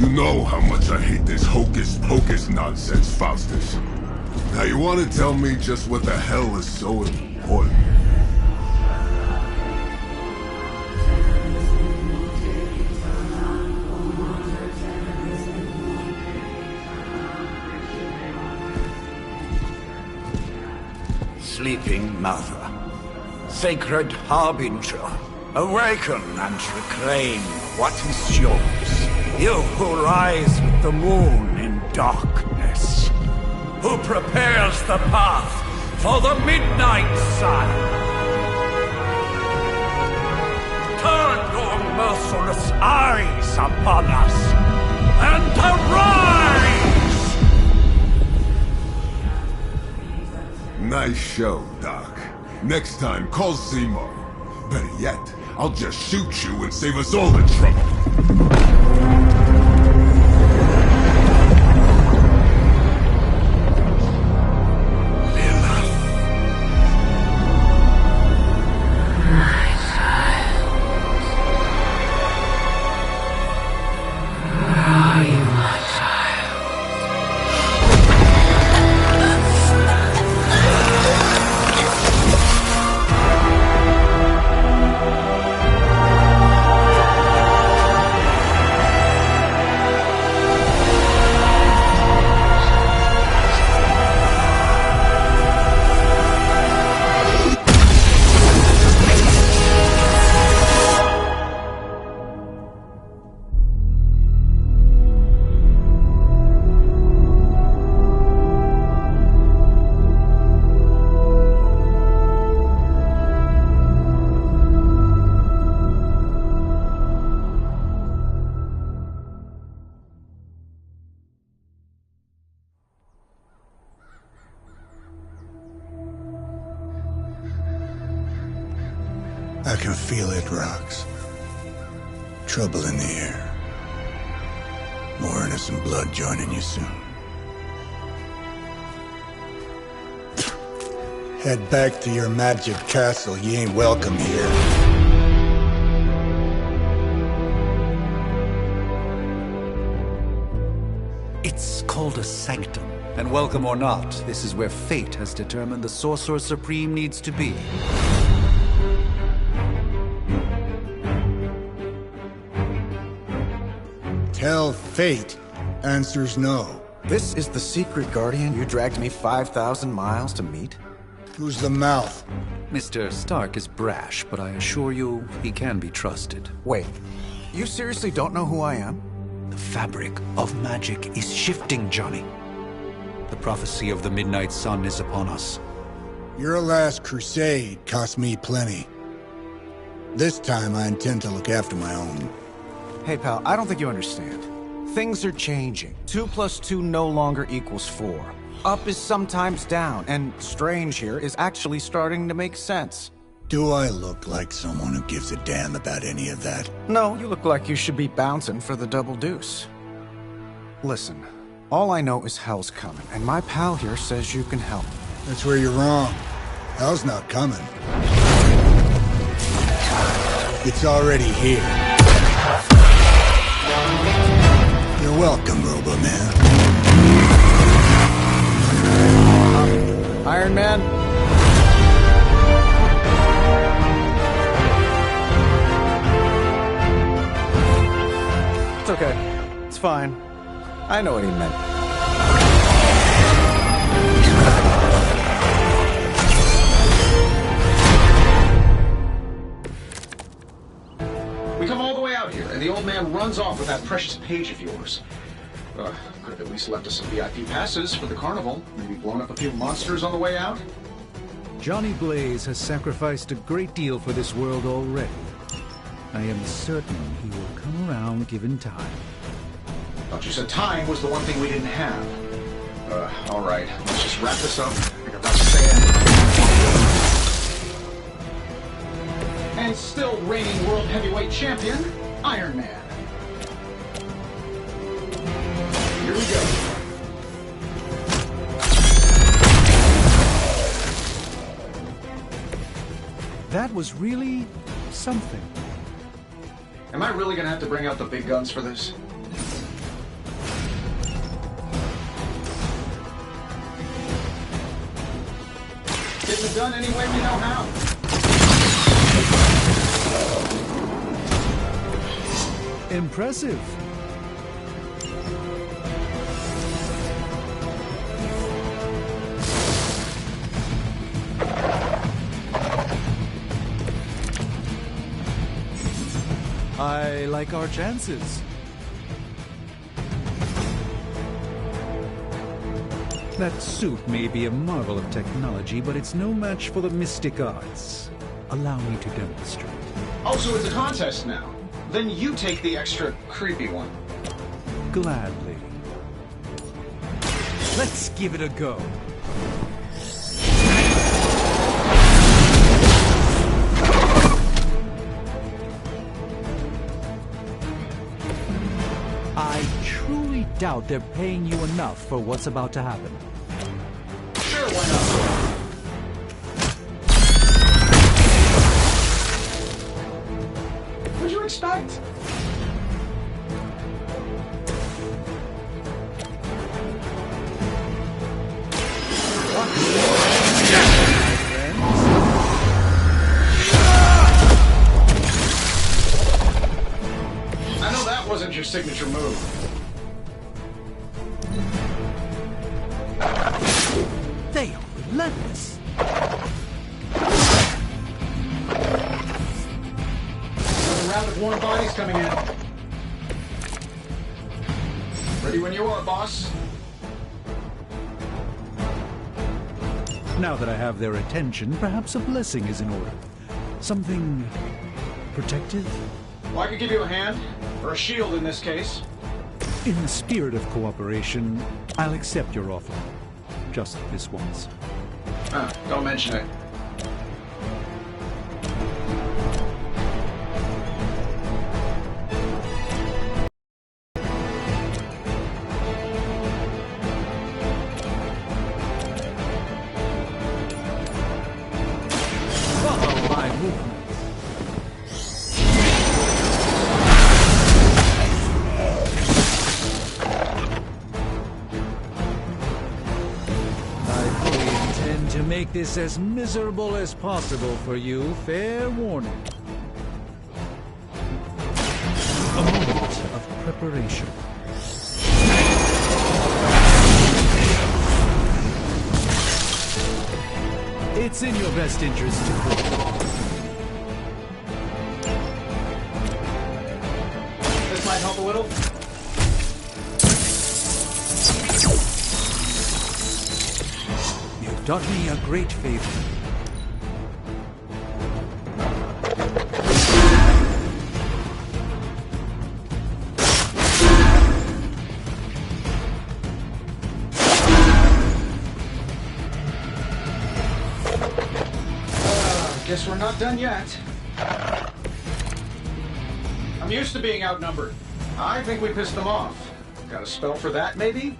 You know how much I hate this hocus-pocus nonsense, Faustus. Now you want to tell me just what the hell is so important? Sleeping Mother, sacred harbinger, awaken and reclaim what is yours. You who rise with the moon in darkness, who prepares the path for the midnight sun. Turn your merciless eyes upon us, and arise! Nice show, Doc. Next time, call Zemo. Better yet, I'll just shoot you and save us all the trouble. I can feel it, Rox. Trouble in the air. More innocent blood joining you soon. Head back to your magic castle. You ain't welcome here. It's called a sanctum. And welcome or not, this is where fate has determined the Sorcerer Supreme needs to be. Tell fate. Answers no. This is the secret guardian you dragged me 5,000 miles to meet? Who's the mouth? Mr. Stark is brash, but I assure you, he can be trusted. Wait, you seriously don't know who I am? The fabric of magic is shifting, Johnny. The prophecy of the Midnight Sun is upon us. Your last crusade cost me plenty. This time I intend to look after my own. Hey pal, I don't think you understand. Things are changing. 2 + 2 no longer equals 4. Up is sometimes down, and strange here is actually starting to make sense. Do I look like someone who gives a damn about any of that? No, you look like you should be bouncing for the double deuce. Listen, all I know is hell's coming, and my pal here says you can help. That's where you're wrong. Hell's not coming. It's already here. You're welcome, Robo-Man. Iron Man? It's okay. It's fine. I know what he meant. We come all the way out here, and the old man runs off with that precious page of yours. Could have at least left us some VIP passes for the carnival. Maybe blown up a few monsters on the way out. Johnny Blaze has sacrificed a great deal for this world already. I am certain he will come around given time. Thought you said time was the one thing we didn't have. All right, let's just wrap this up. Like I'm about to say it. And still reigning world heavyweight champion, Iron Man. Here we go. That was really something. Am I really gonna have to bring out the big guns for this? getting it done any way we know how. Impressive. I like our chances. That suit may be a marvel of technology, but it's no match for the mystic arts. Allow me to demonstrate. Oh, so it's a contest now. Then you take the extra creepy one. Gladly. Let's give it a go. I truly doubt they're paying you enough for what's about to happen. Sure, why not? What'd you expect? I know that wasn't your signature move. They are relentless. Another round of warm bodies coming in. Ready when you are, boss. Now that I have their attention, perhaps a blessing is in order. Something protective? Well, I could give you a hand, or a shield in this case. In the spirit of cooperation, I'll accept your offer. Just this once. Don't mention it. Follow my movements. To make this as miserable as possible for you, fair warning. A moment of preparation. It's in your best interest to quit. This might help a little. You've done me a great favor. Guess we're not done yet. I'm used to being outnumbered. I think we pissed them off. Got a spell for that, maybe?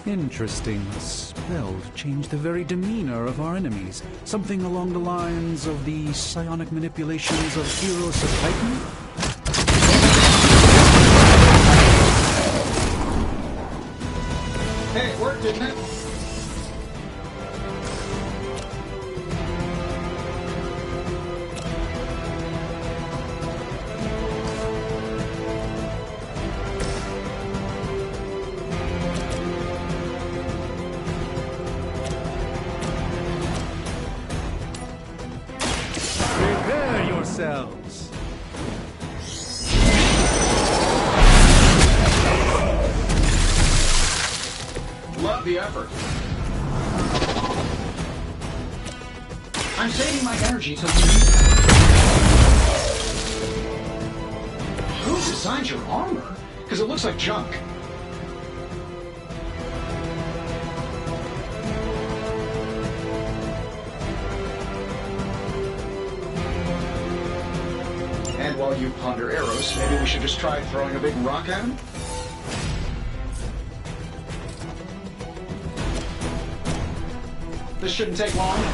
Interesting. A spell to change the very demeanor of our enemies. Something along the lines of the psionic manipulations of Heroes of Titan? Hey, it worked, didn't it? Prepare yourselves. Love the effort. I'm saving my energy till we need it. Who designed your armor? Because it looks like junk. And while you ponder arrows, maybe we should just try throwing a big rock at him? This shouldn't take long.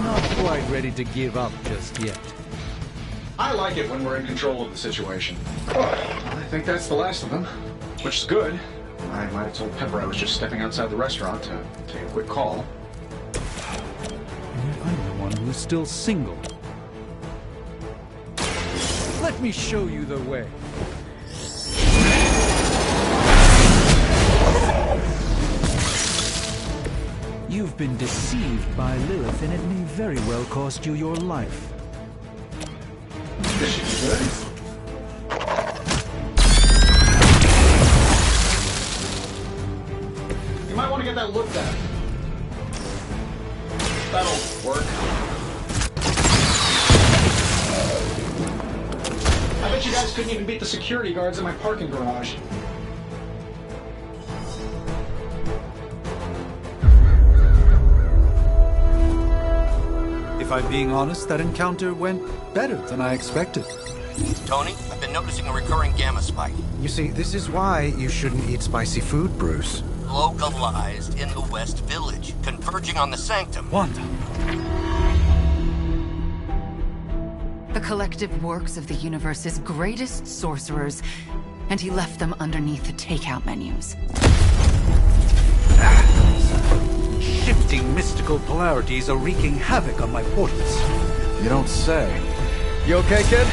not quite ready to give up just yet. I like it when we're in control of the situation. I think that's the last of them, which is good. I might have told Pepper I was just stepping outside the restaurant to take a quick call. And yet I'm the one who's still single. Let me show you the way. You've been deceived by Lilith, and it may very well cost you your life. This should be good. You might want to get that looked at. That'll work. I bet you guys couldn't even beat the security guards in my parking garage. If I'm being honest, that encounter went better than I expected. Tony, I've been noticing a recurring gamma spike. You see, this is why you shouldn't eat spicy food, Bruce. Localized in the West Village, converging on the Sanctum. Wanda. The collective works of the universe's greatest sorcerers, and he left them underneath the takeout menus. Shifting mystical polarities are wreaking havoc on my portals. You don't say. You okay, kid?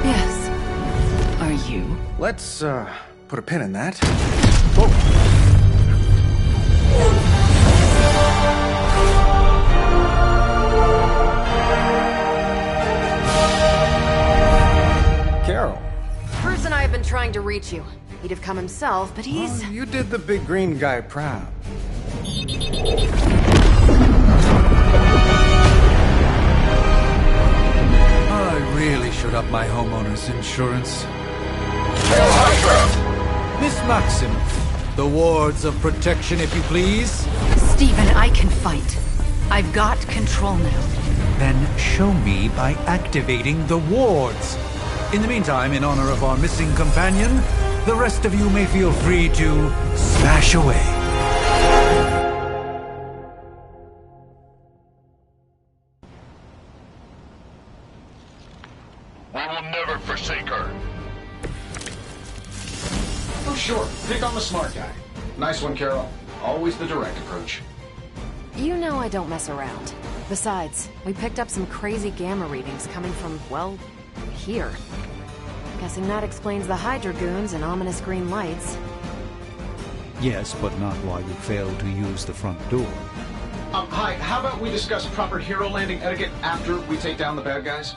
Yes. Are you? Let's, put a pin in that. Carol. Bruce and I have been trying to reach you. He'd have come himself, but he's... You did the big green guy proud. I really should up my homeowner's insurance. Miss Maximoff, the wards of protection, if you please. Stephen, I can fight. I've got control now. Then show me by activating the wards. In the meantime, in honor of our missing companion, the rest of you may feel free to smash away. We will never forsake her. Oh, sure. Pick on the smart guy. Nice one, Carol. Always the direct approach. You know I don't mess around. Besides, we picked up some crazy gamma readings coming from, well, here. Guessing that explains the Hydra goons and ominous green lights. Yes, but not while you fail to use the front door. Hi, how about we discuss proper hero landing etiquette after we take down the bad guys?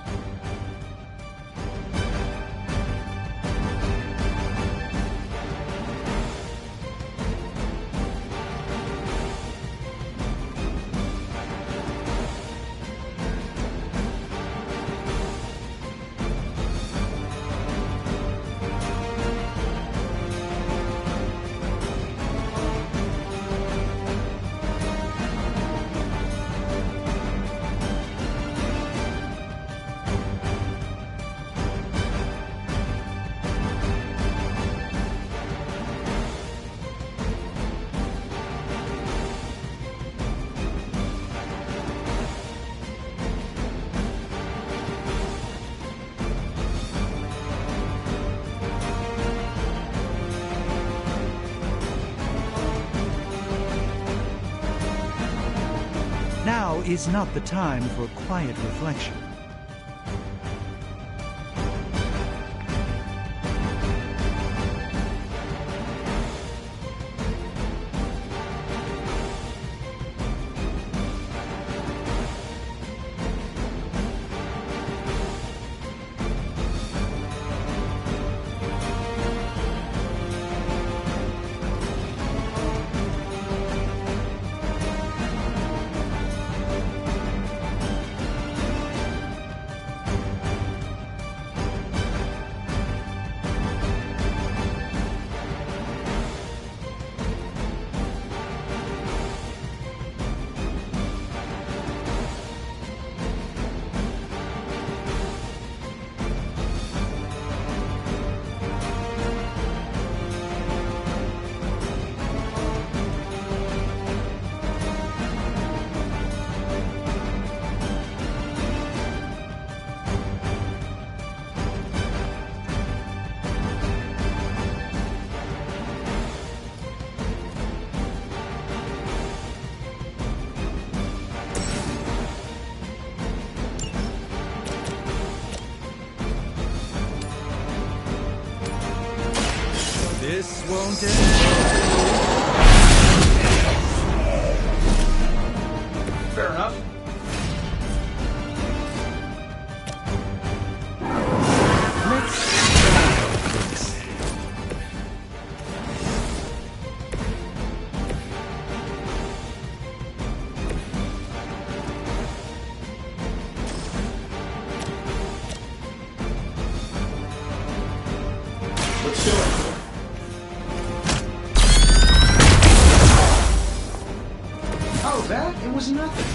Now is not the time for quiet reflection. won't it? Fair enough. Let's do it. Oh, that? It was nothing.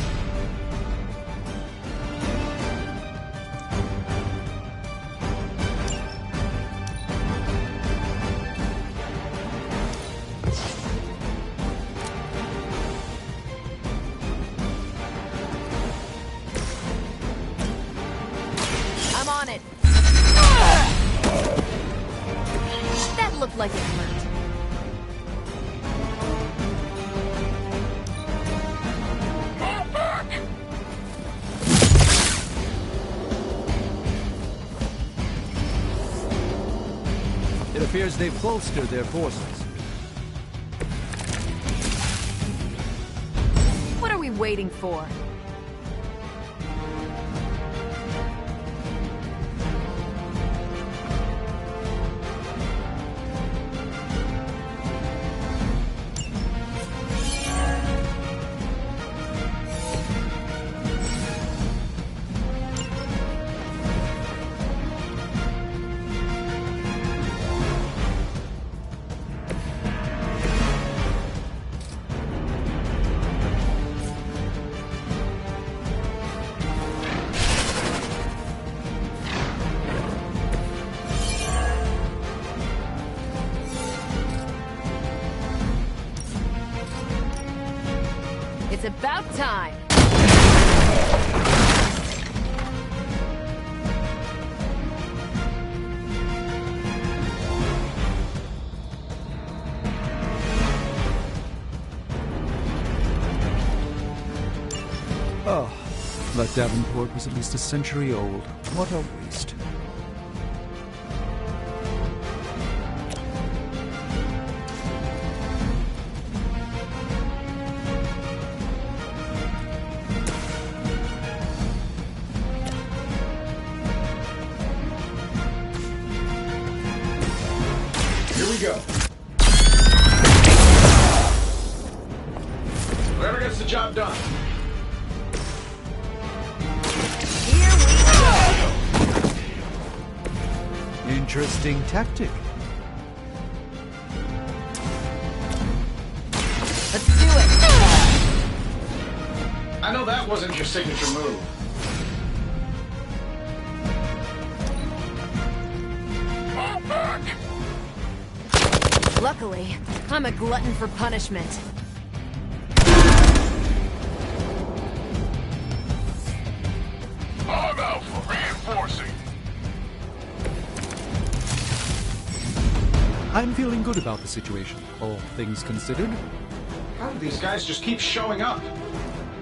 I'm on it. That looked like it hurt. It appears they've bolstered their forces. What are we waiting for? It's about time. Oh, that Davenport was at least a century old. What a waste. Here we go. Whoever gets the job done. Here we go. Interesting tactic. Let's do it. I know that wasn't your signature move. Luckily, I'm a glutton for punishment. I'm out for reinforcing. I'm feeling good about the situation, all things considered. How do these guys just keep showing up?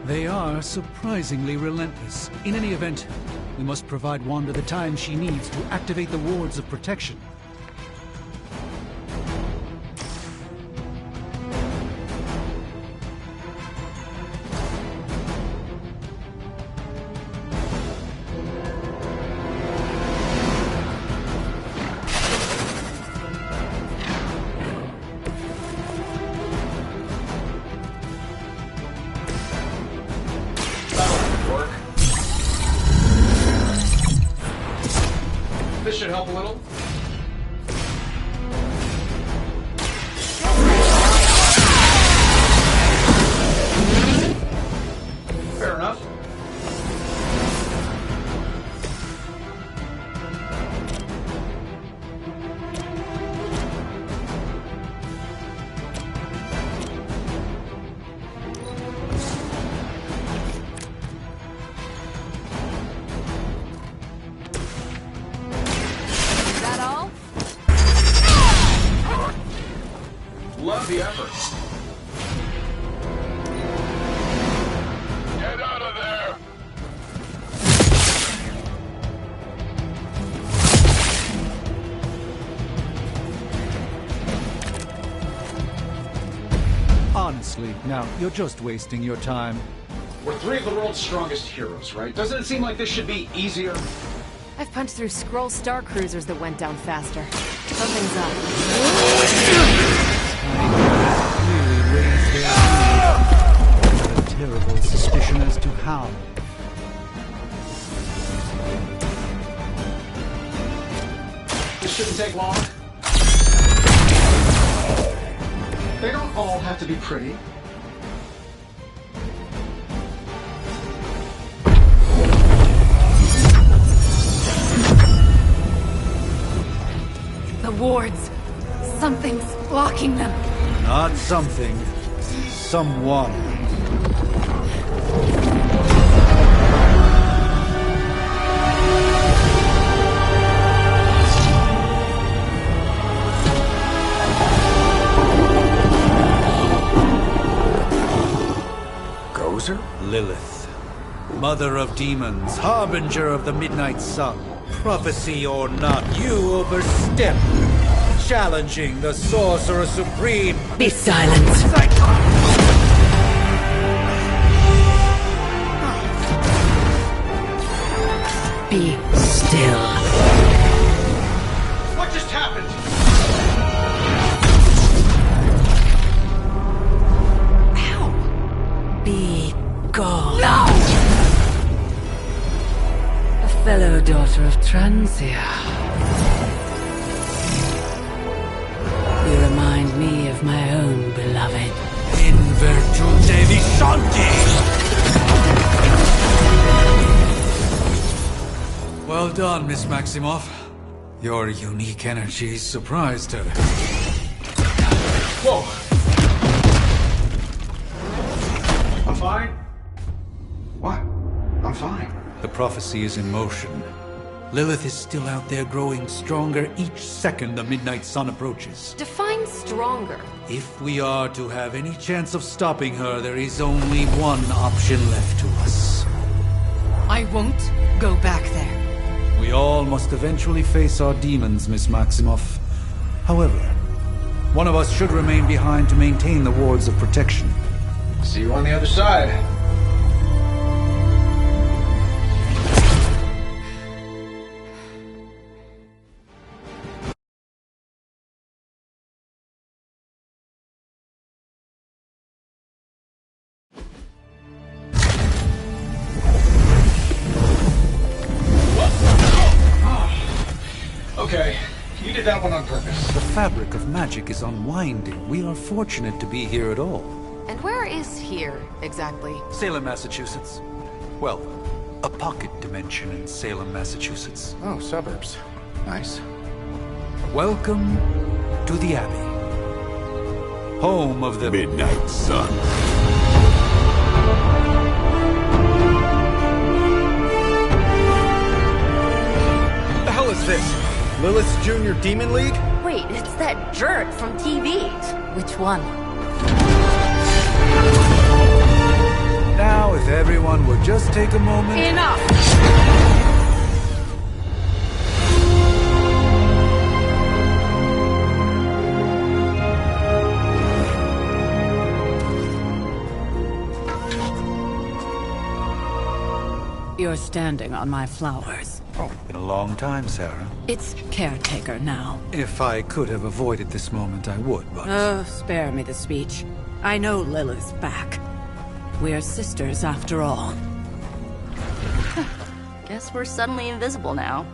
They are surprisingly relentless. In any event, we must provide Wanda the time she needs to activate the wards of protection. This should help a little. Fair enough. immensely. Now, you're just wasting your time. We're three of the world's strongest heroes, right? Doesn't it seem like this should be easier? I've punched through Skrull Star Cruisers that went down faster. Something's up. Clearly raised their hand. I had a terrible suspicion as to how. This shouldn't take long. They don't all have to be pretty. The wards. Something's blocking them. Not something. Someone. Gozer? Lilith. Mother of demons, harbinger of the midnight sun. Prophecy or not, you overstep. Challenging the Sorcerer Supreme. Be silent. Be still. What just happened? Be gone. No! A fellow daughter of Transia. You remind me of my own beloved. In virtute vishanti! Well done, Miss Maximoff. Your unique energy surprised her. Whoa! I'm fine. What? I'm fine. The prophecy is in motion. Lilith is still out there growing stronger each second the midnight sun approaches. Define stronger. If we are to have any chance of stopping her, there is only one option left to us. I won't go back there. We all must eventually face our demons, Miss Maximoff. However, one of us should remain behind to maintain the wards of protection. See you on the other side. Okay, you did that one on purpose. The fabric of magic is unwinding. We are fortunate to be here at all. And where is here, exactly? Salem, Massachusetts. Well, a pocket dimension in Salem, Massachusetts. Oh, suburbs. Nice. Welcome to the Abbey. Home of the Midnight Sun. What the hell is this? Lilith's Junior Demon League? Wait, it's that jerk from TV. Which one? Now, if everyone would just take a moment... Enough! You're standing on my flowers. Oh, been a long time, Sarah. It's caretaker now. If I could have avoided this moment, I would, but... Oh, spare me the speech. I know Lilith's back. We're sisters after all. Guess we're suddenly invisible now.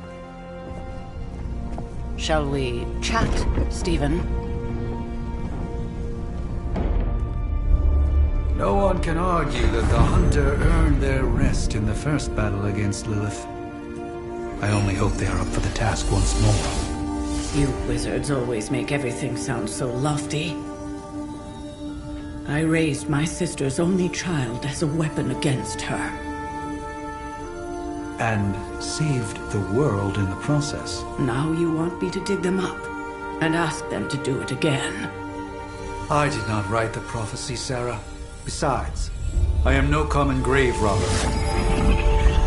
Shall we chat, Stephen? No one can argue that the Hunter earned their rest in the first battle against Lilith. I only hope they are up for the task once more. You wizards always make everything sound so lofty. I raised my sister's only child as a weapon against her. And saved the world in the process. Now you want me to dig them up and ask them to do it again. I did not write the prophecy, Sarah. Besides, I am no common grave robber.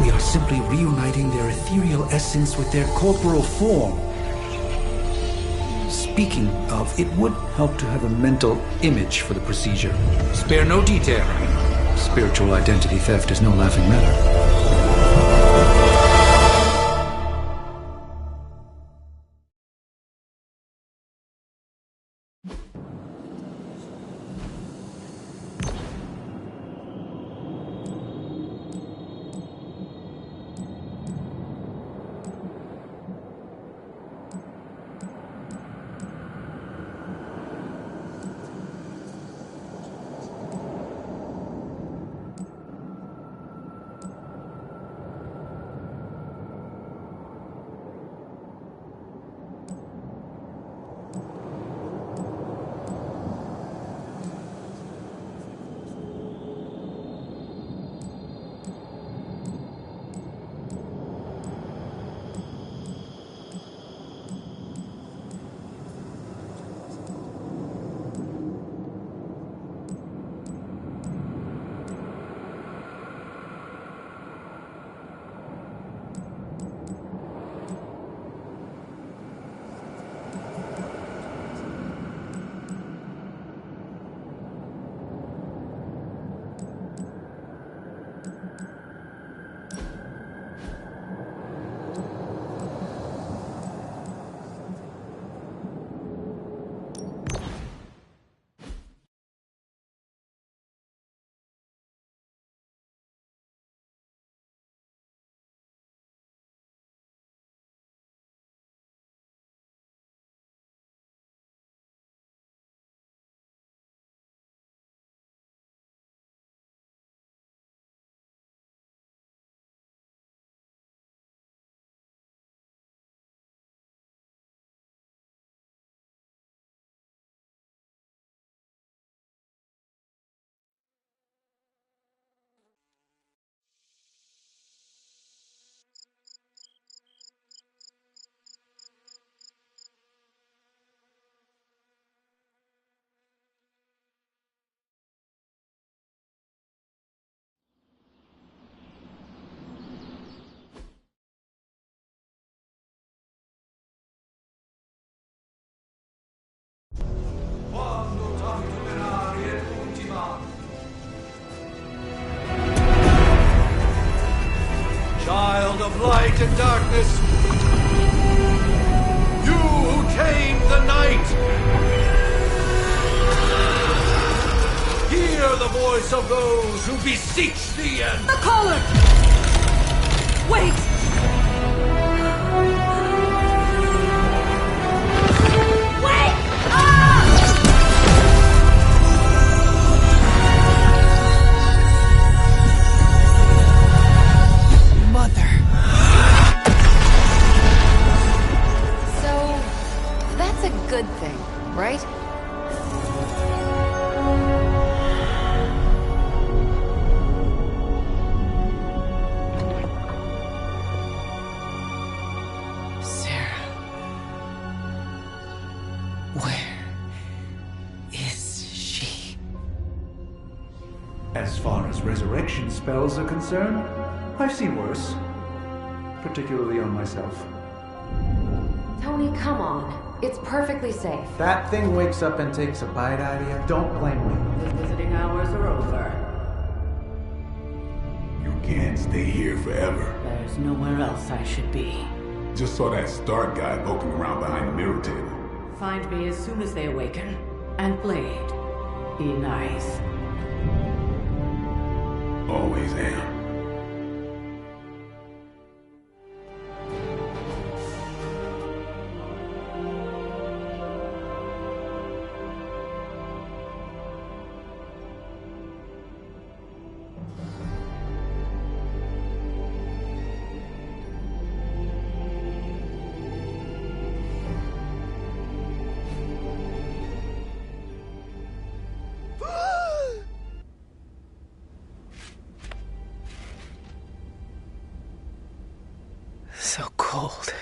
We are simply reuniting their ethereal essence with their corporal form. Speaking of, it would help to have a mental image for the procedure. Spare no detail. Spiritual identity theft is no laughing matter. Child of light and darkness, you who tame the night, hear the voice of those who beseech thee and... The caller! Wait! Wait! Ah! Mother. So, that's a good thing, right? Sarah. Where is she? As far as resurrection spells are concerned, I've seen worse. Particularly on myself. Tony, come on. It's perfectly safe. That thing wakes up and takes a bite out of you. Don't blame me. The visiting hours are over. You can't stay here forever. There's nowhere else I should be. Just saw that Stark guy poking around behind the mirror table. Find me as soon as they awaken. And Blade, be nice. Always am. So cold.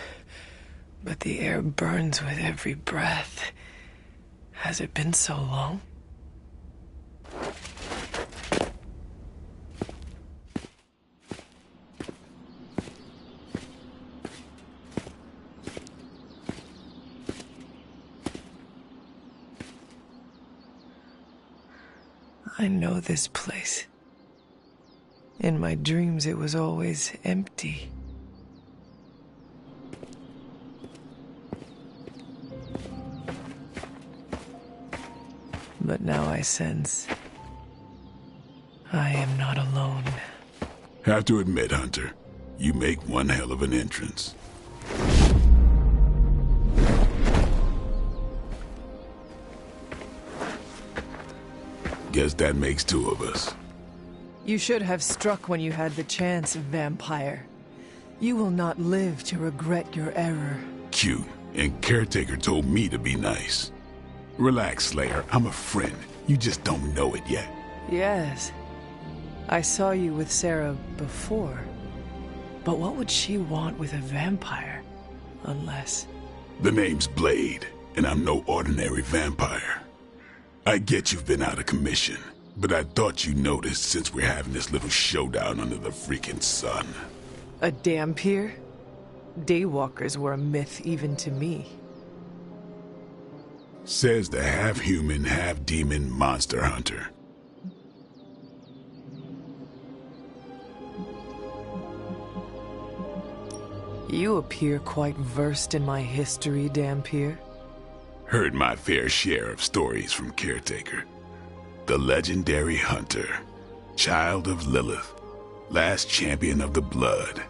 But the air burns with every breath. Has it been so long? I know this place. In my dreams, it was always empty. But now I sense I am not alone. Have to admit, Hunter, you make one hell of an entrance. Guess that makes two of us. You should have struck when you had the chance, vampire. You will not live to regret your error. Cute, and Caretaker told me to be nice. Relax, Slayer. I'm a friend. You just don't know it yet. Yes. I saw you with Sarah before. But what would she want with a vampire? Unless... The name's Blade, and I'm no ordinary vampire. I get you've been out of commission, but I thought you noticed since we're having this little showdown under the freaking sun. A Dhampir? Daywalkers were a myth even to me. Says the half-human, half-demon monster hunter. You appear quite versed in my history, Dhampir. Heard my fair share of stories from Caretaker. The legendary hunter, child of Lilith, last champion of the blood.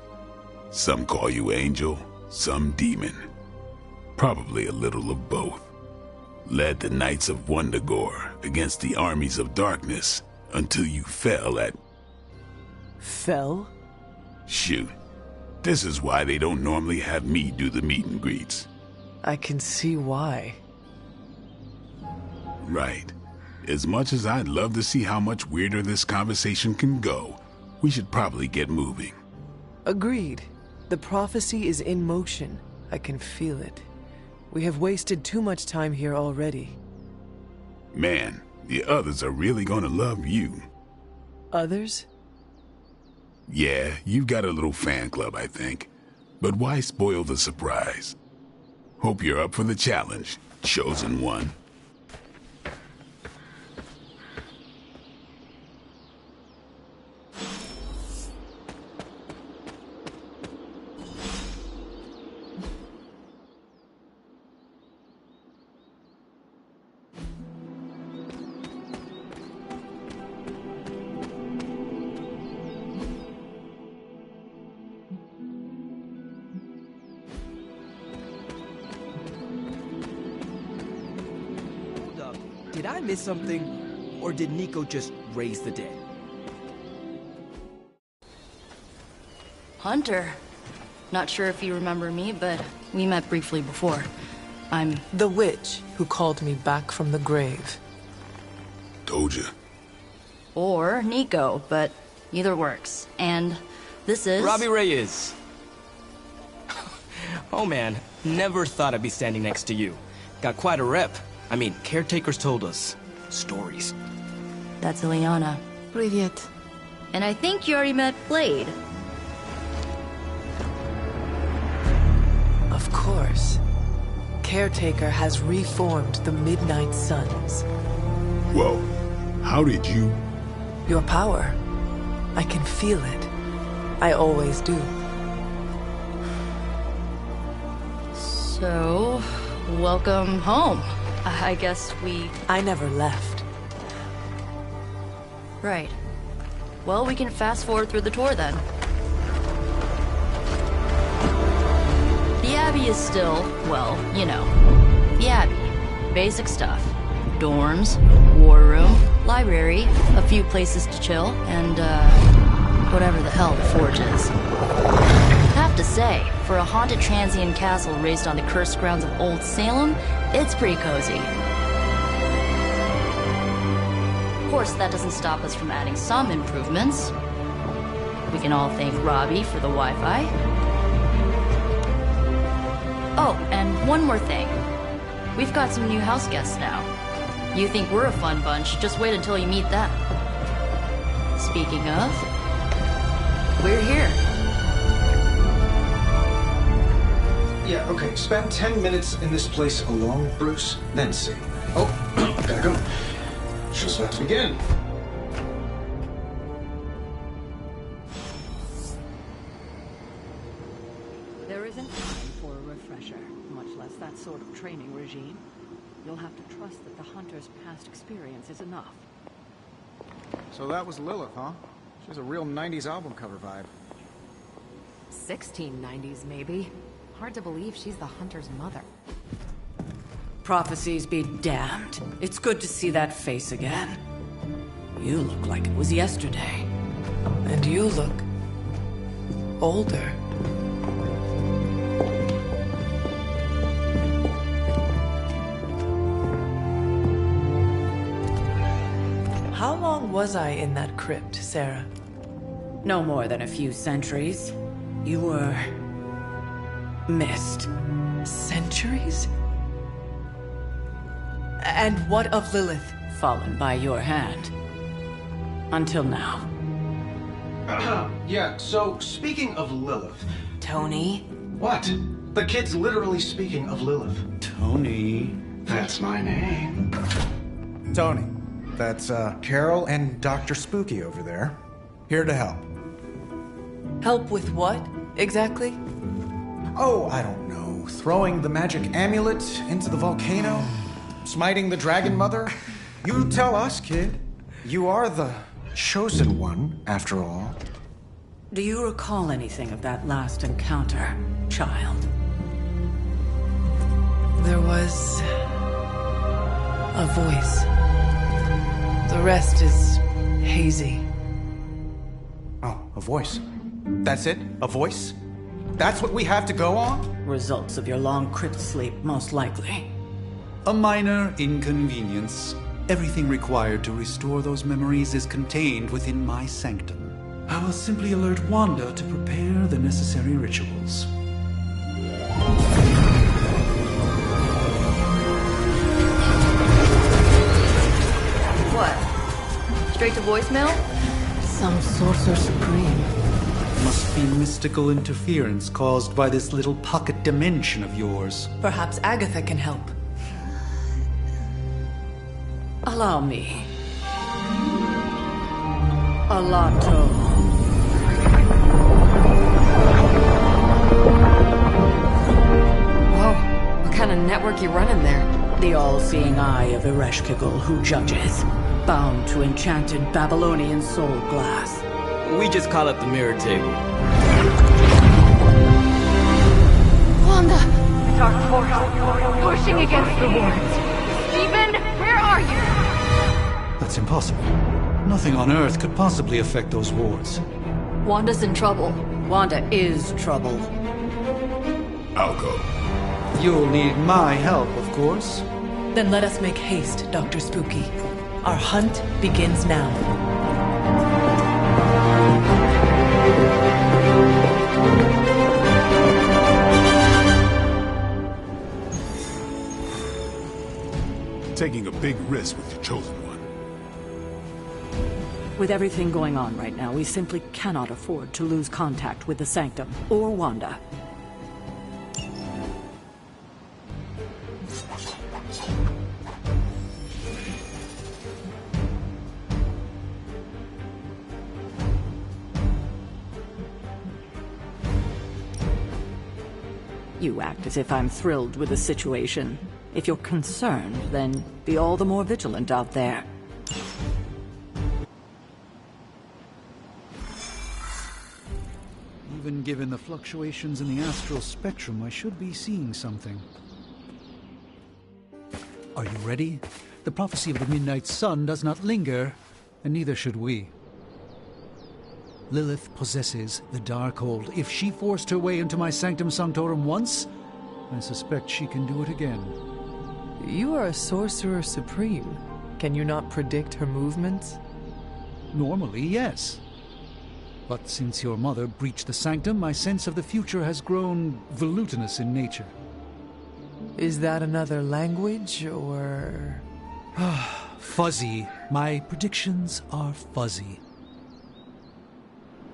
Some call you angel, some demon. Probably a little of both. Led the Knights of Wundagore against the armies of darkness until you fell at... Fell? Shoot. This is why they don't normally have me do the meet and greets. I can see why. Right. As much as I'd love to see how much weirder this conversation can go, we should probably get moving. Agreed. The prophecy is in motion. I can feel it. We have wasted too much time here already. Man, the others are really gonna love you. Others? Yeah, you've got a little fan club, I think. But why spoil the surprise? Hope you're up for the challenge, chosen one. Did I miss something? Or did Nico just raise the dead? Hunter. Not sure if you remember me, but we met briefly before. I'm... The witch who called me back from the grave. Told ya. Or Nico, but either works. And this is... Robbie Reyes. Oh man, never thought I'd be standing next to you. Got quite a rep. I mean, caretakers told us stories. That's Ileana. Привет. And I think you already met Blade. Of course. Caretaker has reformed the Midnight Suns. Whoa. How did you... Your power. I can feel it. I always do. So, welcome home. I guess we... I never left. Right. Well, we can fast forward through the tour then. The Abbey is still, well, you know, the Abbey. Basic stuff. Dorms, war room, library, a few places to chill, and, whatever the hell the Forge is. Have to say, for a haunted transient castle raised on the cursed grounds of Old Salem, it's pretty cozy. Of course, that doesn't stop us from adding some improvements. We can all thank Robbie for the Wi-Fi. Oh, and one more thing. We've got some new house guests now. You think we're a fun bunch, just wait until you meet them. Speaking of, we're here. Yeah, okay. Spend 10 minutes in this place alone, Bruce, then see. Oh, gotta go. Show's about to begin. training regime. You'll have to trust that the Hunter's past experience is enough. So that was Lilith, huh? She has a real 90s album cover vibe. 1690s, maybe. Hard to believe she's the Hunter's mother. Prophecies be damned. It's good to see that face again. You look like it was yesterday. And you look older. How long was I in that crypt, Sarah? No more than a few centuries. You were... missed. Centuries? And what of Lilith? Fallen by your hand. Until now. Yeah, so speaking of Lilith... Tony? What? The kid's literally speaking of Lilith. Tony. That's my name. Tony. That's, Carol and Dr. Spooky over there. Here to help. Help with what, exactly? Oh, I don't know. Throwing the magic amulet into the volcano? Smiting the Dragon Mother? You tell us, kid. You are the chosen one, after all. Do you recall anything of that last encounter, child? There was... a voice. The rest is hazy. Oh, a voice. That's it? A voice? That's what we have to go on? Results of your long crypt sleep, most likely. A minor inconvenience. Everything required to restore those memories is contained within my sanctum. I will simply alert Wanda to prepare the necessary rituals. What? Straight to voicemail? Some Sorcerer Supreme. Must be mystical interference caused by this little pocket dimension of yours. Perhaps Agatha can help. Allow me. Alato. Whoa, what kind of network you running there? The all-seeing eye of Ereshkigal who judges. Bound to enchanted Babylonian soul glass. We just call it the mirror table. Wanda! Dark force, pushing against the wards. Stephen, where are you? That's impossible. Nothing on Earth could possibly affect those wards. Wanda's in trouble. Wanda is trouble. I'll go. You'll need my help, of course. Then let us make haste, Dr. Spooky. Our hunt begins now. Taking a big risk with your chosen one. With everything going on right now, we simply cannot afford to lose contact with the Sanctum or Wanda. You act as if I'm thrilled with the situation. If you're concerned, then be all the more vigilant out there. Even given the fluctuations in the astral spectrum, I should be seeing something. Are you ready? The prophecy of the Midnight Sun does not linger, and neither should we. Lilith possesses the Darkhold. If she forced her way into my Sanctum Sanctorum once, I suspect she can do it again. You are a Sorcerer Supreme. Can you not predict her movements? Normally, yes. But since your mother breached the Sanctum, my sense of the future has grown volutinous in nature. Is that another language, or...? Fuzzy. My predictions are fuzzy.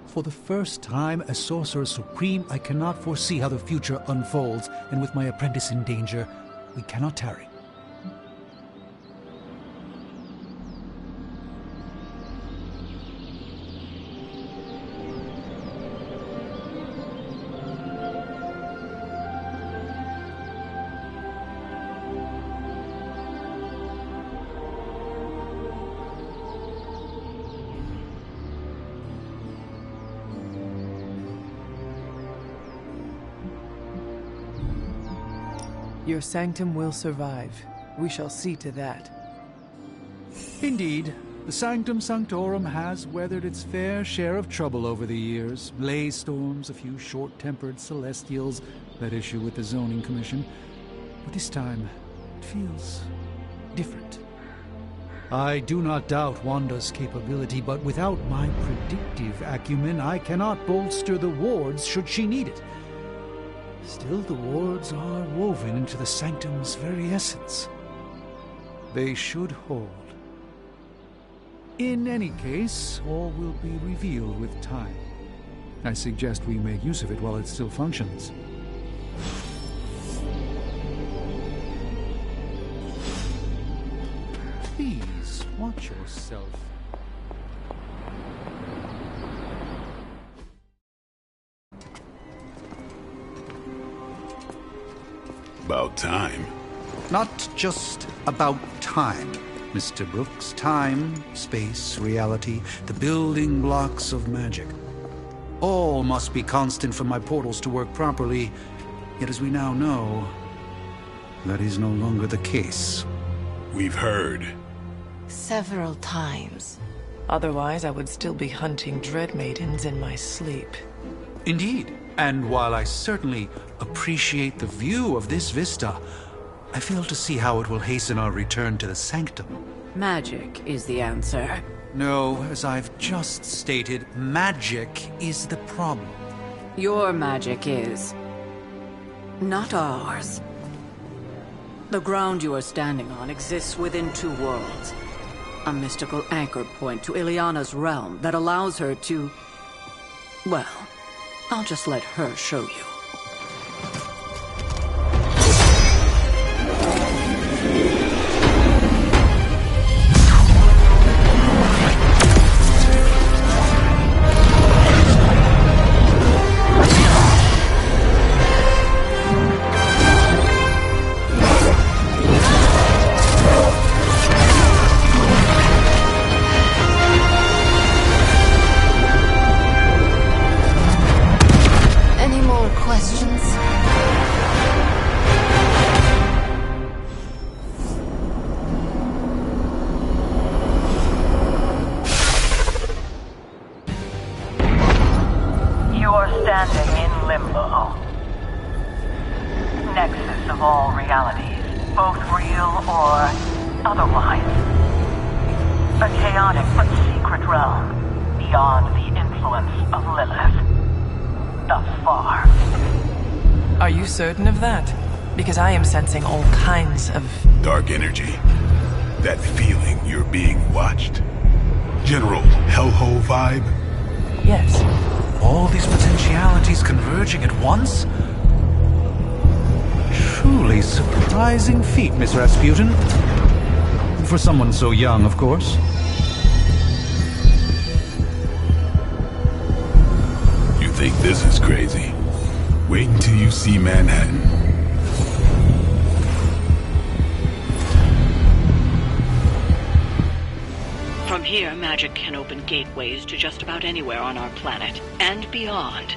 For the first time as Sorcerer Supreme, I cannot foresee how the future unfolds, and with my apprentice in danger, we cannot tarry. Your sanctum will survive. We shall see to that. Indeed, the Sanctum Sanctorum has weathered its fair share of trouble over the years. Ley storms, a few short-tempered celestials that issue with the Zoning Commission. But this time, it feels different. I do not doubt Wanda's capability, but without my predictive acumen, I cannot bolster the wards should she need it. Still, the wards are woven into the Sanctum's very essence. They should hold. In any case, all will be revealed with time. I suggest we make use of it while it still functions. Please, watch yourself. About time. Not just about time, Mr. Brooks. Time, space, reality, the building blocks of magic. All must be constant for my portals to work properly. Yet as we now know, that is no longer the case. We've heard. Several times. Otherwise, I would still be hunting Dread Maidens in my sleep. Indeed. And while I certainly appreciate the view of this vista, I fail to see how it will hasten our return to the Sanctum. Magic is the answer. No, as I've just stated, magic is the problem. Your magic is... not ours. The ground you are standing on exists within two worlds. A mystical anchor point to Ileana's realm that allows her to... well, I'll just let her show you. Standing in limbo. Nexus of all realities, both real or otherwise. A chaotic but secret realm, beyond the influence of Lilith. Thus far. Are you certain of that? Because I am sensing all kinds of... dark energy. That feeling you're being watched. General hellhole vibe? Yes. All these potentialities converging at once? Truly surprising feat, Miss Rasputin. For someone so young, of course. You think this is crazy? Wait until you see Manhattan. From here, magic can open gateways to just about anywhere on our planet, and beyond.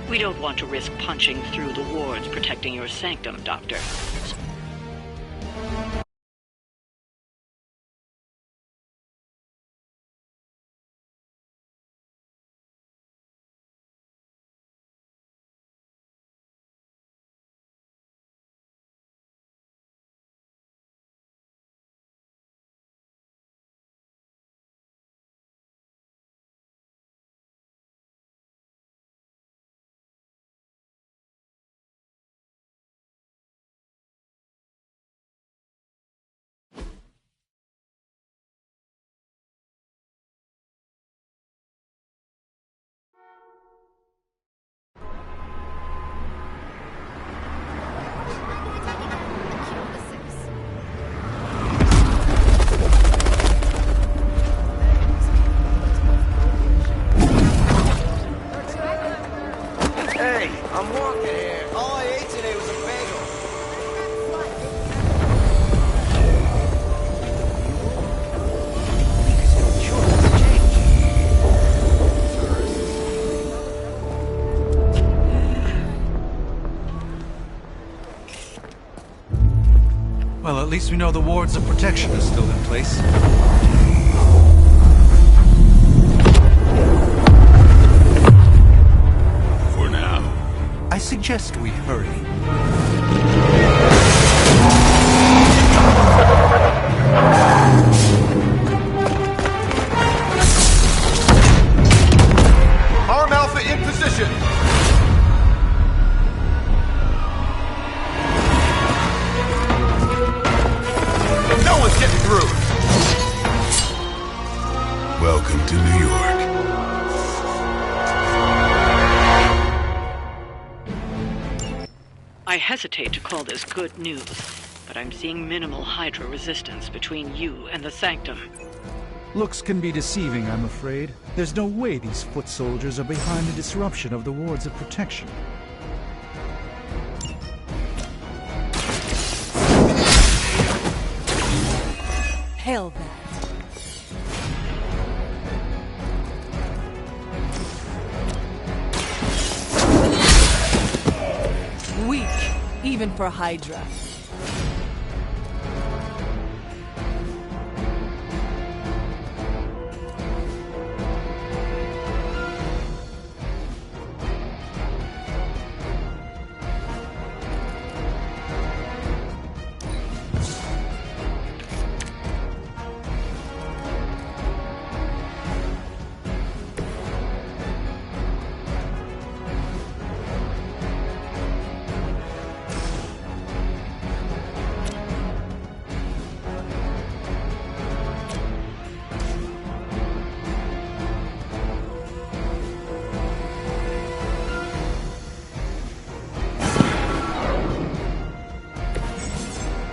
We don't want to risk punching through the wards protecting your sanctum, Doctor. at least we know the wards of protection are still in place. For now. I suggest we hurry. Arm Alpha in position! No one's getting through! Welcome to New York. I hesitate to call this good news, but I'm seeing minimal Hydra resistance between you and the Sanctum. Looks can be deceiving, I'm afraid. There's no way these foot soldiers are behind the disruption of the wards of protection. Hell that. Weak, even for Hydra.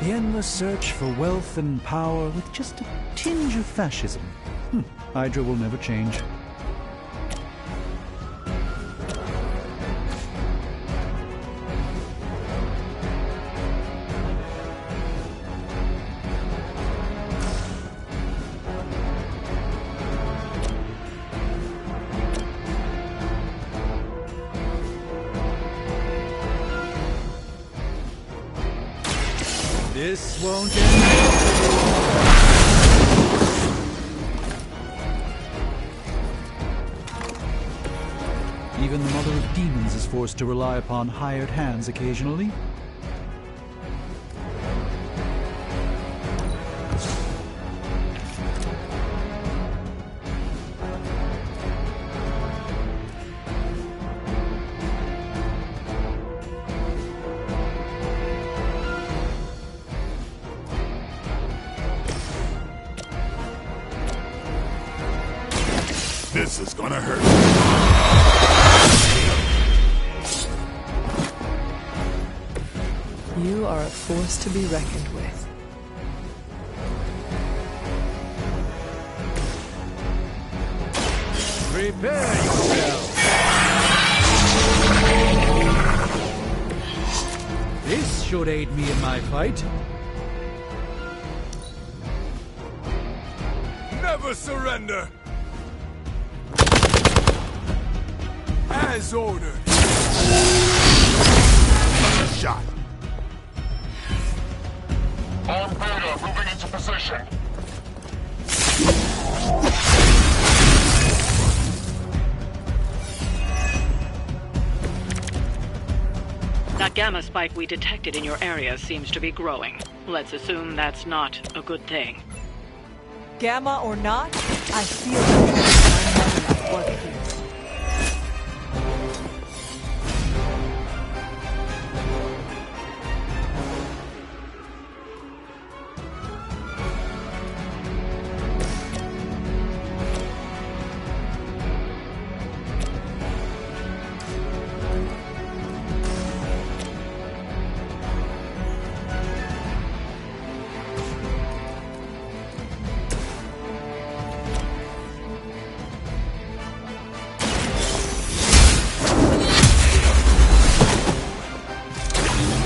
The endless search for wealth and power with just a tinge of fascism. Hydra will never change. This won't end. Even the Mother of Demons is forced to rely upon hired hands occasionally. This is gonna hurt. You are a force to be reckoned with. Prepare yourself! This should aid me in my fight. Never surrender! As ordered. Shot. On Beta, moving into position. That gamma spike we detected in your area seems to be growing. Let's assume that's not a good thing. Gamma or not, I feel like I'm enough work here.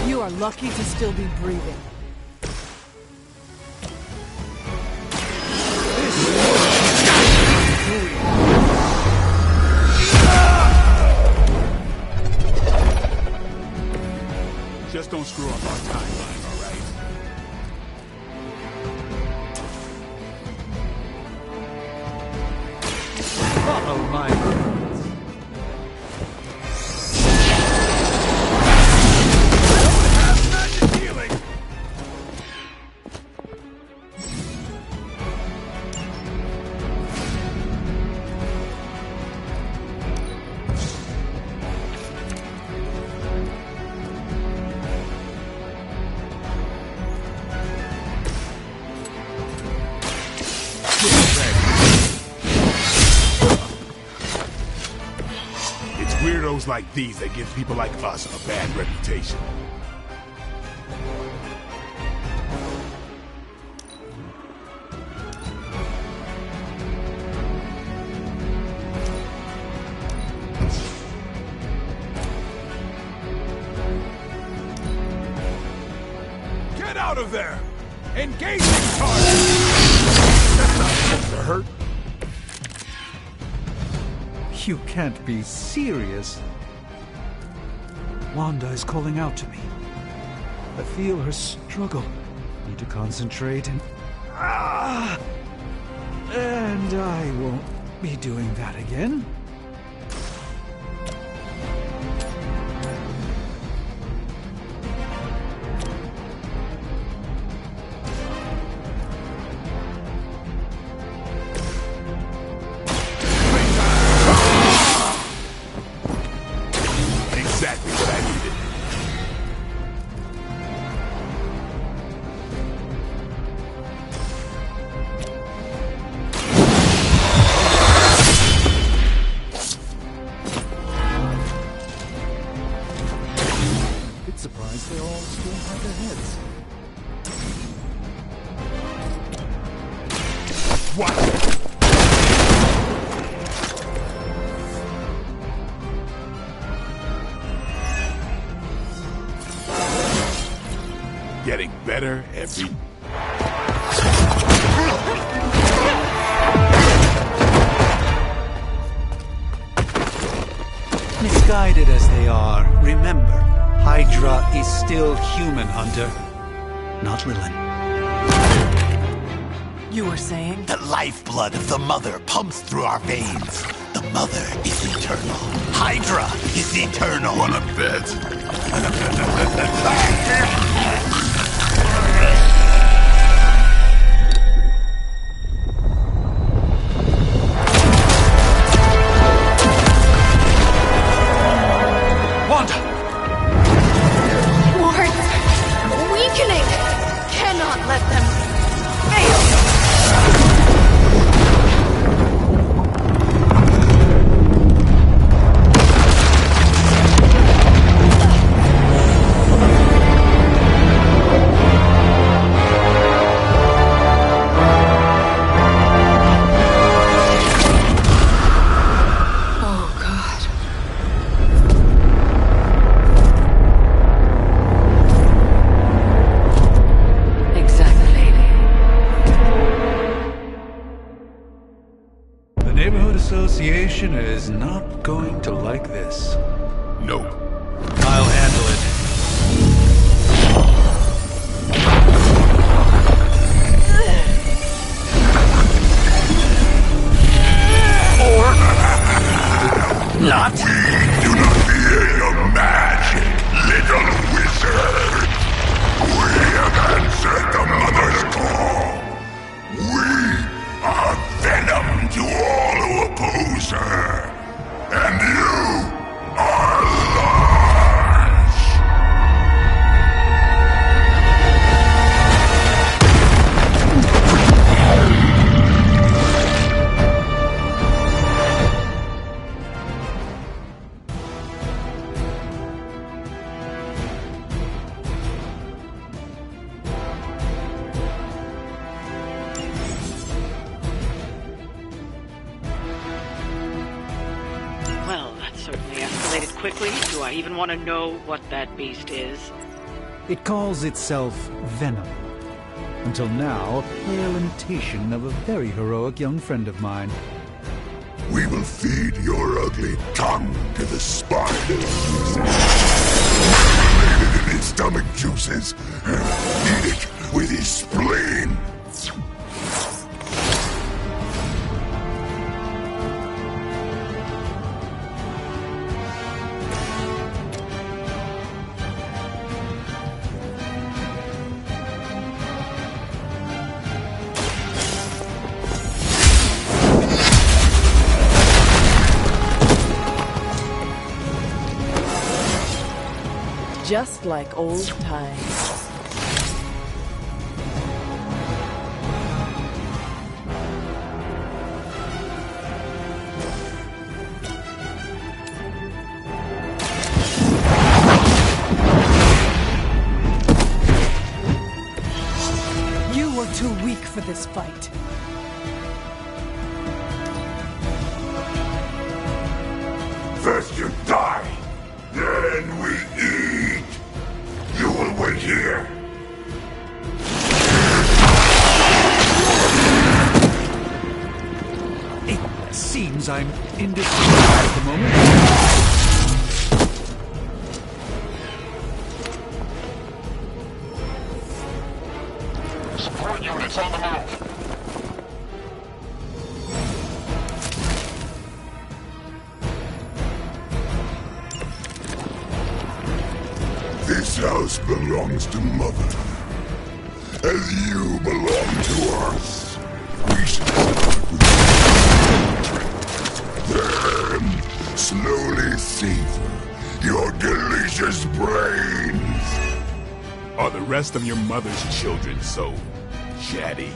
You are lucky to still be breathing. Just don't screw up our timeline, all right? my It's weirdos like these that give people like us a bad reputation. Get out of there! Engaging target! That's not supposed to hurt. You can't be serious. Wanda is calling out to me. I feel her struggle. Need to concentrate and... And I won't be doing that again. Exactly what I needed. Bit surprised they all still have their heads. What? Getting better every... Misguided as they are, remember, Hydra is still human, Hunter. Not Lilith. You were saying? The lifeblood of the Mother pumps through our veins. The Mother is eternal. Hydra is eternal. Wanna bet? Association is not going to like this. Nope. I'll handle it. Or not. We do not fear your magic, little wizard. We have answered the Mother's call. We are venom to all who oppose her. And you are large. Well, that certainly escalated quickly. Do I even want to know what that beast is? It calls itself Venom. Until now, a pale imitation of a very heroic young friend of mine. We will feed your ugly tongue to the spiders. Laid it in his stomach juices and eat it with his spleen. Just like old times. You were too weak for this fight. First you die, then we eat. You will wait here. It seems I'm indisposed at the moment. Support units on the move. This house belongs to Mother, as you belong to us. We should start with then slowly savor your delicious brains. Are the rest of your mother's children so chatty?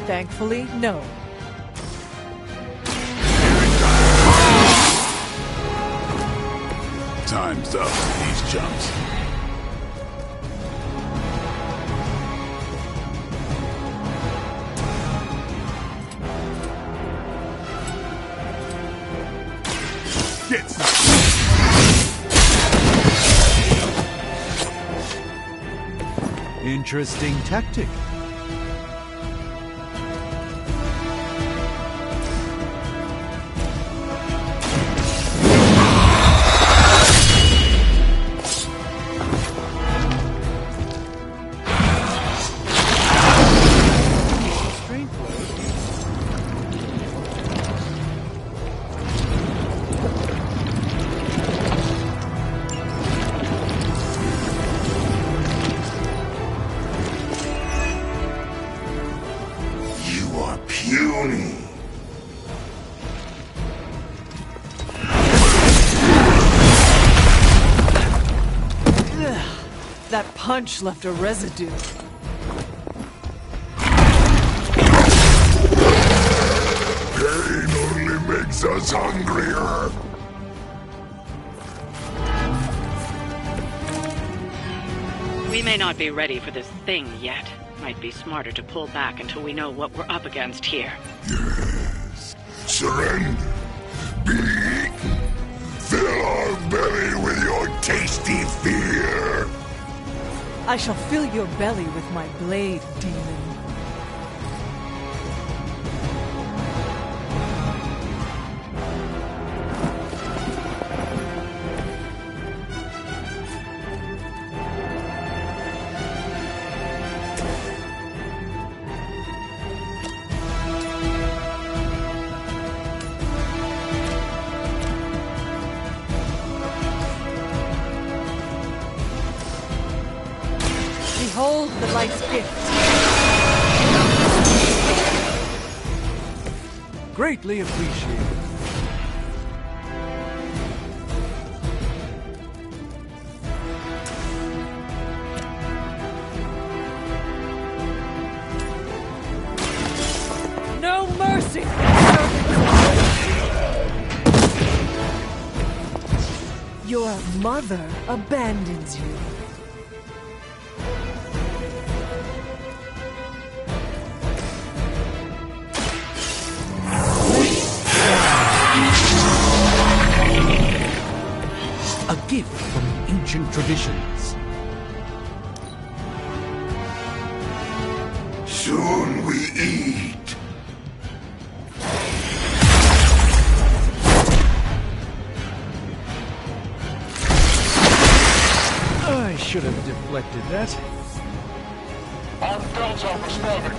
Thankfully, no. Time's up for these jumps. Get some. Interesting tactic. Puny. That punch left a residue. Pain only makes us hungrier. We may not be ready for this thing yet. Might be smarter to pull back until we know what we're up against here. Yes. Surrender. Be eaten. Fill our belly with your tasty fear. I shall fill your belly with my blade, demon. Behold the light's gift. Greatly appreciated. No mercy! Your mother abandons you. A gift from ancient traditions. Soon we eat. I should have deflected that. On Delta responding.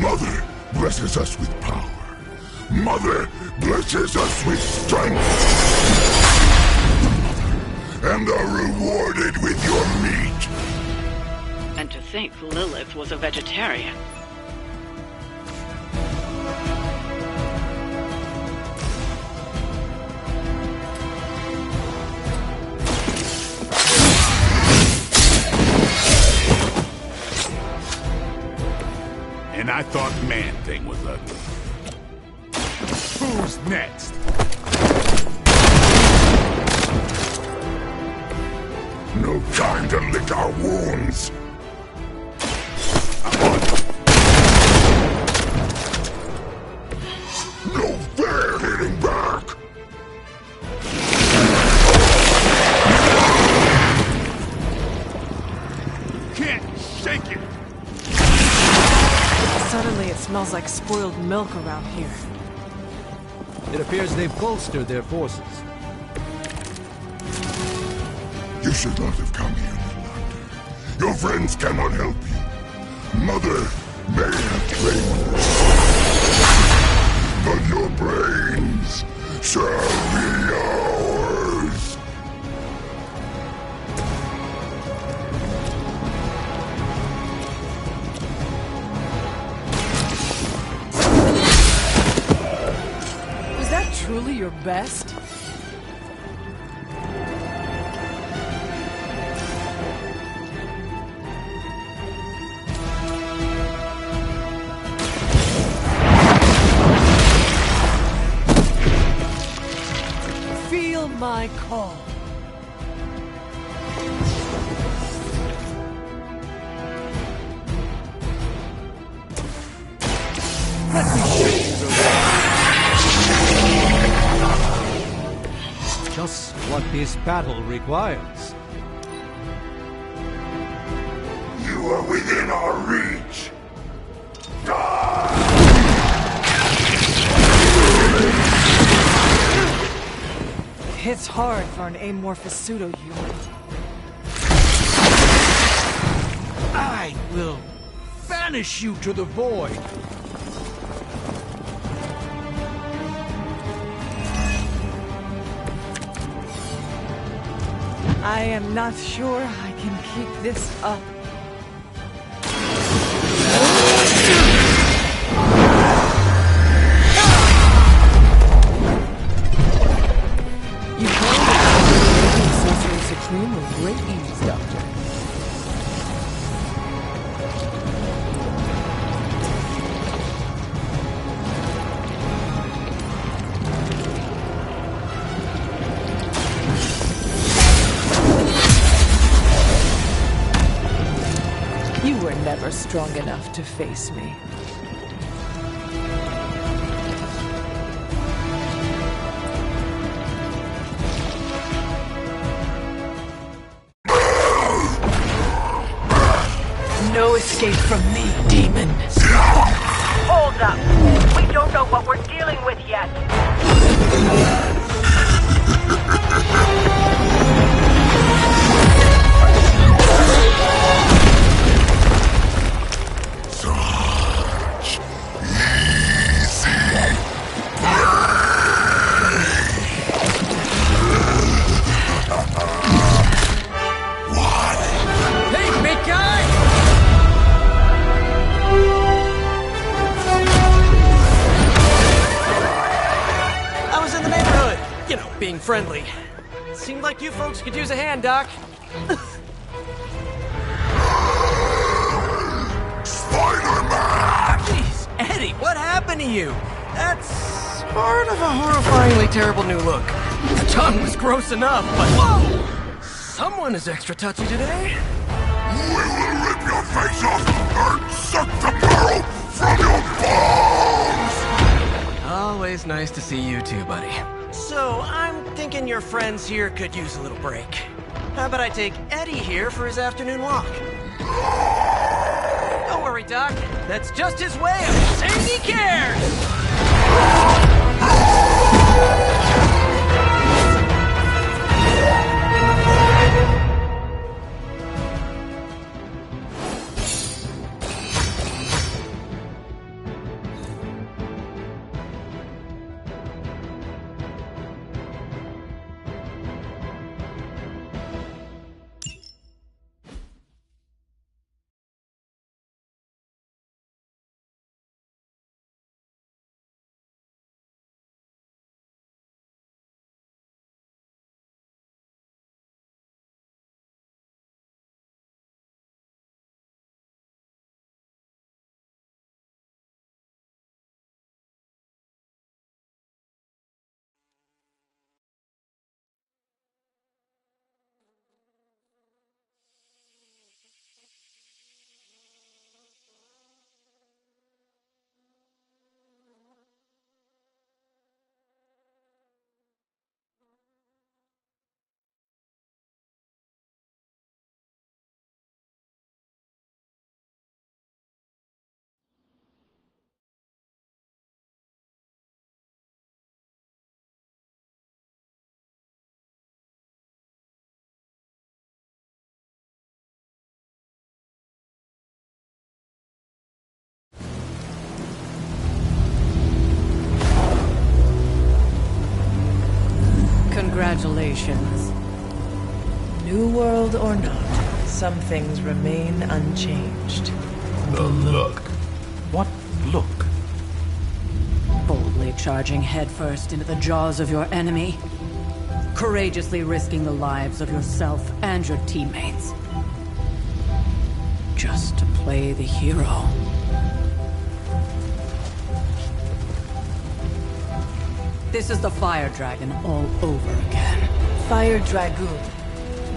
Mother blesses us with power. Mother blesses us with strength. And are rewarded with your meat. And to think Lilith was a vegetarian. And I thought Man-Thing was ugly. Who's next? No time to lick our wounds. No fair hitting back. Can't shake it. Suddenly it smells like spoiled milk around here. It appears they've bolstered their forces. You should not have come here, little hunter. Your friends cannot help you. Mother may have trained you, but your brains shall be ours. Was that truly your best? Feel my call. Let me show you the way. Just what this battle requires. You are within our reach. Hits hard for an amorphous pseudo-human. I will banish you to the void. I am not sure I can keep this up. You claim that Sorcerer Supreme with great ease, Doctor. You were never strong enough to face me. No escape from me, demon. Hold up. We don't know what we're dealing with yet. Hey, big guy! I was in the neighborhood. You know, being friendly. Seemed like you folks could use a hand, Doc. Spider-Man! Jeez, Eddie, what happened to you? That's sort of a horrifyingly terrible new look. The tongue was gross enough, but whoa! Someone is extra touchy today. We will rip your face off and suck the marrow from your bones! Always nice to see you too, buddy. So, I'm thinking your friends here could use a little break. How about I take Eddie here for his afternoon walk? Don't worry, Doc. That's just his way of saying he cares! Congratulations. New world or not, some things remain unchanged. The look. What look? Boldly charging headfirst into the jaws of your enemy. Courageously risking the lives of yourself and your teammates. Just to play the hero. This is the Fire Dragon all over again. Fire Dragoon.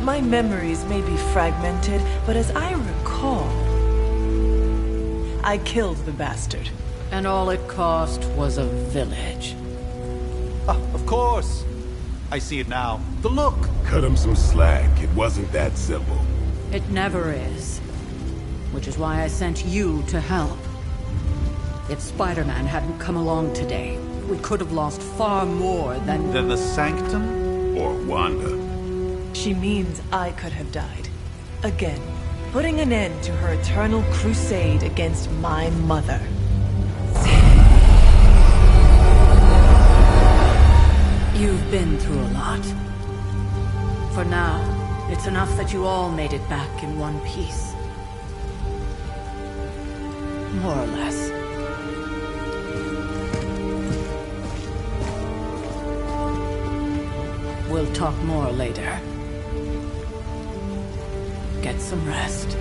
My memories may be fragmented, but as I recall, I killed the bastard. And all it cost was a village. Of course. I see it now. The look. Cut him some slack. It wasn't that simple. It never is. Which is why I sent you to help. If Spider-Man hadn't come along today, we could have lost far more than... Than the Sanctum? Or Wanda. She means I could have died. Again, putting an end to her eternal crusade against my mother. You've been through a lot. For now, it's enough that you all made it back in one piece. More or less. We'll talk more later. Get some rest.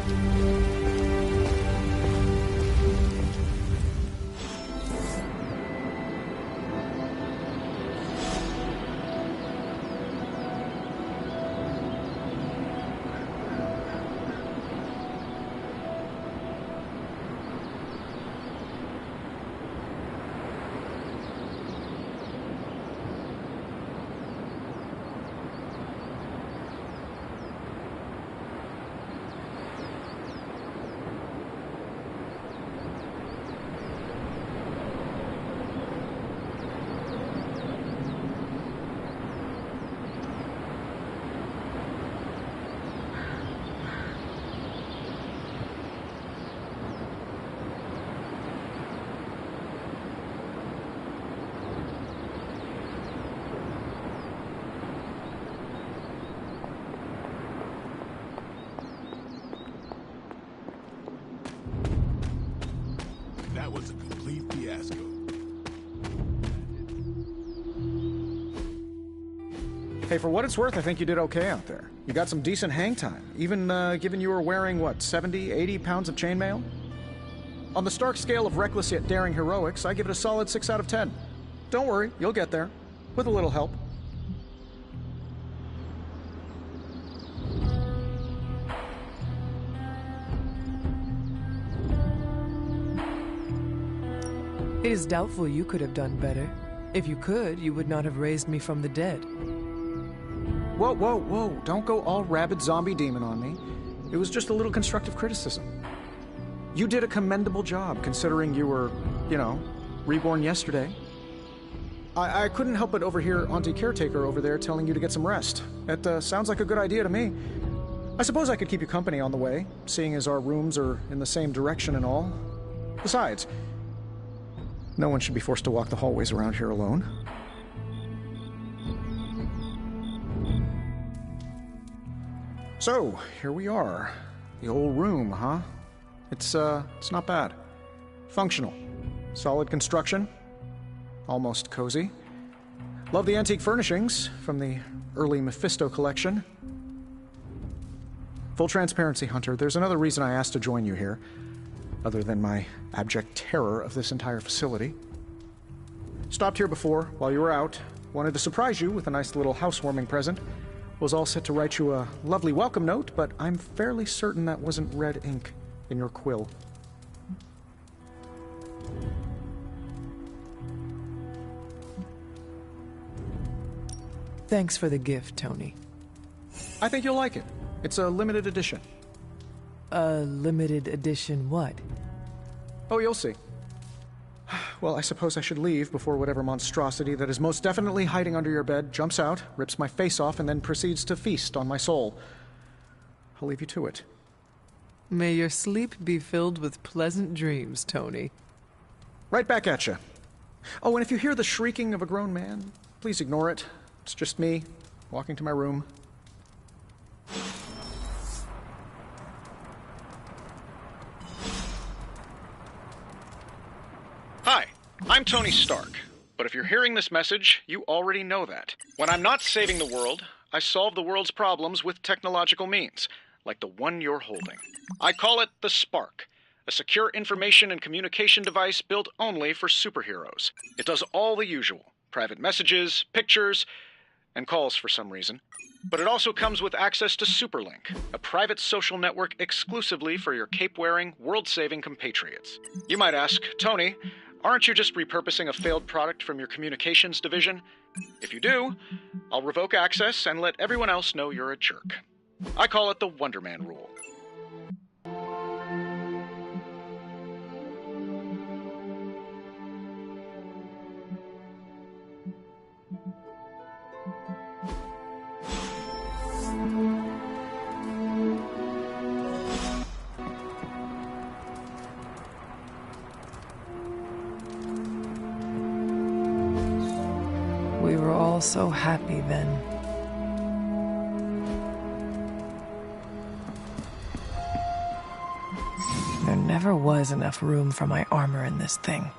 That was a complete fiasco. Hey, for what it's worth, I think you did okay out there. You got some decent hang time, even given you were wearing, what, 70, 80 pounds of chainmail? On the Stark scale of reckless yet daring heroics, I give it a solid 6 out of 10. Don't worry, you'll get there. With a little help. It is doubtful you could have done better. If you could, you would not have raised me from the dead. Whoa, whoa, whoa. Don't go all rabid zombie demon on me. It was just a little constructive criticism. You did a commendable job, considering you were, you know, reborn yesterday. I couldn't help but overhear Auntie Caretaker over there telling you to get some rest. It sounds like a good idea to me. I suppose I could keep you company on the way, seeing as our rooms are in the same direction and all. Besides, no one should be forced to walk the hallways around here alone. So, here we are. The old room, huh? It's not bad. Functional. Solid construction. Almost cozy. Love the antique furnishings from the early Mephisto collection. Full transparency, Hunter, there's another reason I asked to join you here, other than my abject terror of this entire facility. Stopped here before, while you were out. Wanted to surprise you with a nice little housewarming present. Was all set to write you a lovely welcome note, but I'm fairly certain that wasn't red ink in your quill. Thanks for the gift, Tony. I think you'll like it. It's a limited edition. A limited edition what? Oh, you'll see. Well, I suppose I should leave before whatever monstrosity that is most definitely hiding under your bed jumps out, rips my face off, and then proceeds to feast on my soul. I'll leave you to it. May your sleep be filled with pleasant dreams, Tony. Right back at you. Oh, and if you hear the shrieking of a grown man, please ignore it. It's just me, walking to my room. Hi, I'm Tony Stark. But if you're hearing this message, you already know that. When I'm not saving the world, I solve the world's problems with technological means, like the one you're holding. I call it the Spark, a secure information and communication device built only for superheroes. It does all the usual, private messages, pictures, and calls for some reason. But it also comes with access to Superlink, a private social network exclusively for your cape-wearing, world-saving compatriots. You might ask, Tony, aren't you just repurposing a failed product from your communications division? If you do, I'll revoke access and let everyone else know you're a jerk. I call it the Wonder Man rule. We were all so happy then. There never was enough room for my armor in this thing.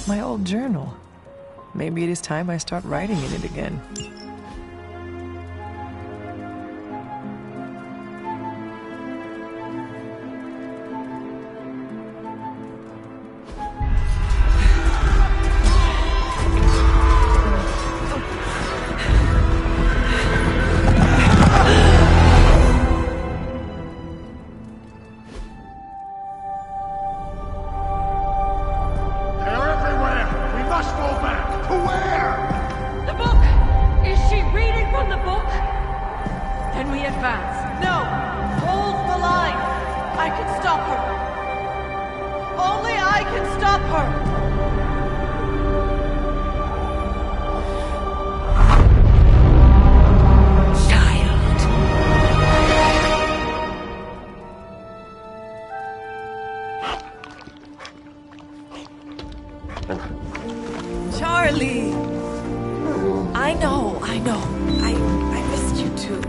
My old journal. Maybe it is time I start writing in it again. Charlie! I know. I missed you too.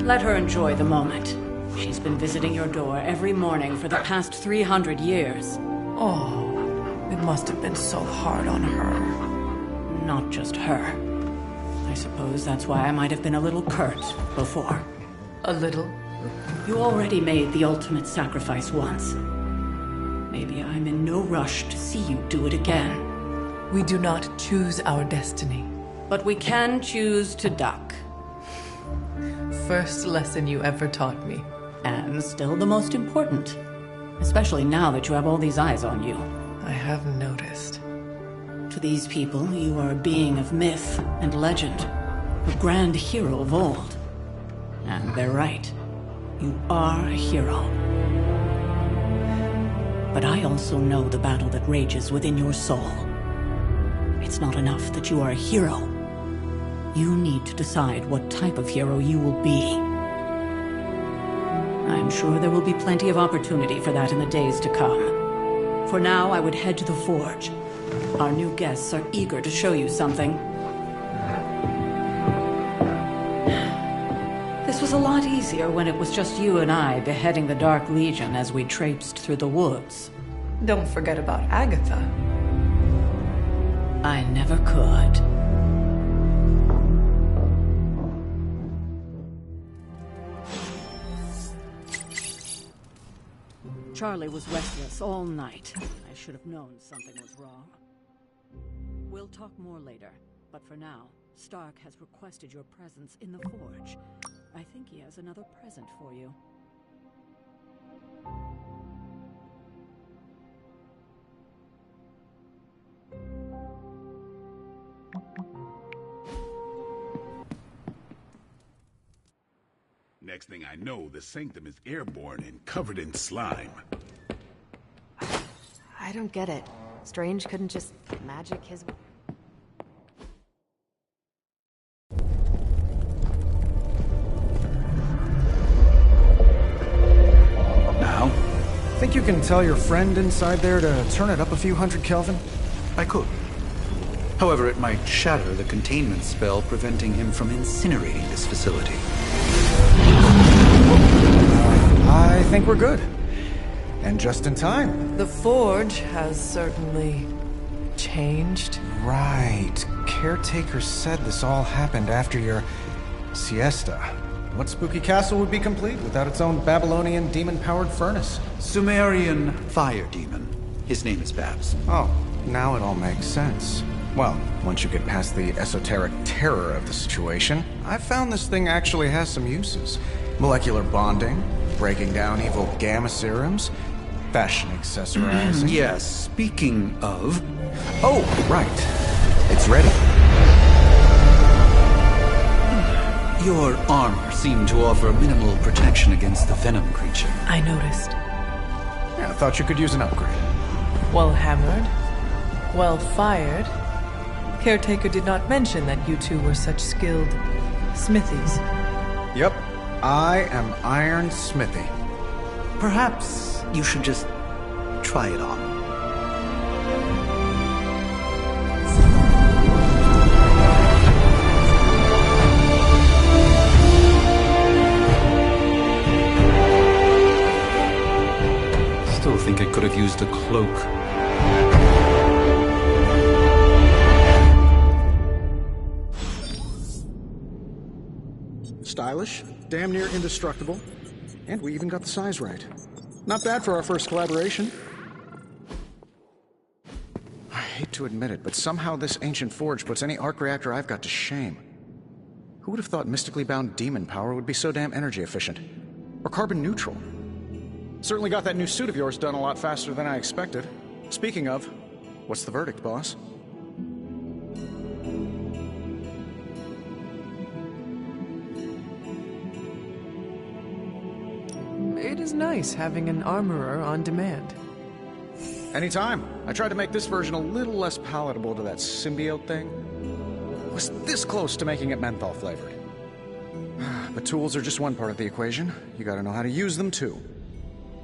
Let her enjoy the moment. She's been visiting your door every morning for the past 300 years. Oh, it must have been so hard on her. Not just her. I suppose that's why I might have been a little curt before. A little? You already made the ultimate sacrifice once. Maybe I'm in no rush to see you do it again. We do not choose our destiny. But we can choose to duck. First lesson you ever taught me. And still the most important. Especially now that you have all these eyes on you. I have noticed. To these people, you are a being of myth and legend. A grand hero of old. And they're right. You are a hero. But I also know the battle that rages within your soul. It's not enough that you are a hero. You need to decide what type of hero you will be. I'm sure there will be plenty of opportunity for that in the days to come. For now, I would head to the Forge. Our new guests are eager to show you something. This was a lot easier when it was just you and I beheading the Dark Legion as we traipsed through the woods. Don't forget about Agatha. I never could. Charlie was restless all night. I should have known something was wrong. We'll talk more later, but for now, Stark has requested your presence in the Forge. I think he has another present for you. Next thing I know, the Sanctum is airborne and covered in slime. I don't get it. Strange couldn't just magic his... Now? Think you can tell your friend inside there to turn it up a few hundred Kelvin? I could. However, it might shatter the containment spell preventing him from incinerating this facility. I think we're good. And just in time. The Forge has certainly changed. Right. Caretaker said this all happened after your siesta. What spooky castle would be complete without its own Babylonian demon-powered furnace? Sumerian fire demon. His name is Babs. Oh, now it all makes sense. Well, once you get past the esoteric terror of the situation, I've found this thing actually has some uses. Molecular bonding, breaking down evil gamma serums, fashion accessorizing. Yes, speaking of... Oh, right. It's ready. Your armor seemed to offer minimal protection against the venom creature. I noticed. Yeah, I thought you could use an upgrade. Well hammered. Well fired. Caretaker did not mention that you two were such skilled smithies. Yep. I am Iron Smithy. Perhaps you should just try it on. Still think it could have used a cloak. Stylish, damn near indestructible, and we even got the size right. Not bad for our first collaboration. I hate to admit it, but somehow this ancient forge puts any arc reactor I've got to shame. Who would have thought mystically bound demon power would be so damn energy efficient? Or carbon neutral? Certainly got that new suit of yours done a lot faster than I expected. Speaking of, what's the verdict, boss? It is nice having an armorer on demand. Anytime. I tried to make this version a little less palatable to that symbiote thing. Was this close to making it menthol flavored. But tools are just one part of the equation. You gotta know how to use them too.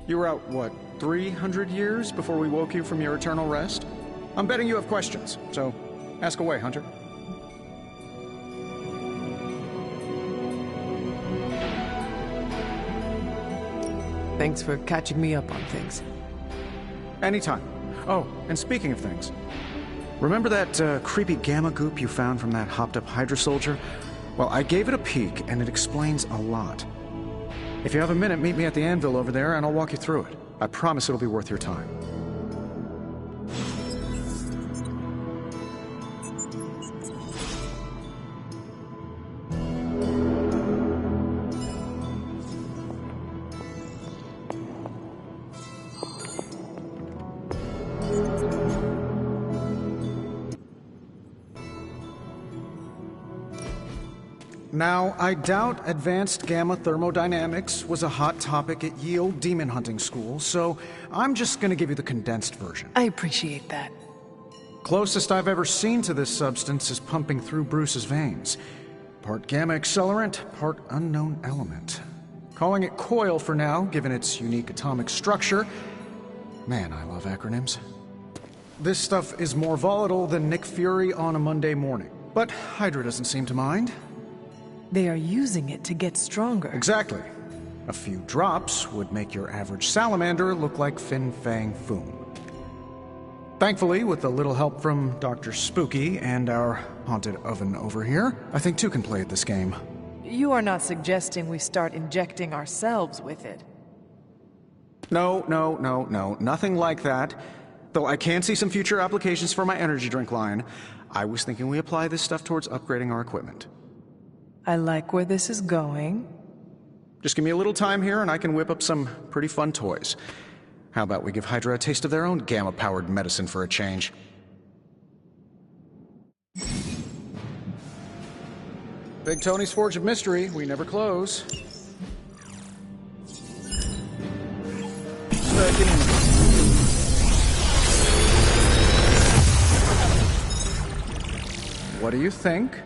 You were out, what, 300 years before we woke you from your eternal rest? I'm betting you have questions, so ask away, Hunter. Thanks for catching me up on things. Anytime. Oh, and speaking of things, remember that creepy gamma goop you found from that hopped-up Hydra soldier? Well, I gave it a peek, and it explains a lot. If you have a minute, meet me at the anvil over there, and I'll walk you through it. I promise it'll be worth your time. Now, I doubt advanced gamma thermodynamics was a hot topic at ye olde demon hunting school, so I'm just gonna give you the condensed version. I appreciate that. Closest I've ever seen to this substance is pumping through Bruce's veins. Part gamma accelerant, part unknown element. Calling it Coil for now, given its unique atomic structure. Man, I love acronyms. This stuff is more volatile than Nick Fury on a Monday morning. But Hydra doesn't seem to mind. They are using it to get stronger. Exactly. A few drops would make your average salamander look like Fin Fang Foom. Thankfully, with a little help from Dr. Spooky and our haunted oven over here, I think two can play at this game. You are not suggesting we start injecting ourselves with it. No, nothing like that. Though I can see some future applications for my energy drink line. I was thinking we apply this stuff towards upgrading our equipment. I like where this is going. Just give me a little time here and I can whip up some pretty fun toys. How about we give Hydra a taste of their own gamma-powered medicine for a change? Big Tony's Forge of Mystery, we never close. getting... What do you think?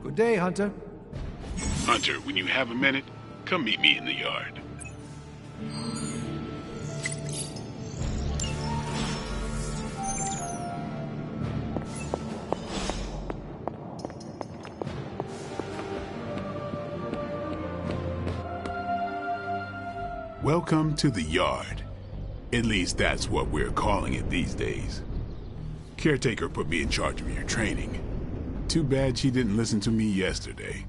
Good day, Hunter. Hunter, when you have a minute, come meet me in the yard. Welcome to the yard. At least that's what we're calling it these days. Caretaker put me in charge of your training. Too bad she didn't listen to me yesterday.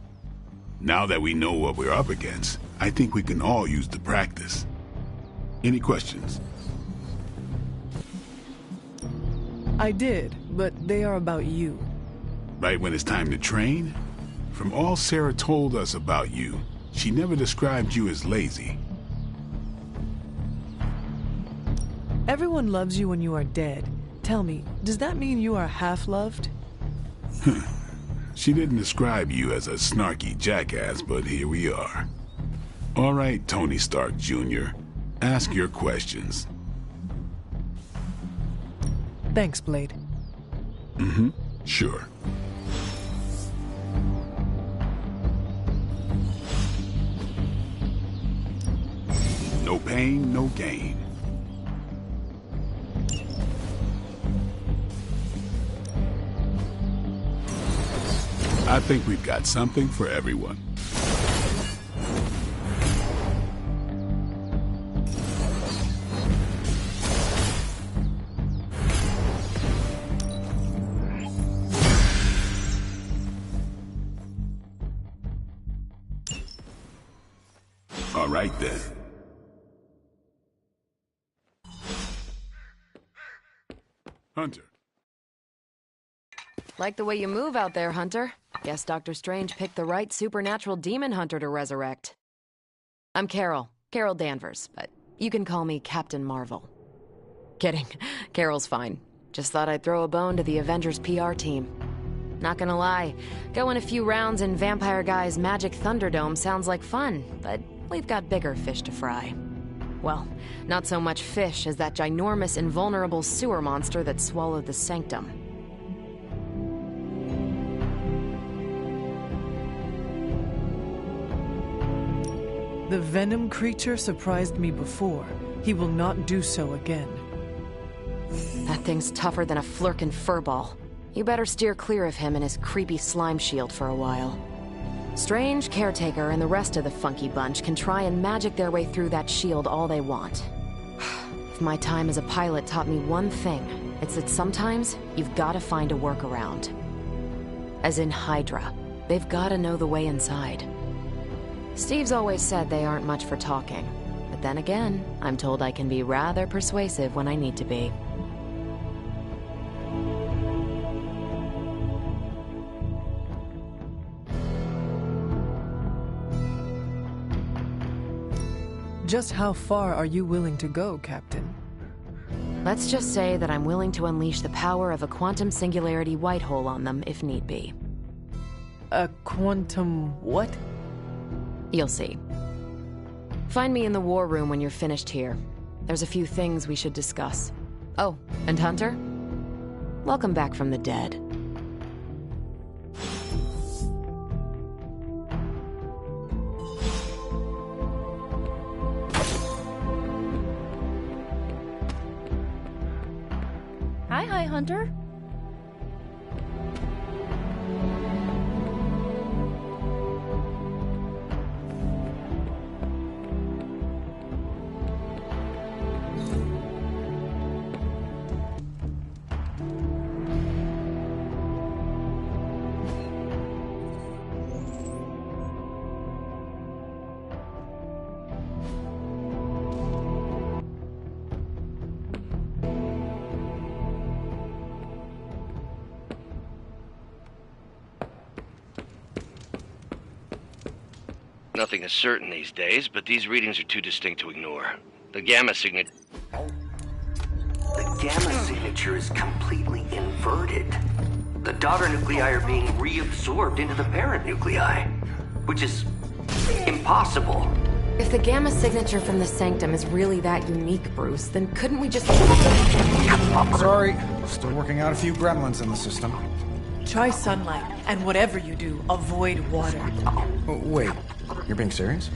Now that we know what we're up against, I think we can all use the practice. Any questions? I did, but they are about you. Right when it's time to train? From all Sarah told us about you, she never described you as lazy. Everyone loves you when you are dead. Tell me, does that mean you are half-loved? She didn't describe you as a snarky jackass, but here we are. All right, Tony Stark Jr., ask your questions. Thanks, Blade. Sure. No pain, no gain. I think we've got something for everyone. All right then. Hunter. Like the way you move out there, Hunter. Guess Dr. Strange picked the right supernatural demon hunter to resurrect. I'm Carol Danvers, but you can call me Captain Marvel. Kidding, Carol's fine. Just thought I'd throw a bone to the Avengers PR team. Not gonna lie, going a few rounds in Vampire Guy's Magic Thunderdome sounds like fun, but we've got bigger fish to fry. Well, not so much fish as that ginormous invulnerable sewer monster that swallowed the Sanctum. The Venom creature surprised me before. He will not do so again. That thing's tougher than a Flurkin furball. You better steer clear of him and his creepy slime shield for a while. Strange, Caretaker, and the rest of the funky bunch can try and magic their way through that shield all they want. If my time as a pilot taught me one thing, it's that sometimes you've got to find a workaround. As in Hydra, they've got to know the way inside. Steve's always said they aren't much for talking, but then again, I'm told I can be rather persuasive when I need to be. Just how far are you willing to go, Captain? Let's just say that I'm willing to unleash the power of a quantum singularity white hole on them if need be. A quantum what? You'll see. Find me in the war room when you're finished here. There's a few things we should discuss. Oh, and Hunter? Welcome back from the dead. Hi, Hunter. Nothing is certain these days, but these readings are too distinct to ignore. The gamma signature... gamma signature is completely inverted. The daughter nuclei are being reabsorbed into the parent nuclei, which is impossible. If the gamma signature from the Sanctum is really that unique, Bruce, then couldn't we just... Sorry, still working out a few gremlins in the system. Try sunlight, and whatever you do, avoid water. Oh, wait, you're being serious?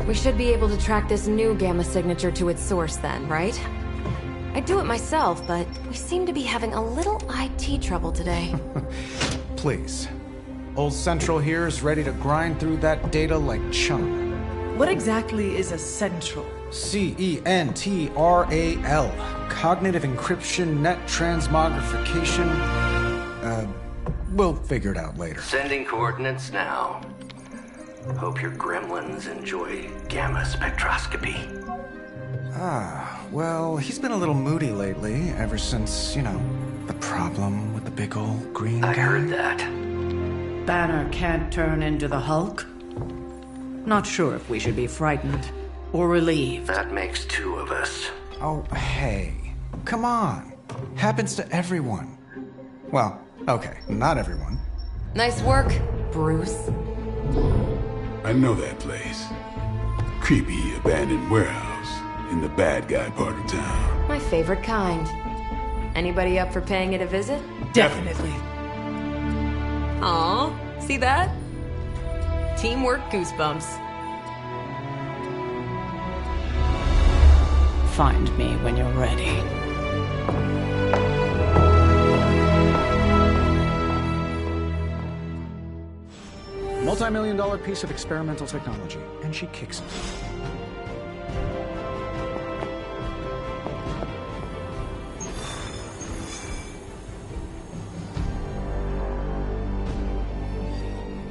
We should be able to track this new gamma signature to its source then, right? I'd do it myself, but we seem to be having a little IT trouble today. Please. Old Central here is ready to grind through that data like chum. What exactly is a central? CENTRAL. Cognitive Encryption Net Transmogrification. We'll figure it out later. Sending coordinates now. Hope your gremlins enjoy gamma spectroscopy. Well, he's been a little moody lately, ever since, the problem with the big old green guy. I heard that. Banner can't turn into the Hulk? Not sure if we should be frightened or relieved. That makes two of us. Oh, hey. Come on. Happens to everyone. Well, okay, not everyone. Nice work, Bruce. I know that place. Creepy abandoned warehouse in the bad guy part of town. My favorite kind. Anybody up for paying it a visit? Definitely. Aw, see that? Teamwork goosebumps. Find me when you're ready. Multi-million-dollar piece of experimental technology, and she kicks it.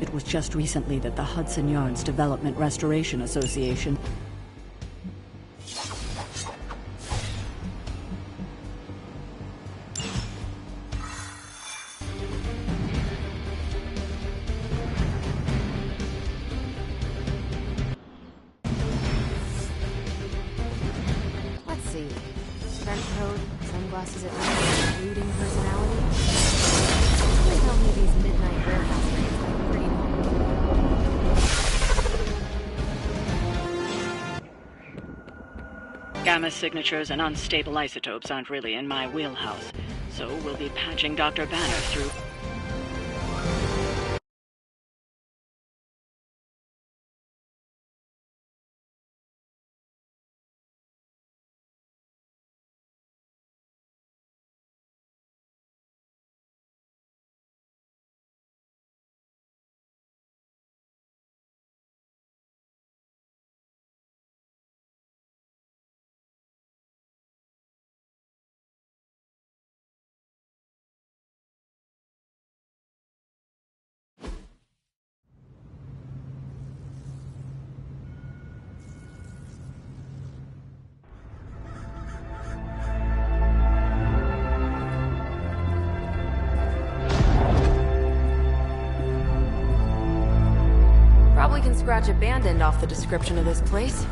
It was just recently that the Hudson Yards Development Restoration Association sunglasses at night, brooding personality. Please tell me these midnight warehouse raids are pretty normal. Gamma signatures and unstable isotopes aren't really in my wheelhouse, so we'll be patching Dr. Banner through. Probably can scratch abandoned off the description of this place.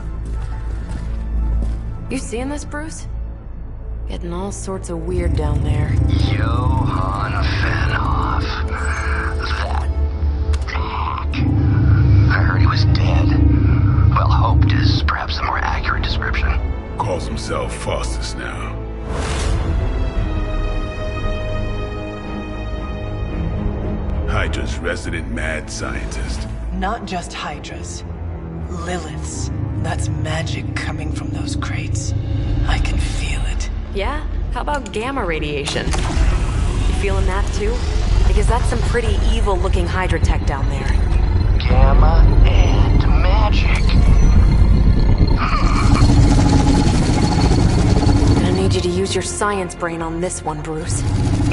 You seeing this, Bruce? Getting all sorts of weird down there. Johann Fenhoff. That hack. I heard he was dead. Well, hoped is perhaps the more accurate description. Calls himself Faustus now. Hydra's resident mad scientist. Not just Hydras. Liliths. That's magic coming from those crates. I can feel it. Yeah? How about gamma radiation? You feeling that too? Because that's some pretty evil-looking Hydra tech down there. Gamma and magic. Gonna need you to use your science brain on this one, Bruce.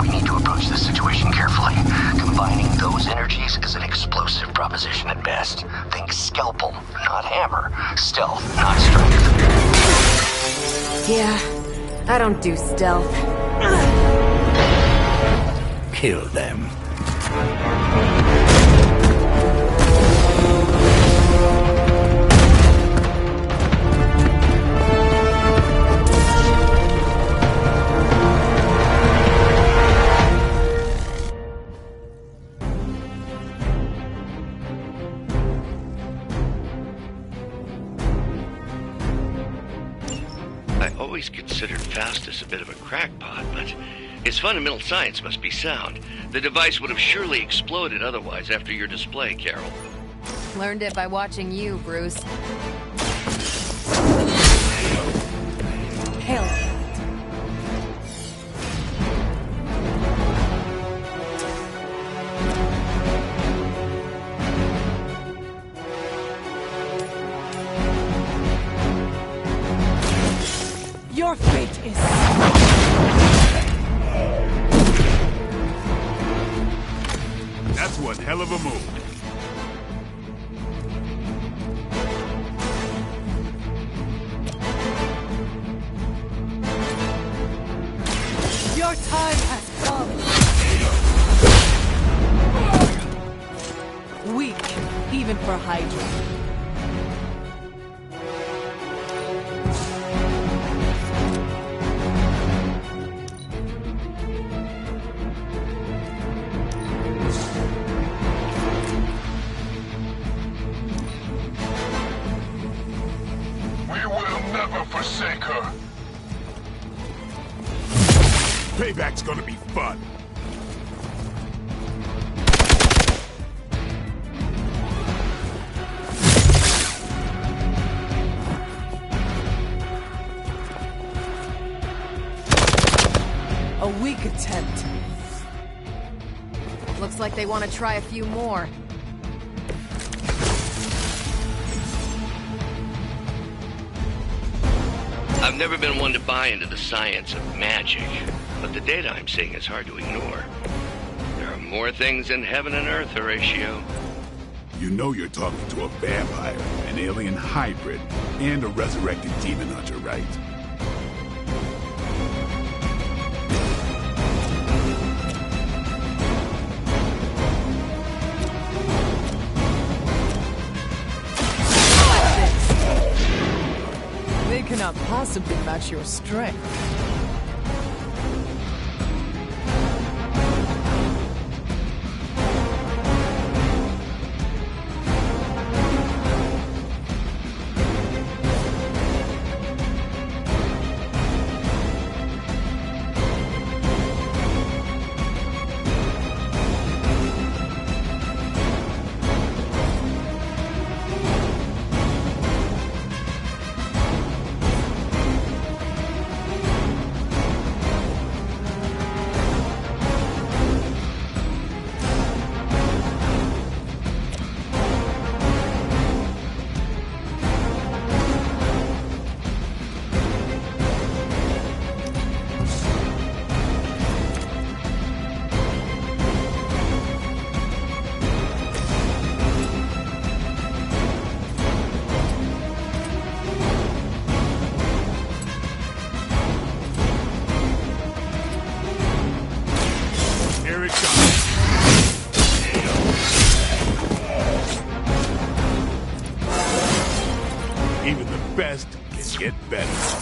We need to approach this situation carefully. Combining those energies is an explosive proposition at best. Think scalpel, not hammer. Stealth, not strength. Yeah, I don't do stealth. Kill them. always considered Faustus a bit of a crackpot, but his fundamental science must be sound. The device would have surely exploded otherwise after your display, Carol. Learned it by watching you, Bruce. Hell. Your fate is... That's one hell of a move. Your time has come. Weak, even for Hydra. We will never forsake her. Payback's gonna be fun. A weak attempt. Looks like they want to try a few more. I've never been one to buy into the science of magic, but the data I'm seeing is hard to ignore. There are more things in heaven and earth, Horatio. You know you're talking to a vampire, an alien hybrid, and a resurrected demon hunter, right? They cannot possibly match your strength. Even the best can get better.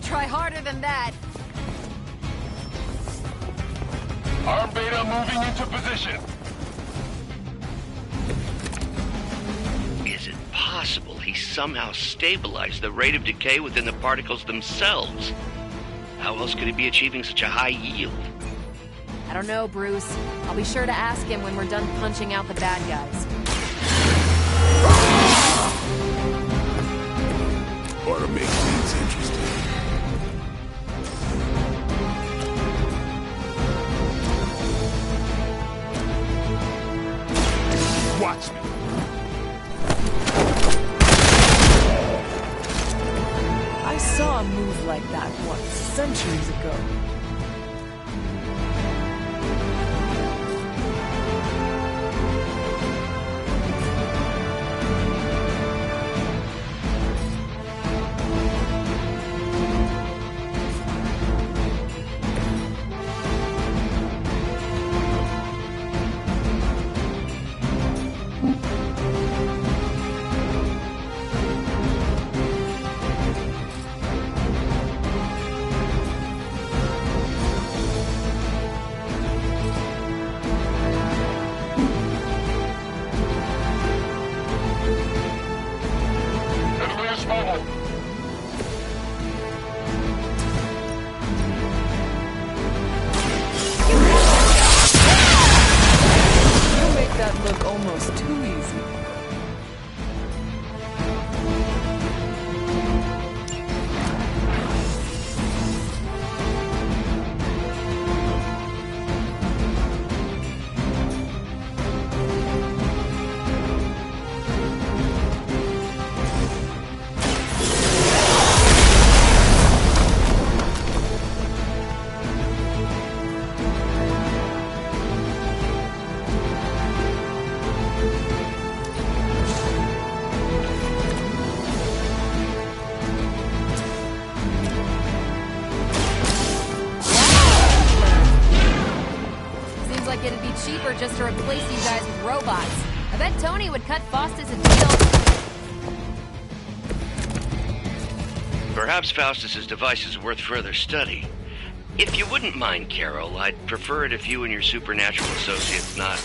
Try harder than that. Arm Beta moving into position. Is it possible he somehow stabilized the rate of decay within the particles themselves? How else could he be achieving such a high yield? I don't know, Bruce. I'll be sure to ask him when we're done punching out the bad guys. Or to make things interesting. Watch me. go. Look almost too easy. It'd be cheaper just to replace you guys with robots. I bet Tony would cut Faustus a deal. Perhaps Faustus's device is worth further study. If you wouldn't mind, Carol, I'd prefer it if you and your supernatural associates not...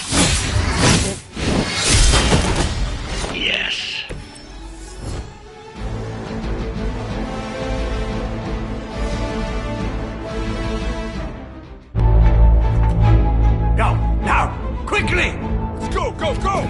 Yes. Quickly! Let's go, go, go!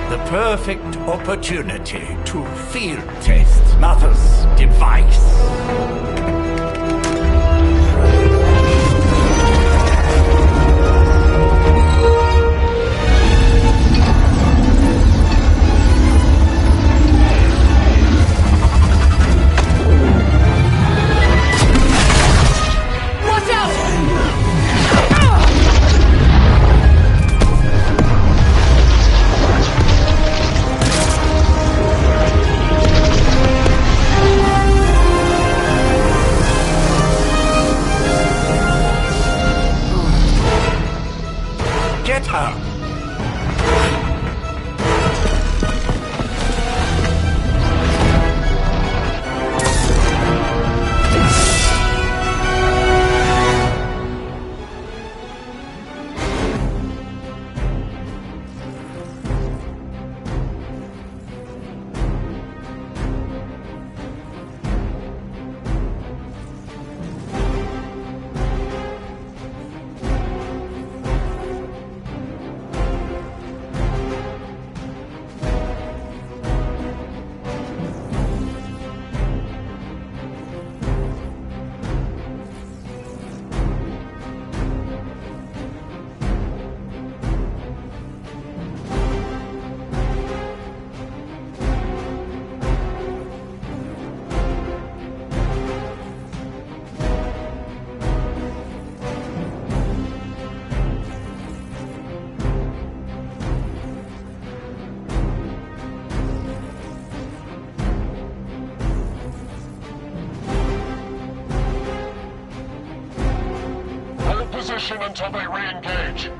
The perfect opportunity to field test Mother's device. Get her! Until they re-engage.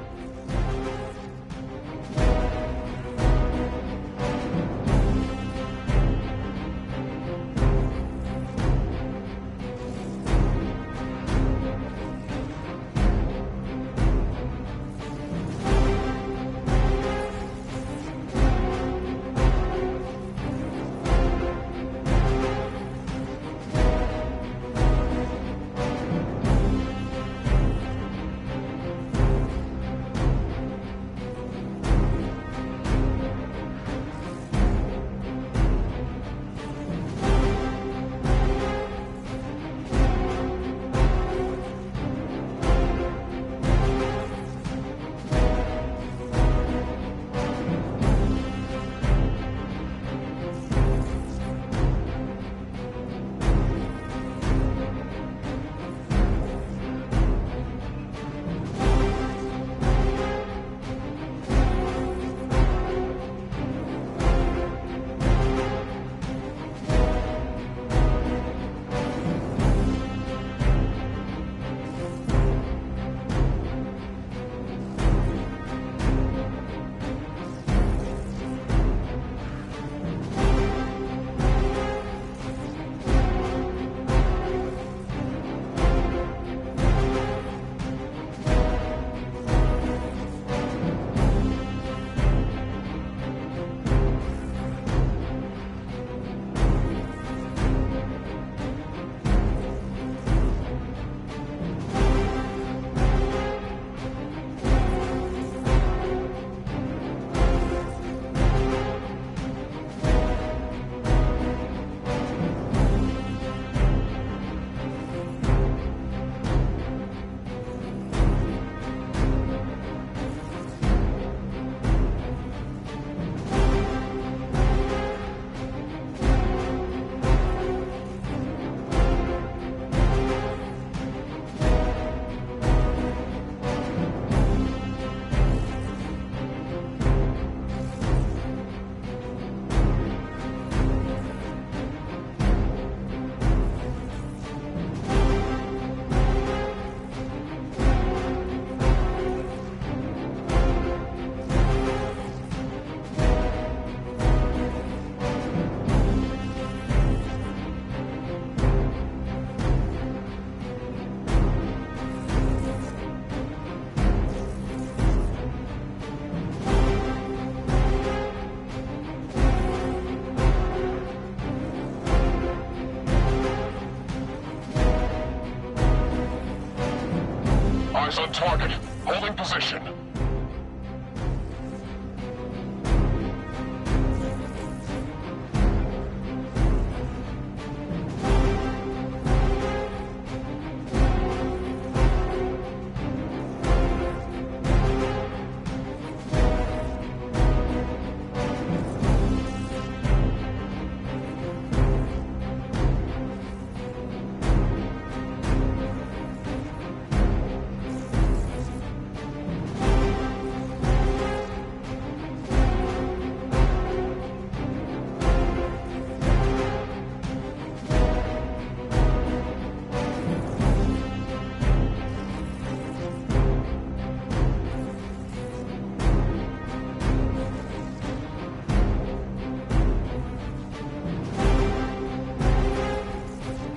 target. Holding position.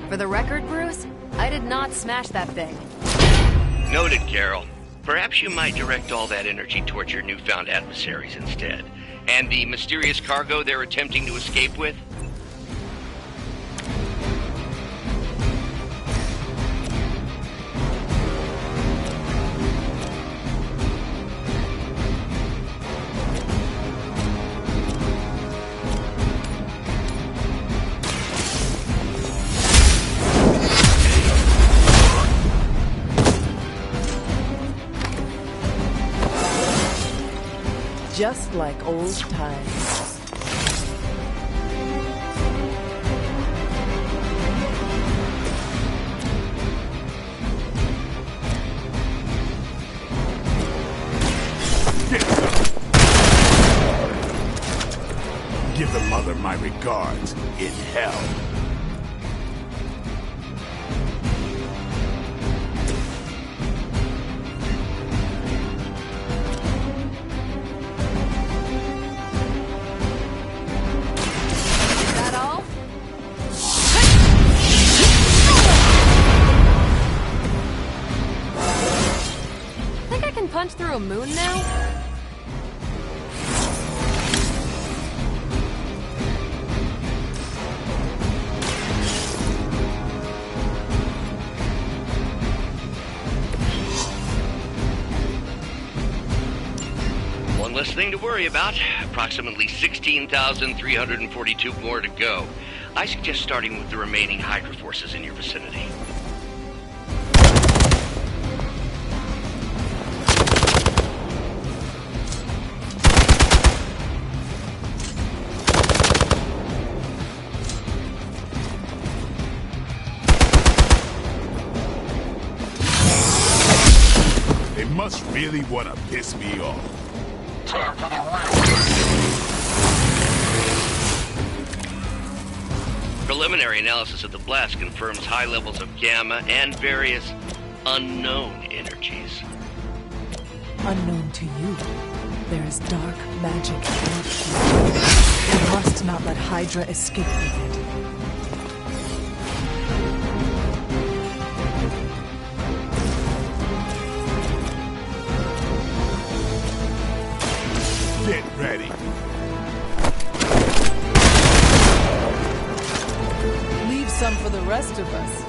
For the record, Bruce, I did not smash that thing. Noted, Carol. Perhaps you might direct all that energy towards your newfound adversaries instead. And the mysterious cargo they're attempting to escape with? Just like old times. Give the mother my regards in hell. Punch through a moon now? One less thing to worry about. Approximately 16,342 more to go. I suggest starting with the remaining Hydra forces in your vicinity. Must really want to piss me off. Preliminary analysis of the blast confirms high levels of gamma and various unknown energies. Unknown to you, there is dark magic in you. We must not let Hydra escape with it. Get ready. Leave some for the rest of us.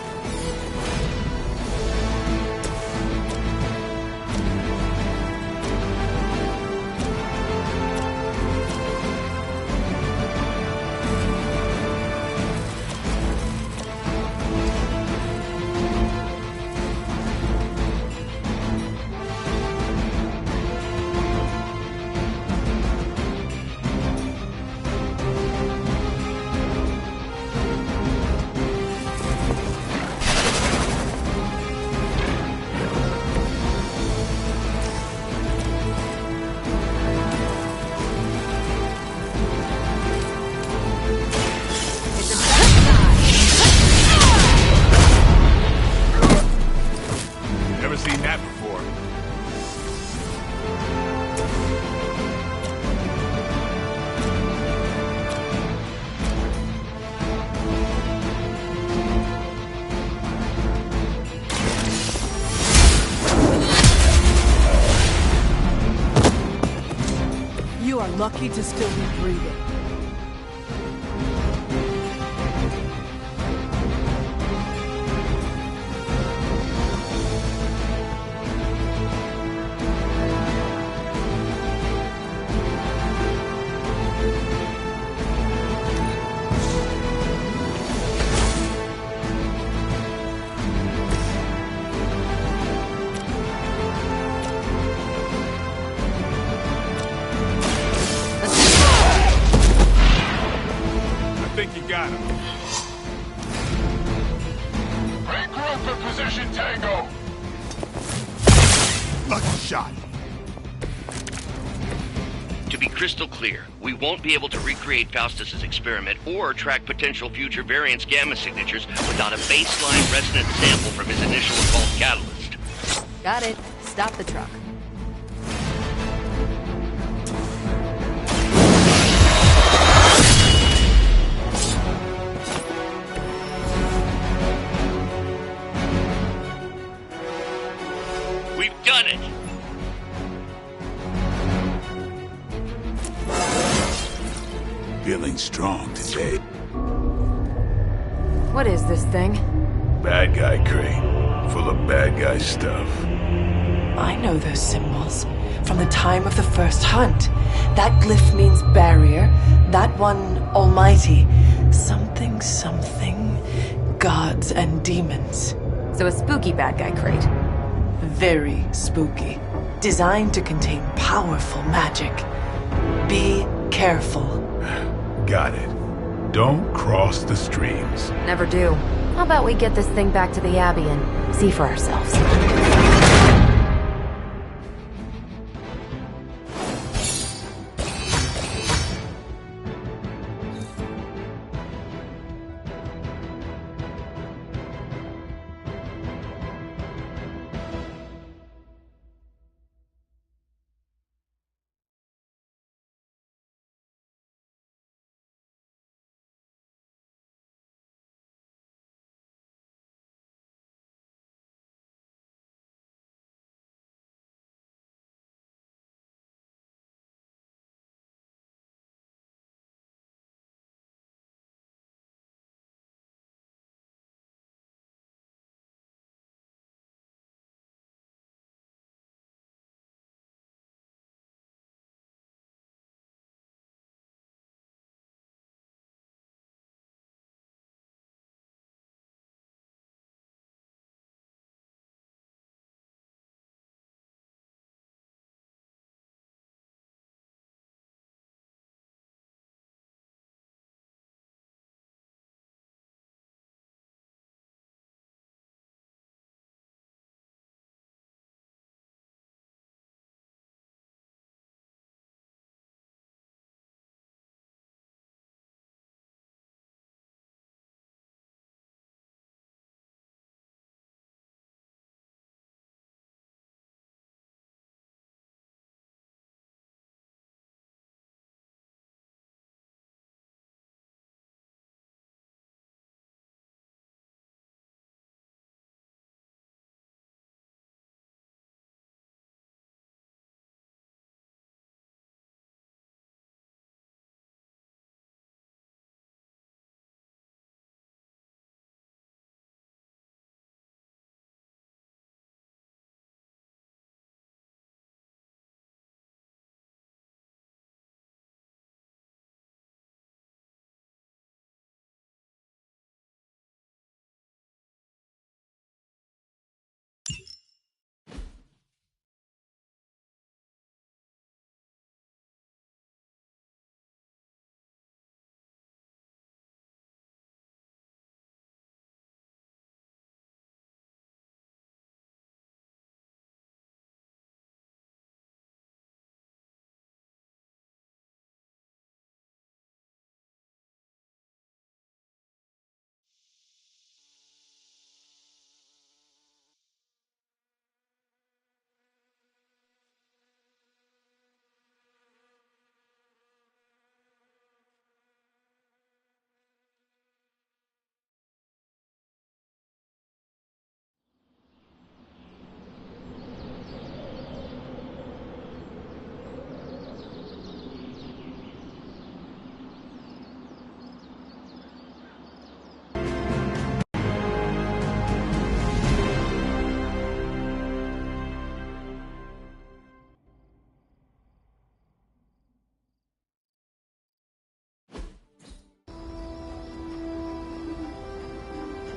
You are lucky to still be breathing. at him. Regroup and position Tango. Lucky shot. To be crystal clear, we won't be able to recreate Faustus's experiment or track potential future variance gamma signatures without a baseline resonance sample from his initial evolved catalyst. Got it. Stop the truck. We've done it! Feeling strong today. What is this thing? Bad guy crate. Full of bad guy stuff. I know those symbols from the time of the first hunt. That glyph means barrier, that one almighty. Something, something, gods and demons. So a spooky bad guy crate. Very spooky. Designed to contain powerful magic. Be careful. Got it. Don't cross the streams. Never do. How about we get this thing back to the Abbey and see for ourselves?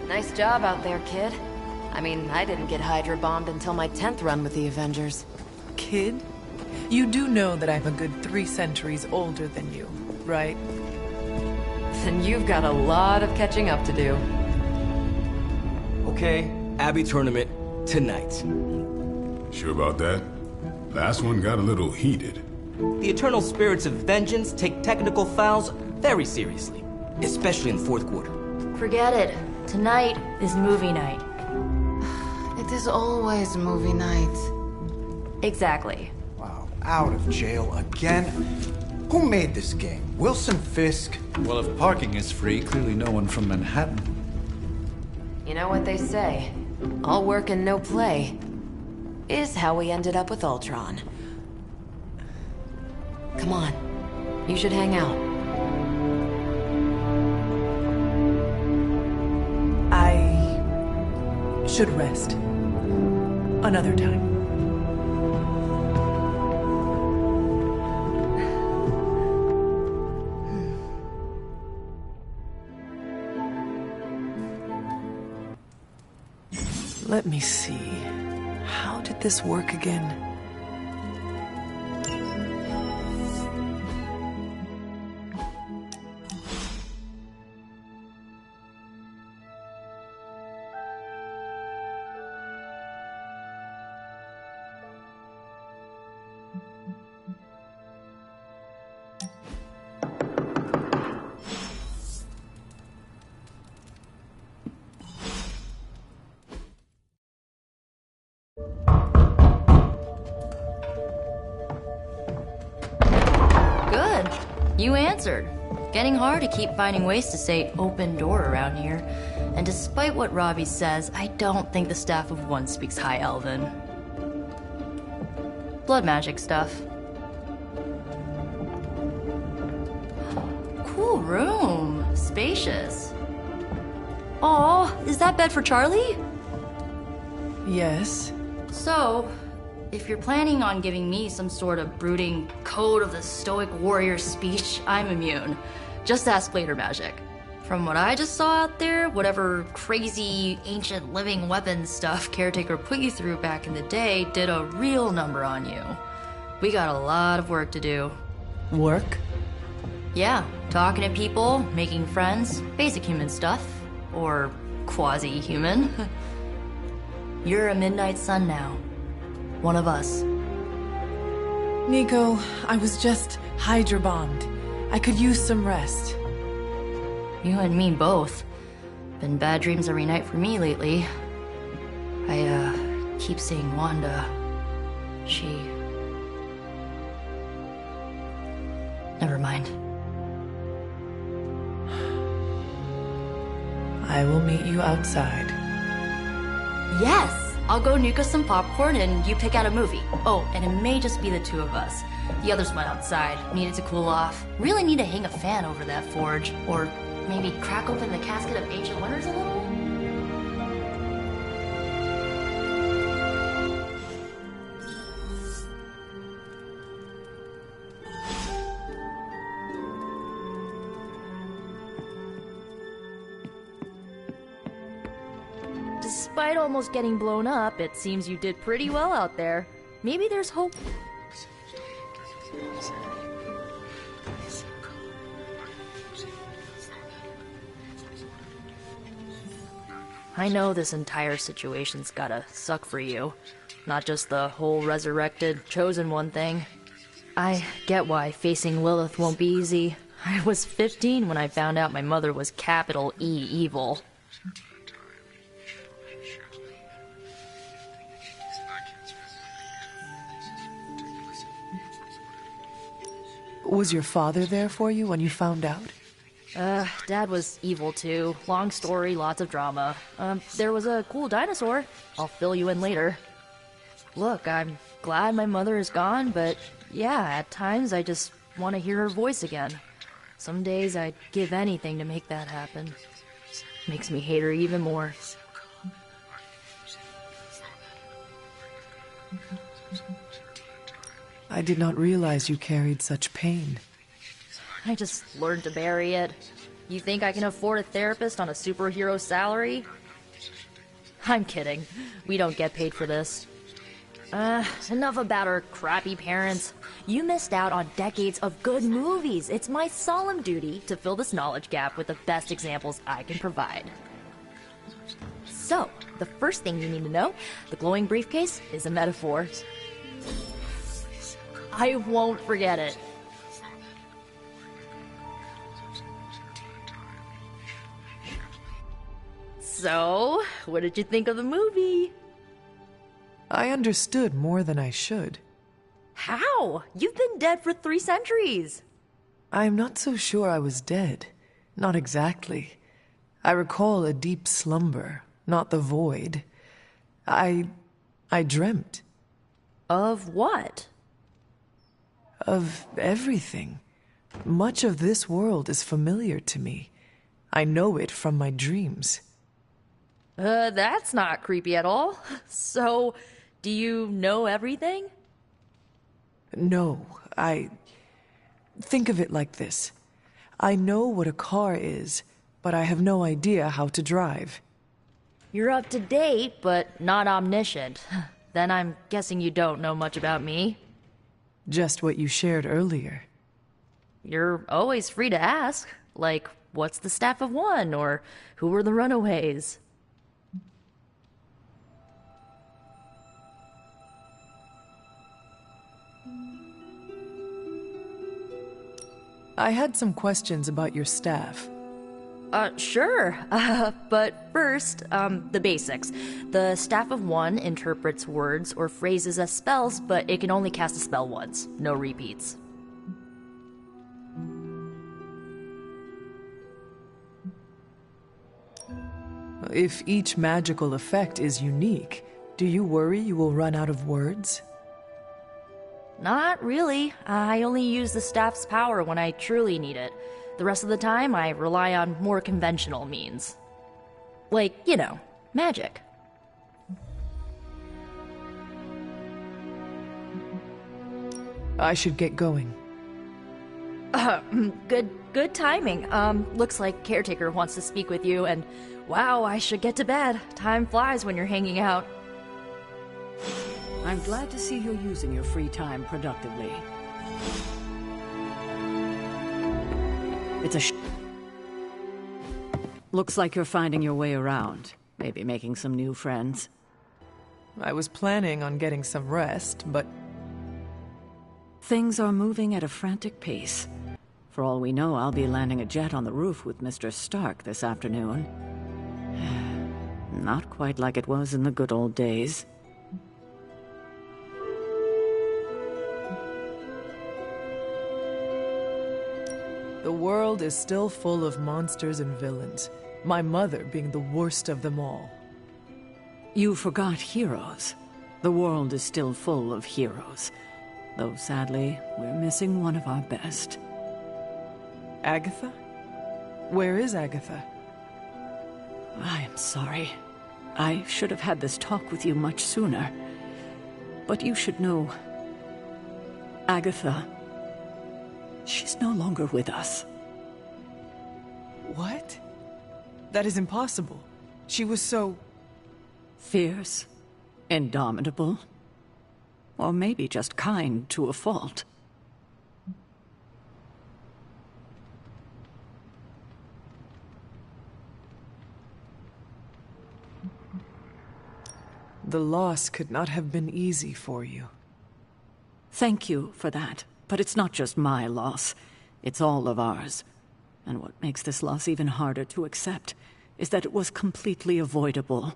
Nice job out there, kid. I mean, I didn't get Hydra bombed until my 10th run with the Avengers. Kid? You do know that I'm a good 3 centuries older than you, right? Then you've got a lot of catching up to do. Okay, Abbey tournament tonight. Sure about that? Last one got a little heated. The Eternal Spirits of Vengeance take technical fouls very seriously, especially in the fourth quarter. Forget it. Tonight is movie night. It is always movie night. Exactly. Wow, out of jail again? Who made this game? Wilson Fisk? Well, if parking is free, clearly no one from Manhattan. You know what they say? All work and no play is how we ended up with Ultron. Come on. You should hang out. I should rest. Another time. Let me see. How did this work again? Good. You answered. Getting hard to keep finding ways to say open door around here. And despite what Robbie says, I don't think the staff of One speaks High Elven. Blood magic stuff. Cool room. Spacious. Aw, is that bed for Charlie? Yes. So, if you're planning on giving me some sort of brooding code of the stoic warrior speech, I'm immune. Just ask later, Magic. From what I just saw out there, whatever crazy ancient living weapons stuff Caretaker put you through back in the day did a real number on you. We got a lot of work to do. Work? Yeah, talking to people, making friends, basic human stuff. Or quasi-human. You're a Midnight Sun now. One of us. Nico, I was just Hydra bombed. I could use some rest. You and me both. Been bad dreams every night for me lately. I, keep seeing Wanda. She... Never mind. I will meet you outside. Yes! I'll go nuke us some popcorn and you pick out a movie. Oh, and it may just be the two of us. The others went outside, needed to cool off. Really need to hang a fan over that forge. Or maybe crack open the casket of ancient wonders a little? Despite almost getting blown up, it seems you did pretty well out there. Maybe there's hope. I know this entire situation's gotta suck for you. Not just the whole resurrected, chosen one thing. I get why facing Lilith won't be easy. I was 15 when I found out my mother was capital E evil. Was your father there for you when you found out? Dad was evil too. Long story, lots of drama. There was a cool dinosaur. I'll fill you in later. Look, I'm glad my mother is gone, but yeah, at times I just want to hear her voice again. Some days I'd give anything to make that happen. Makes me hate her even more. I did not realize you carried such pain. I just learned to bury it. You think I can afford a therapist on a superhero salary? I'm kidding. We don't get paid for this. Enough about our crappy parents. You missed out on decades of good movies. It's my solemn duty to fill this knowledge gap with the best examples I can provide. So, the first thing you need to know, the glowing briefcase is a metaphor. I won't forget it. So, what did you think of the movie? I understood more than I should. How? You've been dead for 3 centuries. I'm not so sure I was dead. Not exactly. I recall a deep slumber, not the void. I dreamt. Of what? Of everything. Much of this world is familiar to me. I know it from my dreams. That's not creepy at all. So, do you know everything? No, think of it like this. I know what a car is, but I have no idea how to drive. You're up to date, but not omniscient. Then I'm guessing you don't know much about me. Just what you shared earlier. You're always free to ask. Like, what's the Staff of One? Or who were the Runaways? I had some questions about your staff. Sure. But first, the basics. The Staff of One interprets words or phrases as spells, but it can only cast a spell once. No repeats. If each magical effect is unique, do you worry you will run out of words? Not really. I only use the staff's power when I truly need it. The rest of the time, I rely on more conventional means. Like, you know, magic. I should get going. Good timing. Looks like Caretaker wants to speak with you, and wow, I should get to bed. Time flies when you're hanging out. I'm glad to see you're using your free time productively. It's a Looks like you're finding your way around. Maybe making some new friends. I was planning on getting some rest, but... Things are moving at a frantic pace. For all we know, I'll be landing a jet on the roof with Mr. Stark this afternoon. Not quite like it was in the good old days. The world is still full of monsters and villains, my mother being the worst of them all. You forgot heroes. The world is still full of heroes. Though sadly, we're missing one of our best. Agatha? Where is Agatha? I am sorry. I should have had this talk with you much sooner. But you should know... Agatha... She's no longer with us. What? That is impossible. She was so... Fierce, indomitable, or maybe just kind to a fault. The loss could not have been easy for you. Thank you for that. But it's not just my loss. It's all of ours. And what makes this loss even harder to accept is that it was completely avoidable.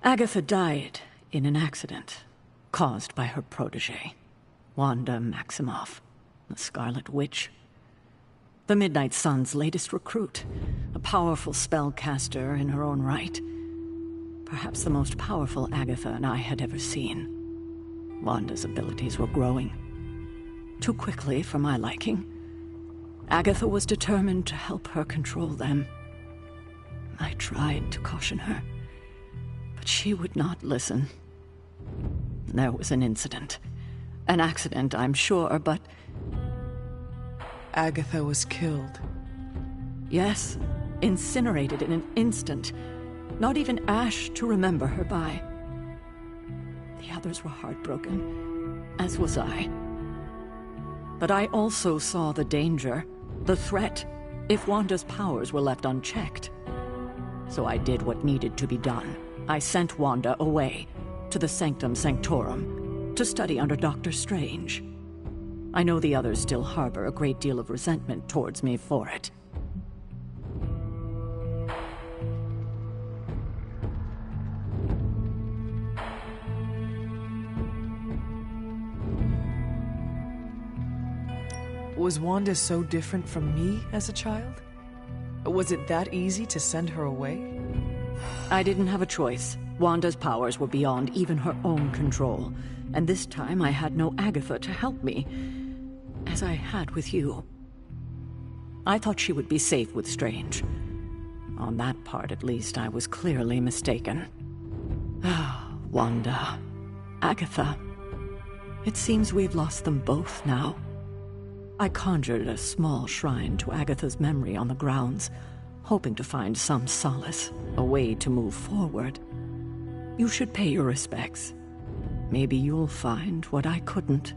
Agatha died in an accident caused by her protege, Wanda Maximoff, the Scarlet Witch. The Midnight Sun's latest recruit, a powerful spellcaster in her own right. Perhaps the most powerful Agatha and I had ever seen. Wanda's abilities were growing. Too quickly for my liking. Agatha was determined to help her control them. I tried to caution her, but she would not listen. There was an incident. An accident, I'm sure, but... Agatha was killed. Yes, incinerated in an instant. Not even ash to remember her by. The others were heartbroken, as was I. But I also saw the danger, the threat, if Wanda's powers were left unchecked. So I did what needed to be done. I sent Wanda away, to the Sanctum Sanctorum, to study under Doctor Strange. I know the others still harbor a great deal of resentment towards me for it. Was Wanda so different from me as a child? Was it that easy to send her away? I didn't have a choice. Wanda's powers were beyond even her own control, and this time I had no Agatha to help me, as I had with you. I thought she would be safe with Strange. On that part, at least, I was clearly mistaken. Ah, Wanda. Agatha. It seems we've lost them both now. I conjured a small shrine to Agatha's memory on the grounds, hoping to find some solace, a way to move forward. You should pay your respects. Maybe you'll find what I couldn't.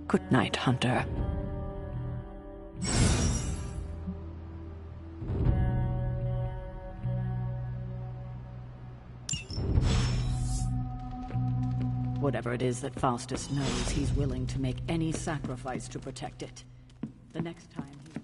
Good night, Hunter. Whatever it is that Faustus knows, he's willing to make any sacrifice to protect it. The next time he...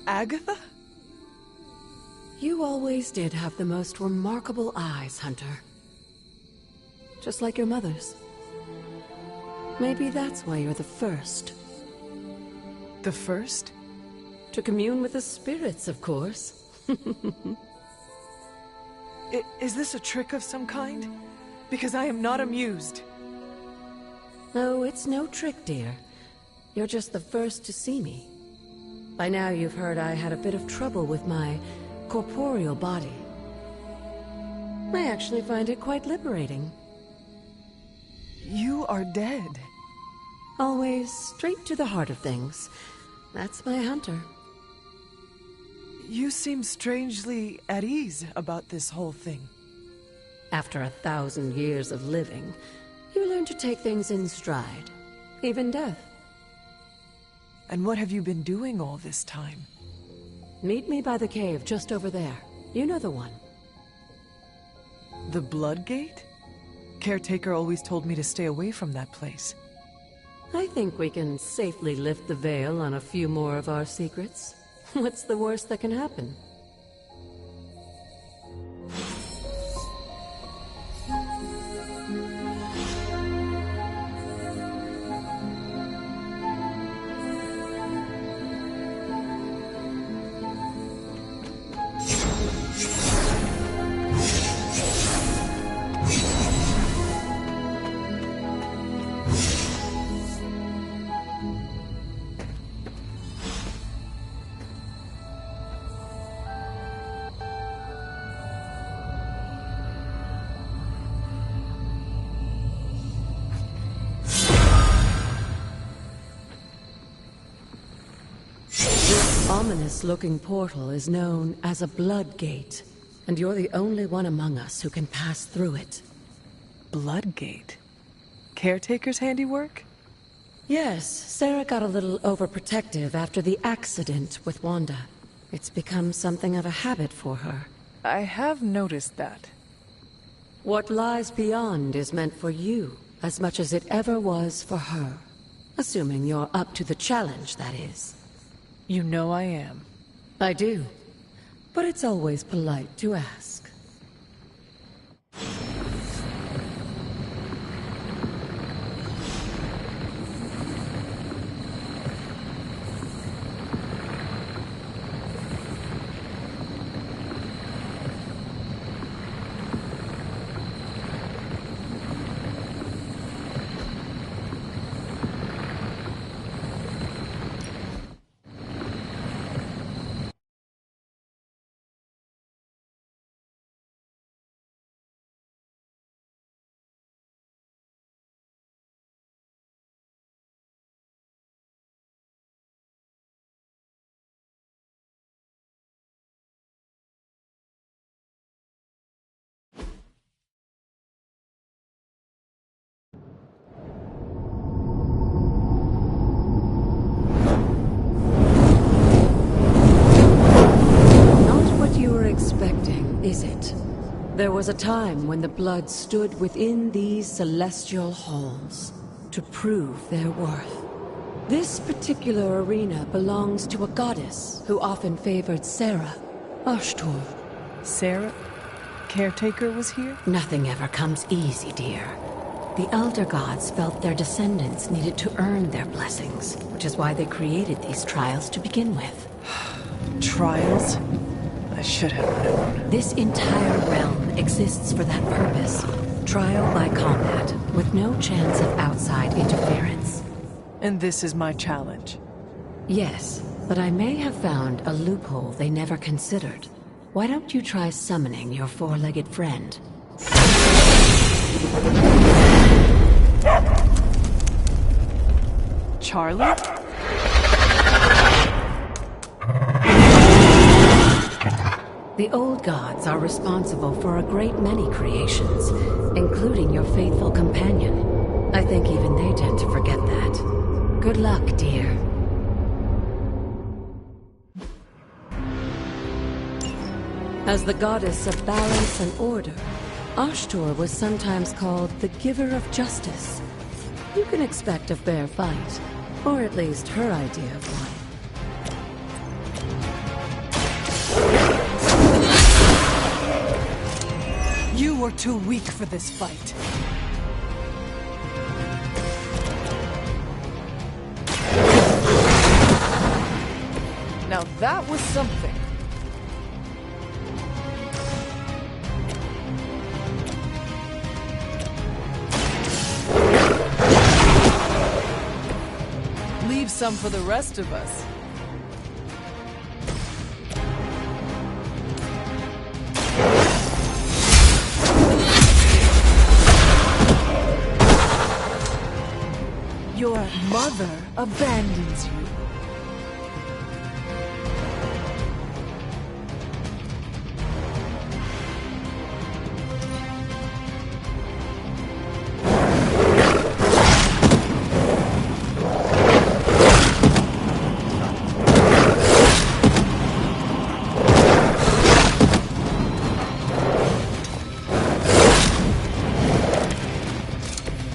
Agatha? You always did have the most remarkable eyes, Hunter. Just like your mother's. Maybe that's why you're the first. The first? To commune with the spirits, of course. Is this a trick of some kind? Because I am not amused. No, it's no trick, dear. You're just the first to see me. By now you've heard I had a bit of trouble with my corporeal body. I actually find it quite liberating. You are dead. Always straight to the heart of things. That's my Hunter. You seem strangely at ease about this whole thing. After 1,000 years of living, you learn to take things in stride. Even death. And what have you been doing all this time? Meet me by the cave just over there. You know the one. The Blood Gate? Caretaker always told me to stay away from that place. I think we can safely lift the veil on a few more of our secrets. What's the worst that can happen? Ominous-looking portal is known as a Blood Gate, and you're the only one among us who can pass through it. Blood Gate? Caretaker's handiwork? Yes, Sarah got a little overprotective after the accident with Wanda. It's become something of a habit for her. I have noticed that. What lies beyond is meant for you, as much as it ever was for her. Assuming you're up to the challenge, that is. You know I am. I do. but it's always polite to ask. Is it? There was a time when the Blood stood within these celestial halls to prove their worth. This particular arena belongs to a goddess who often favored Sarah, Ashtor. Sarah? Caretaker was here? Nothing ever comes easy, dear. The Elder Gods felt their descendants needed to earn their blessings, which is why they created these trials to begin with. Trials? I should have known. This entire realm exists for that purpose. Trial by combat, with no chance of outside interference. And this is my challenge? Yes, but I may have found a loophole they never considered. Why don't you try summoning your four-legged friend? Charlie? The old gods are responsible for a great many creations, including your faithful companion. I think even they tend to forget that. Good luck, dear. As the goddess of balance and order, Ashtor was sometimes called the Giver of Justice. You can expect a fair fight, or at least her idea of one. You were too weak for this fight. Now that was something. Leave some for the rest of us. Your mother abandons you.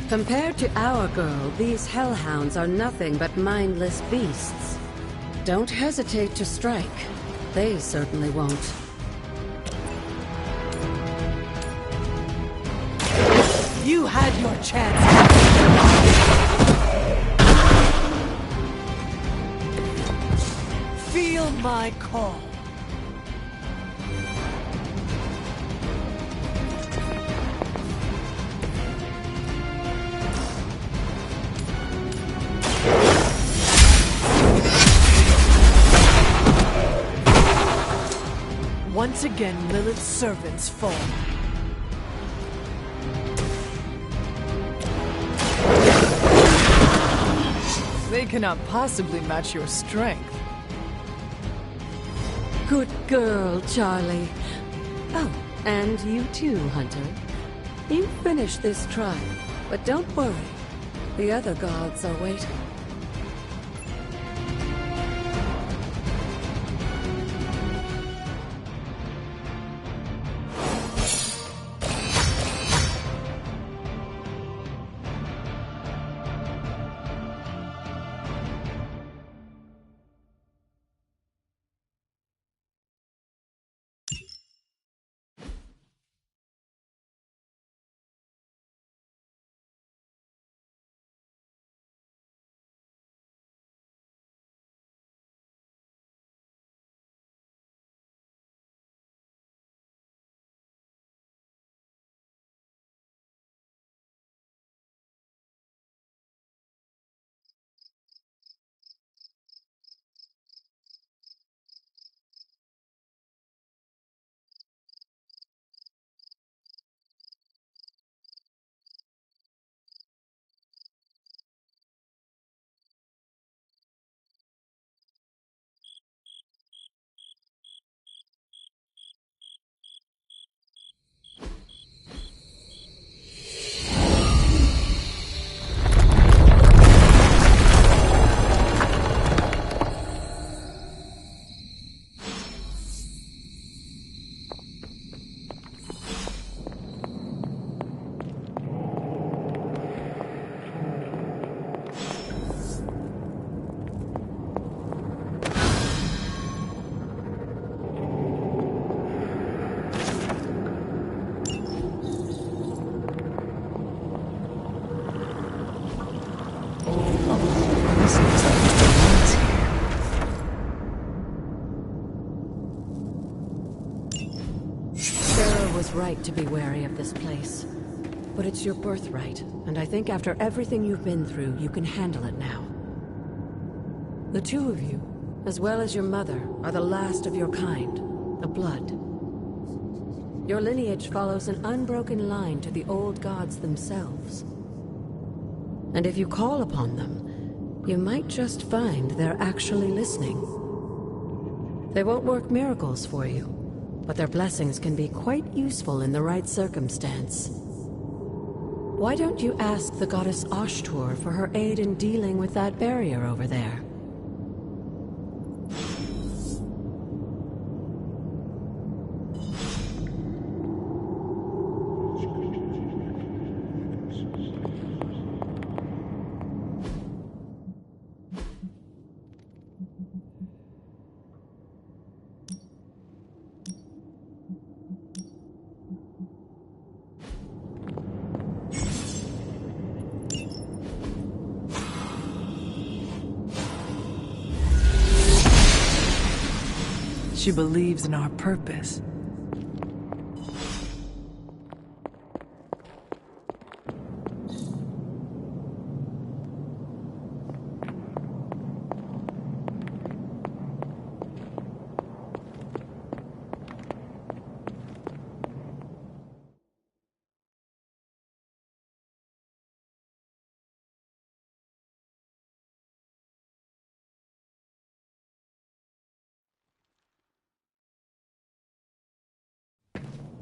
Compared to our girl, these hellhounds are nothing but mindless beasts. Don't hesitate to strike. They certainly won't. You had your chance. Feel my call. Once again, Lilith's servants fall. They cannot possibly match your strength. Good girl, Charlie. Oh, and you too, Hunter. You finished this trial, but don't worry. The other gods are waiting. right to be wary of this place. But it's your birthright, and I think after everything you've been through, you can handle it now. The two of you, as well as your mother, are the last of your kind, the Blood. Your lineage follows an unbroken line to the old gods themselves. And if you call upon them, you might just find they're actually listening. They won't work miracles for you, but their blessings can be quite useful in the right circumstance. Why don't you ask the goddess Ashtur for her aid in dealing with that barrier over there? She believes in our purpose.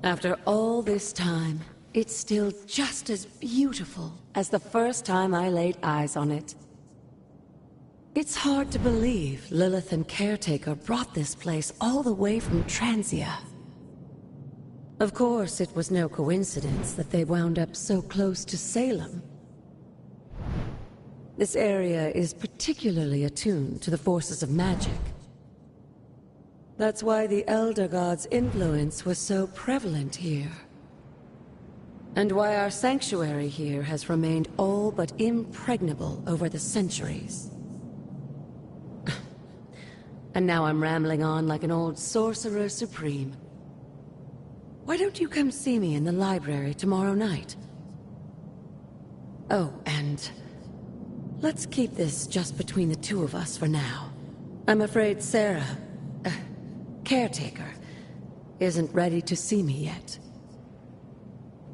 After all this time, it's still just as beautiful as the first time I laid eyes on it. It's hard to believe Lilith and Caretaker brought this place all the way from Transia. Of course, it was no coincidence that they wound up so close to Salem. This area is particularly attuned to the forces of magic. That's why the Elder God's influence was so prevalent here. And why our sanctuary here has remained all but impregnable over the centuries. And now I'm rambling on like an old sorcerer supreme. Why don't you come see me in the library tomorrow night? Oh, and let's keep this just between the two of us for now. I'm afraid Sarah, Caretaker, isn't ready to see me yet.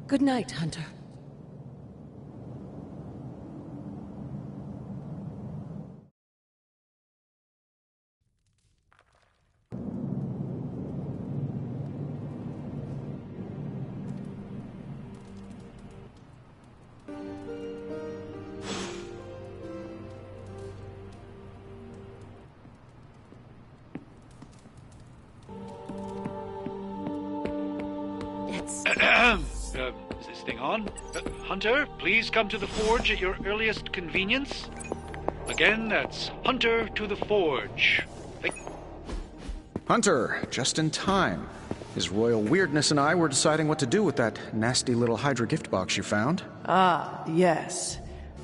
Good night, Hunter. Is this thing on? Hunter, please come to the forge at your earliest convenience. Again, that's Hunter to the forge. Hunter, just in time. His royal weirdness and I were deciding what to do with that nasty little Hydra gift box you found. Ah, yes.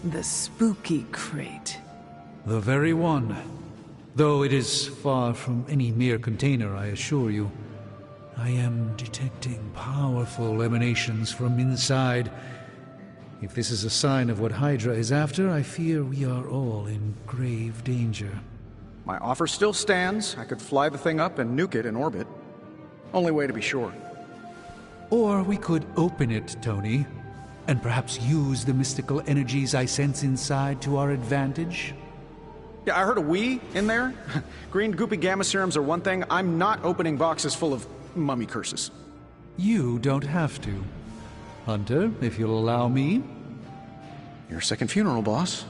The spooky crate. The very one. Though it is far from any mere container, I assure you. I am detecting powerful emanations from inside. If this is a sign of what Hydra is after, I fear we are all in grave danger. My offer still stands. I could fly the thing up and nuke it in orbit. Only way to be sure. Or we could open it, Tony, and perhaps use the mystical energies I sense inside to our advantage. Yeah, I heard a "we" in there. Green goopy gamma serums are one thing. I'm not opening boxes full of mummy curses. You don't have to. Hunter, if you'll allow me. Your second funeral, boss.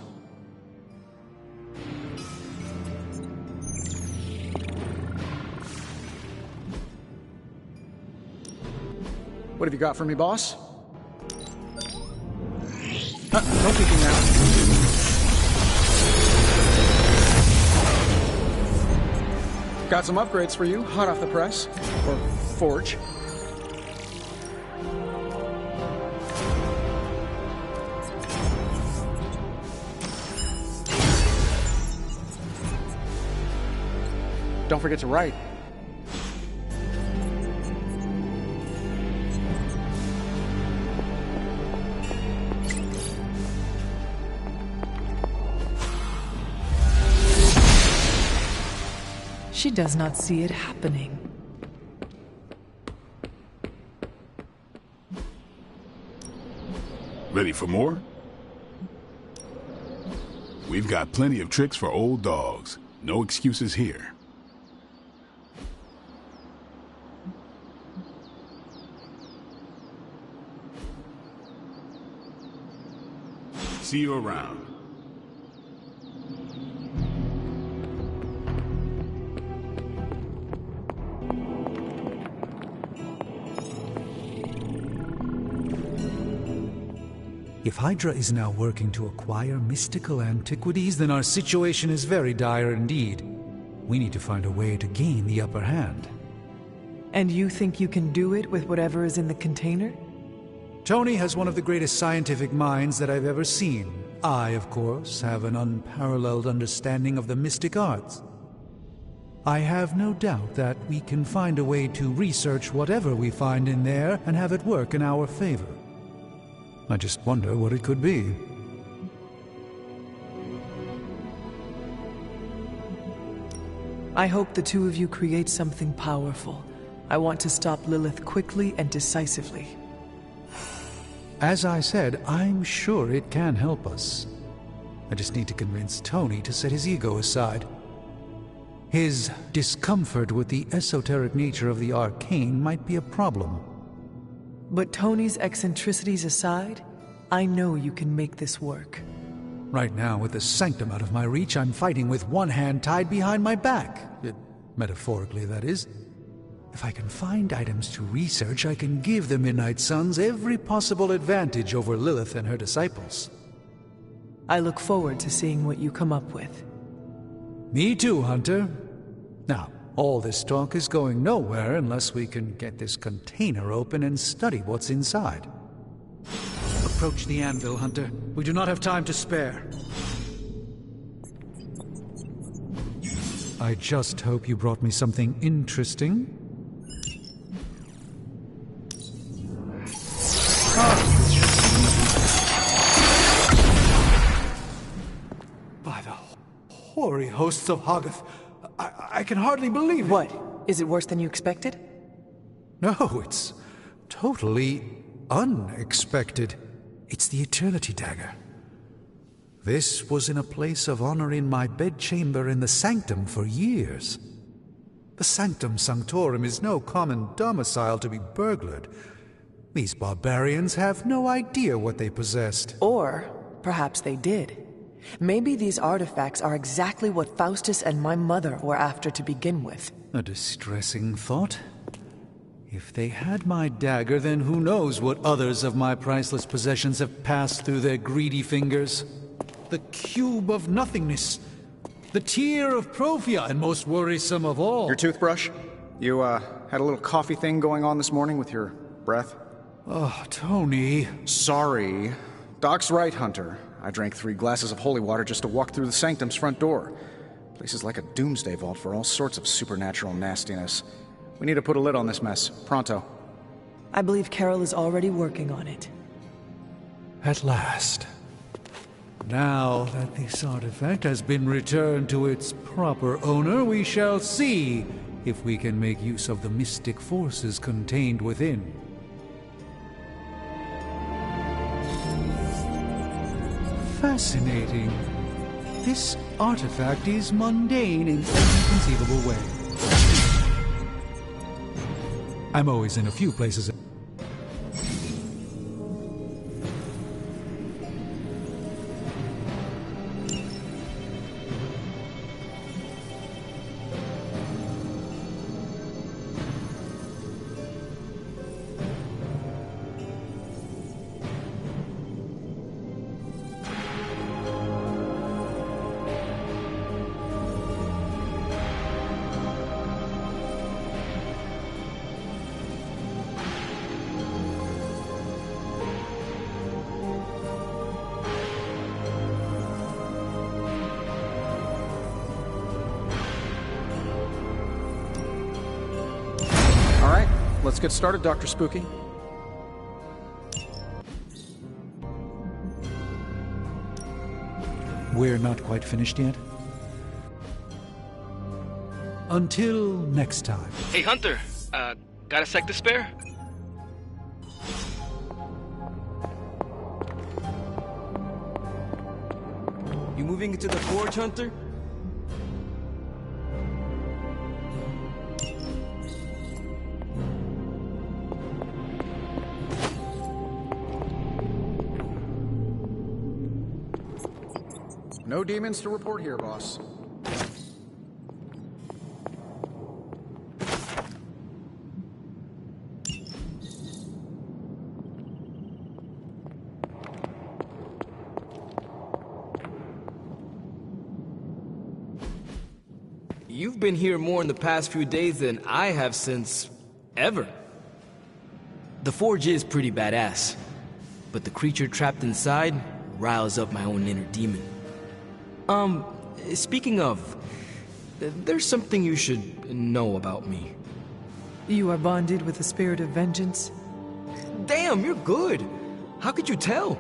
What have you got for me, boss? No peeking now. Got some upgrades for you, hot off the press. Or forge. Don't forget to write. She does not see it happening. Ready for more? We've got plenty of tricks for old dogs. No excuses here. See you around. If Hydra is now working to acquire mystical antiquities, then our situation is very dire indeed. We need to find a way to gain the upper hand. And you think you can do it with whatever is in the container? Tony has one of the greatest scientific minds that I've ever seen. I, of course, have an unparalleled understanding of the mystic arts. I have no doubt that we can find a way to research whatever we find in there and have it work in our favor. I just wonder what it could be. I hope the two of you create something powerful. I want to stop Lilith quickly and decisively. As I said, I'm sure it can help us. I just need to convince Tony to set his ego aside. His discomfort with the esoteric nature of the arcane might be a problem. But Tony's eccentricities aside, I know you can make this work. Right now, with the sanctum out of my reach, I'm fighting with one hand tied behind my back. Metaphorically, that is. If I can find items to research, I can give the Midnight Suns every possible advantage over Lilith and her disciples. I look forward to seeing what you come up with. Me too, Hunter. Now, all this talk is going nowhere unless we can get this container open and study what's inside. Approach the anvil, Hunter. We do not have time to spare. I just hope you brought me something interesting. By the hoary hosts of Hoggoth, I can hardly believe it. What? Is it worse than you expected? No, it's totally unexpected. It's the Eternity Dagger. This was in a place of honor in my bedchamber in the Sanctum for years. The Sanctum Sanctorum is no common domicile to be burglared. These barbarians have no idea what they possessed. Or perhaps they did. Maybe these artifacts are exactly what Faustus and my mother were after to begin with. A distressing thought. If they had my dagger, then who knows what others of my priceless possessions have passed through their greedy fingers. The Cube of Nothingness. The Tear of Profia, and most worrisome of all. Your toothbrush? You, had a little coffee thing going on this morning with your breath? Oh, Tony. Sorry. Doc's right, Hunter. I drank 3 glasses of holy water just to walk through the Sanctum's front door. Place is like a doomsday vault for all sorts of supernatural nastiness. We need to put a lid on this mess. Pronto. I believe Carol is already working on it. At last. Now that this artifact has been returned to its proper owner, we shall see if we can make use of the mystic forces contained within. Fascinating. This artifact is mundane in every conceivable way. I'm always in a few places. Let's get started, Dr. Spooky. We're not quite finished yet? Until next time. Hey, Hunter. Got a sec to spare? You moving into the forge, Hunter? No demons to report here, boss. You've been here more in the past few days than I have since... ever. The forge is pretty badass, but the creature trapped inside riles up my own inner demon. Speaking of, there's something you should know about me. You are bonded with the spirit of vengeance? Damn, you're good! How could you tell?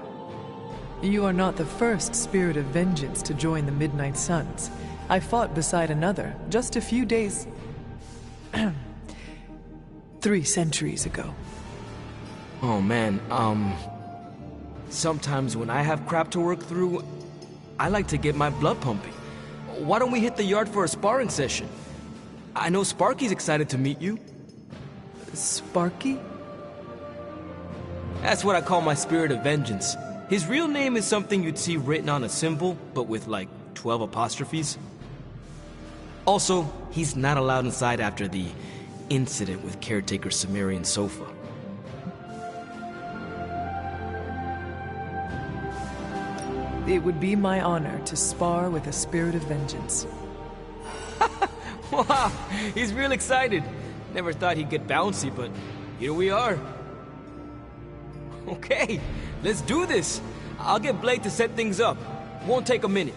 You are not the first spirit of vengeance to join the Midnight Suns. I fought beside another just a few days... 3 centuries ago. Oh man, sometimes when I have crap to work through, I like to get my blood pumping. Why don't we hit the yard for a sparring session? I know Sparky's excited to meet you. Sparky? That's what I call my spirit of vengeance. His real name is something you'd see written on a symbol, but with like 12 apostrophes. Also, he's not allowed inside after the incident with caretaker Sumerian Sofa. It would be my honor to spar with a spirit of vengeance. Wow, he's real excited. Never thought he'd get bouncy, but here we are. Okay, let's do this. I'll get Blade to set things up. Won't take a minute.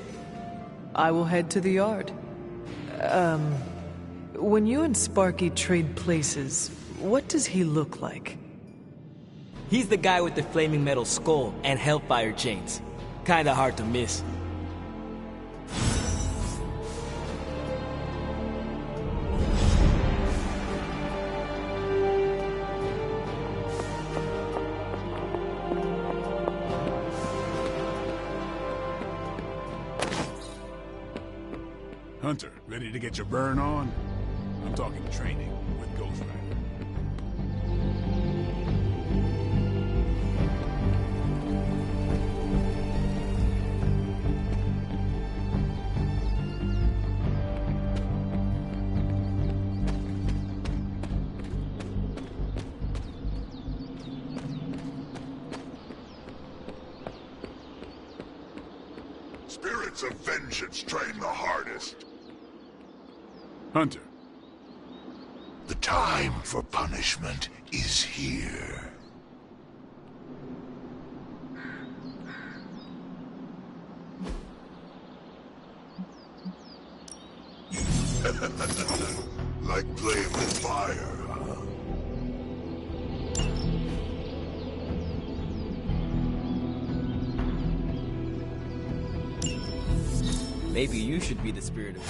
I will head to the yard. When you and Sparky trade places, what does he look like? He's the guy with the flaming metal skull and hellfire chains. Kinda hard to miss. Hunter, ready to get your burn on? I'm talking training with Ghost Rider. Spirits of vengeance train the hardest. Hunter. The time for punishment is here. Like playing with fire, huh? Maybe you should be the spirit of...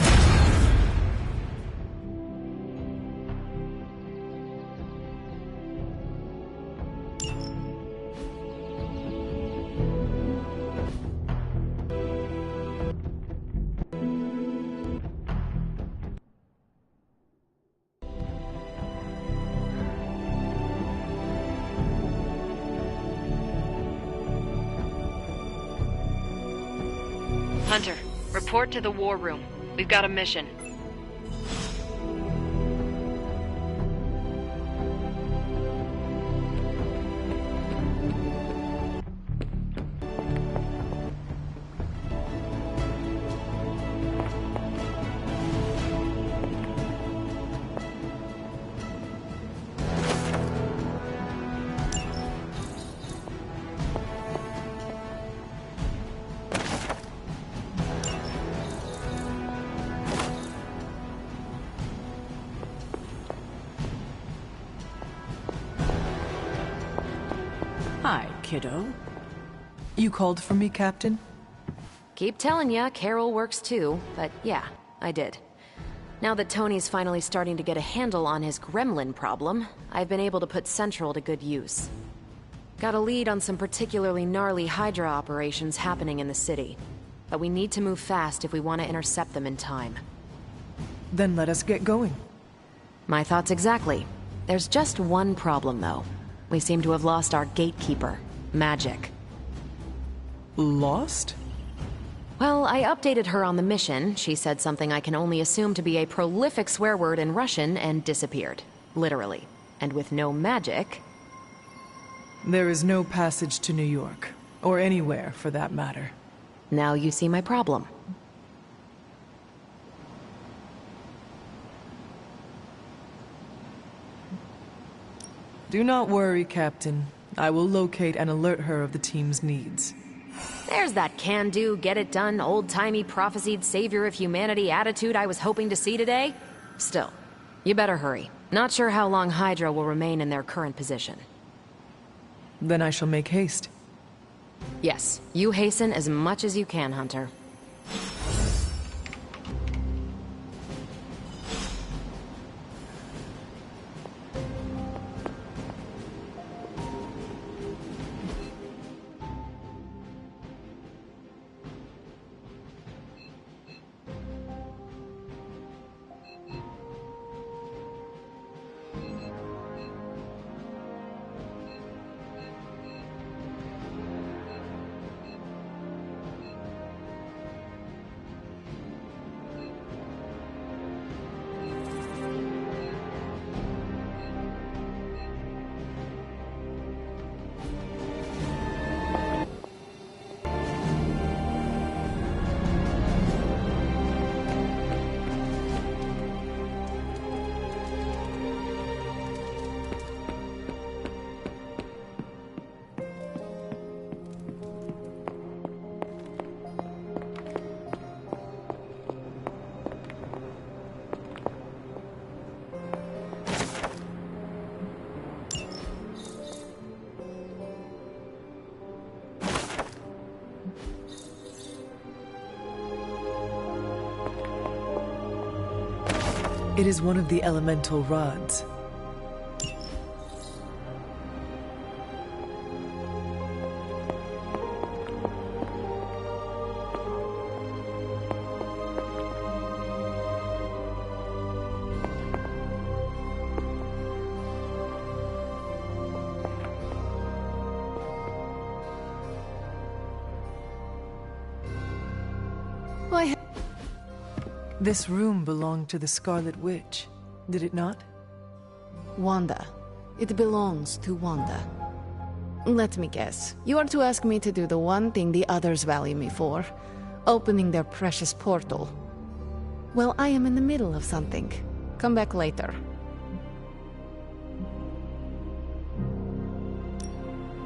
Hunter, report to the war room. We've got a mission. Hi, kiddo. You called for me, Captain? Keep telling ya, Carol works too, but yeah, I did. Now that Tony's finally starting to get a handle on his gremlin problem, I've been able to put Central to good use. Got a lead on some particularly gnarly Hydra operations happening in the city. But we need to move fast if we want to intercept them in time. Then let us get going. My thoughts exactly. There's just one problem, though. We seem to have lost our gatekeeper, Magik. Lost? Well, I updated her on the mission. She said something I can only assume to be a prolific swear word in Russian and disappeared. Literally. And with no Magik... There is no passage to New York. Or anywhere, for that matter. Now you see my problem. Do not worry, Captain. I will locate and alert her of the team's needs. There's that can-do, get-it-done, old-timey prophesied savior of humanity attitude I was hoping to see today. Still, you better hurry. Not sure how long Hydra will remain in their current position. Then I shall make haste. Yes, you hasten as much as you can, Hunter. It is one of the elemental rods. This room belonged to the Scarlet Witch, did it not? Wanda. It belongs to Wanda. Let me guess. You are to ask me to do the one thing the others value me for. Opening their precious portal. Well, I am in the middle of something. Come back later.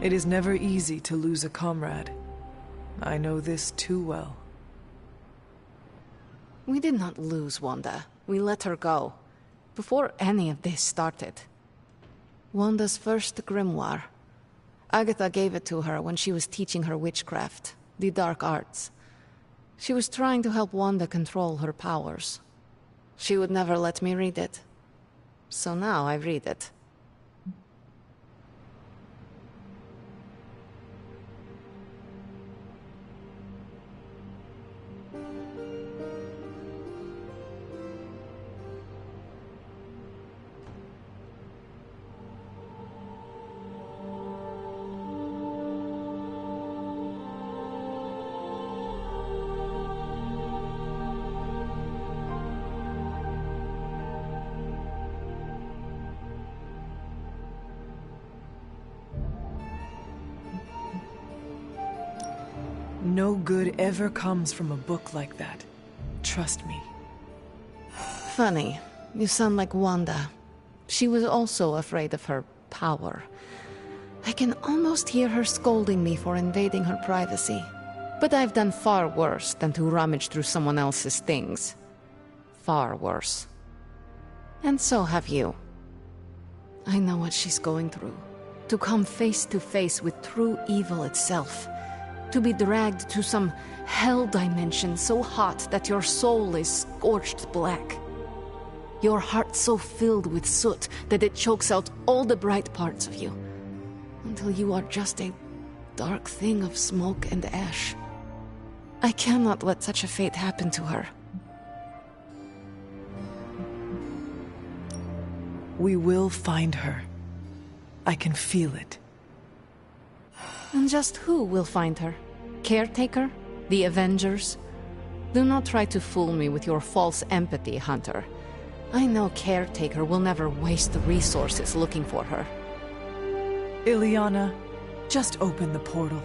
It is never easy to lose a comrade. I know this too well. We did not lose Wanda. We let her go. Before any of this started. Wanda's first grimoire. Agatha gave it to her when she was teaching her witchcraft, the dark arts. She was trying to help Wanda control her powers. She would never let me read it. So now I read it. No good ever comes from a book like that. Trust me. Funny. You sound like Wanda. She was also afraid of her power. I can almost hear her scolding me for invading her privacy. But I've done far worse than to rummage through someone else's things. Far worse. And so have you. I know what she's going through. To come face to face with true evil itself. To be dragged to some hell dimension so hot that your soul is scorched black. Your heart so filled with soot that it chokes out all the bright parts of you, until you are just a dark thing of smoke and ash. I cannot let such a fate happen to her. We will find her. I can feel it. And just who will find her? Caretaker? The Avengers? Do not try to fool me with your false empathy, Hunter. I know Caretaker will never waste the resources looking for her. Illyana, just open the portal.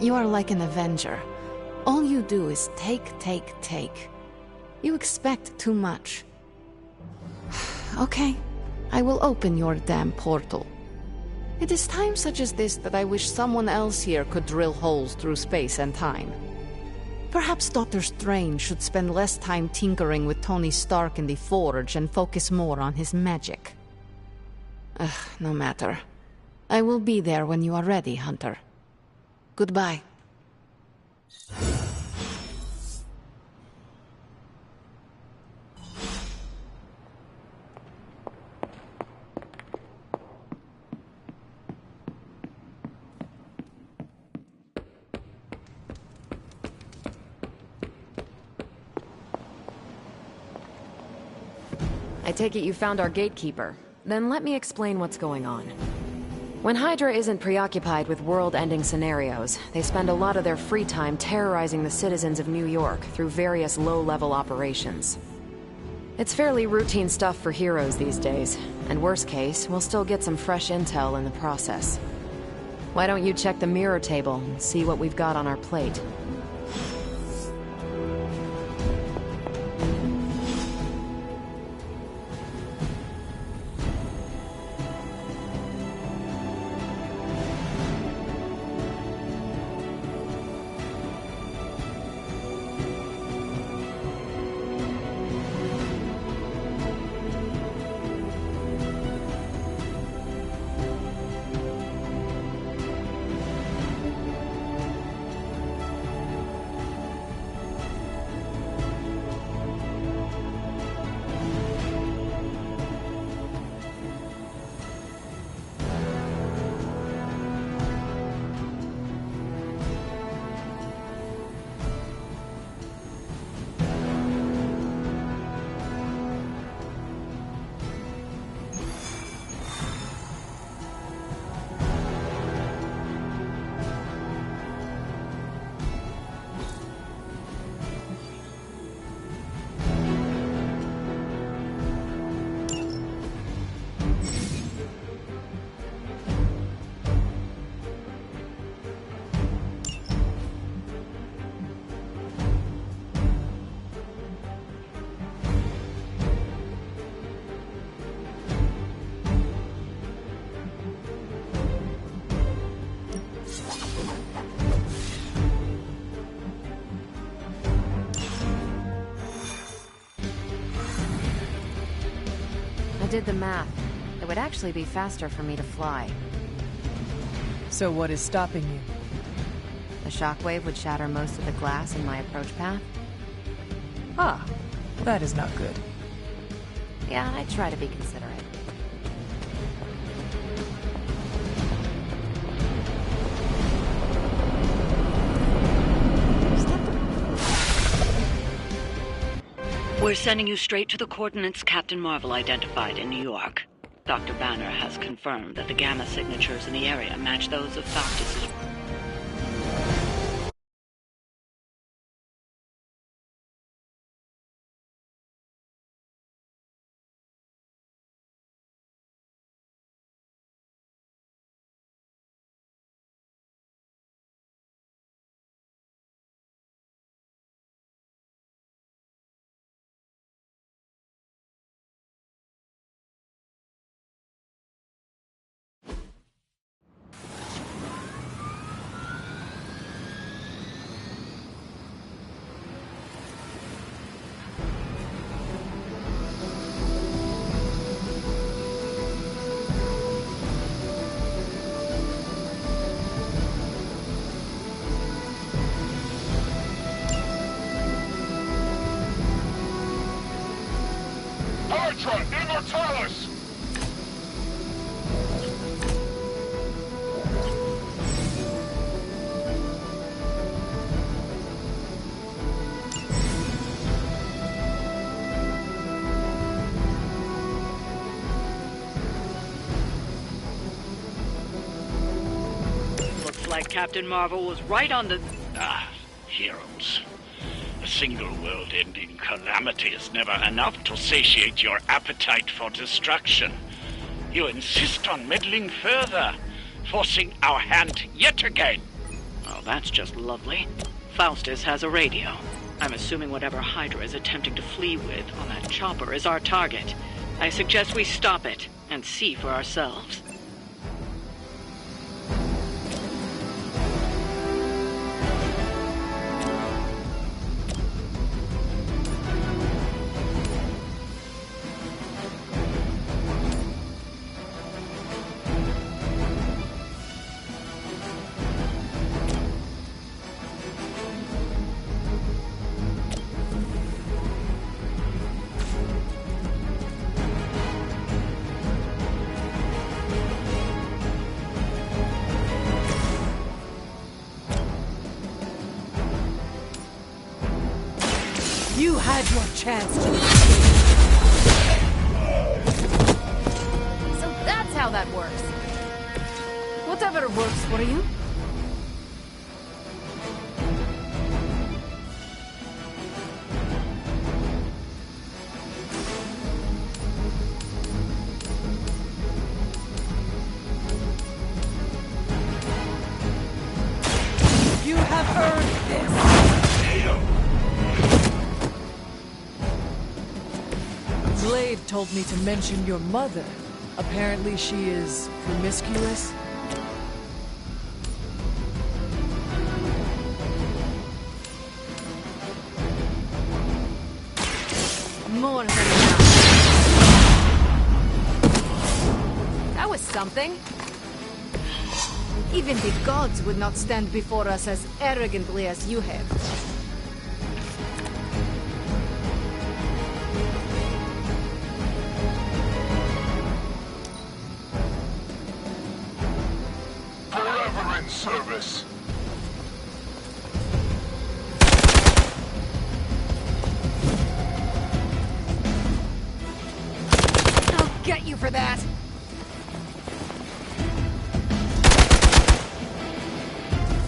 You are like an Avenger. All you do is take. You expect too much. Okay, I will open your damn portal. It is times such as this that I wish someone else here could drill holes through space and time. Perhaps Doctor Strange should spend less time tinkering with Tony Stark in the Forge and focus more on his magic. No matter. I will be there when you are ready, Hunter. Goodbye. I take it you found our gatekeeper. Then let me explain what's going on. When Hydra isn't preoccupied with world-ending scenarios, they spend a lot of their free time terrorizing the citizens of New York through various low-level operations. It's fairly routine stuff for heroes these days, and worst case, we'll still get some fresh intel in the process. Why don't you check the mirror table and see what we've got on our plate? I did the math. It would actually be faster for me to fly. So what is stopping you? The shockwave would shatter most of the glass in my approach path. Ah, that is not good. Yeah, I try to be considerate. We're sending you straight to the coordinates Captain Marvel identified in New York. Dr. Banner has confirmed that the gamma signatures in the area match those of Faustus'. Hydra Immortalis! Looks like Captain Marvel was right on the... Heroes. A single world-ending calamity is never enough to satiate your appetite for destruction. You insist on meddling further, forcing our hand yet again. Oh, that's just lovely. Faustus has a radio. I'm assuming whatever Hydra is attempting to flee with on that chopper is our target. I suggest we stop it and see for ourselves. You had your chance to... So that's how that works. Whatever works for you. You have earned this! Blade told me to mention your mother. Apparently she is promiscuous. More than enough. That was something. Even the gods would not stand before us as arrogantly as you have. Forever in service. I'll get you for that.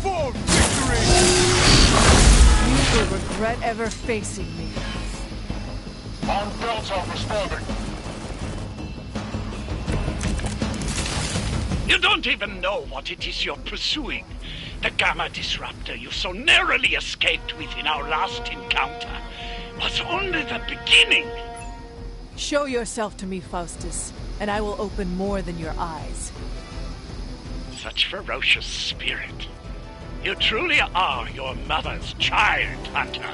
For victory! You will regret ever facing me. On Beltov responding. You don't even know what it is you're pursuing. The Gamma Disruptor you so narrowly escaped with in our last encounter was only the beginning. Show yourself to me, Faustus, and I will open more than your eyes. Such ferocious spirit. You truly are your mother's child, Hunter.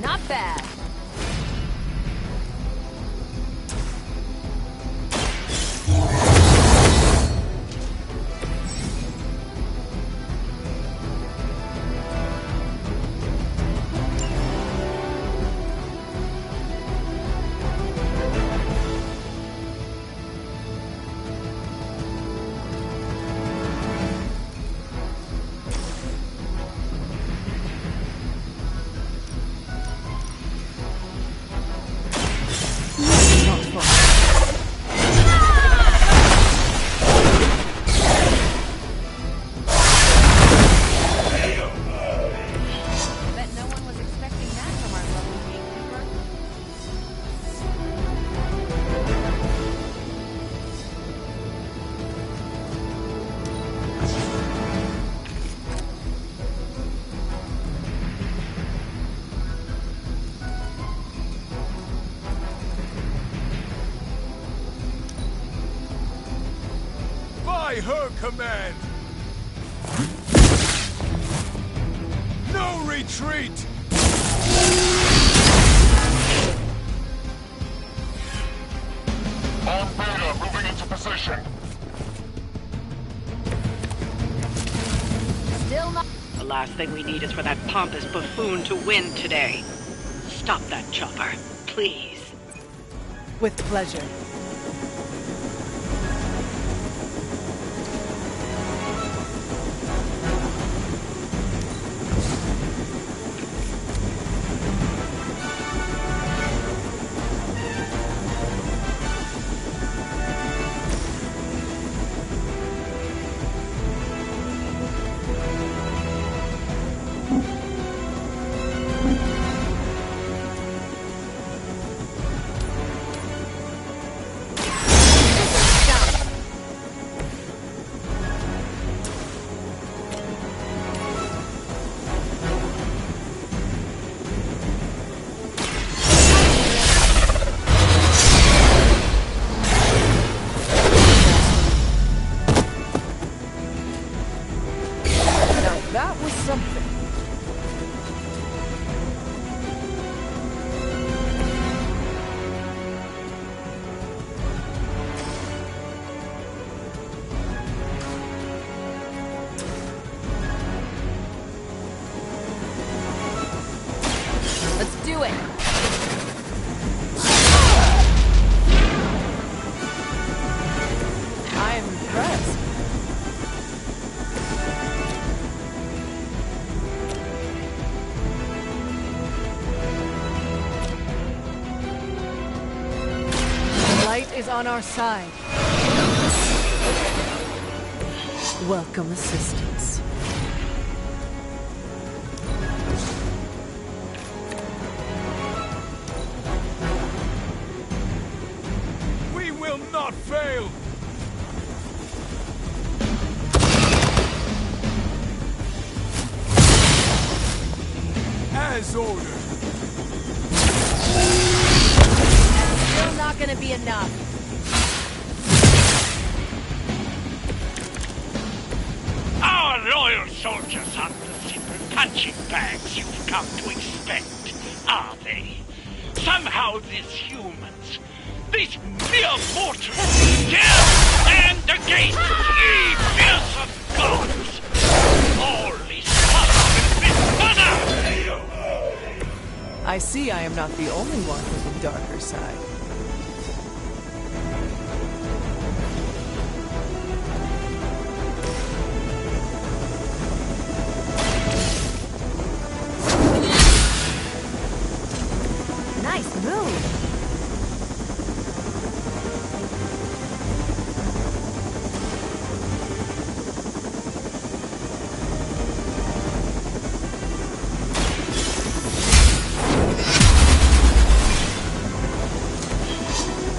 Not bad. By her command! No retreat! will not... The last thing we need is for that pompous buffoon to win today. Stop that chopper, please. With pleasure. That was something. Let's do it. I am impressed. Light is on our side. Welcome assistance. We will not fail! As ordered. Still not gonna be enough. Our loyal soldiers aren't the simple punching bags you've come to expect, are they? Somehow these humans, these mere mortals, dare stand against ye fearsome gods! All is lost with honor! I see I am not the only one with the darker side. Nice move.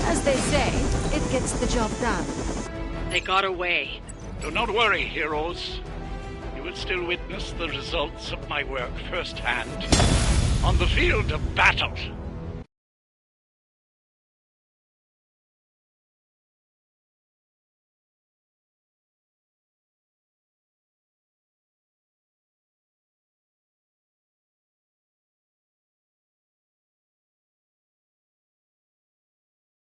As they say, it gets the job done. They got away. Do not worry, heroes. You will still witness the results of my work firsthand. On the field of battle.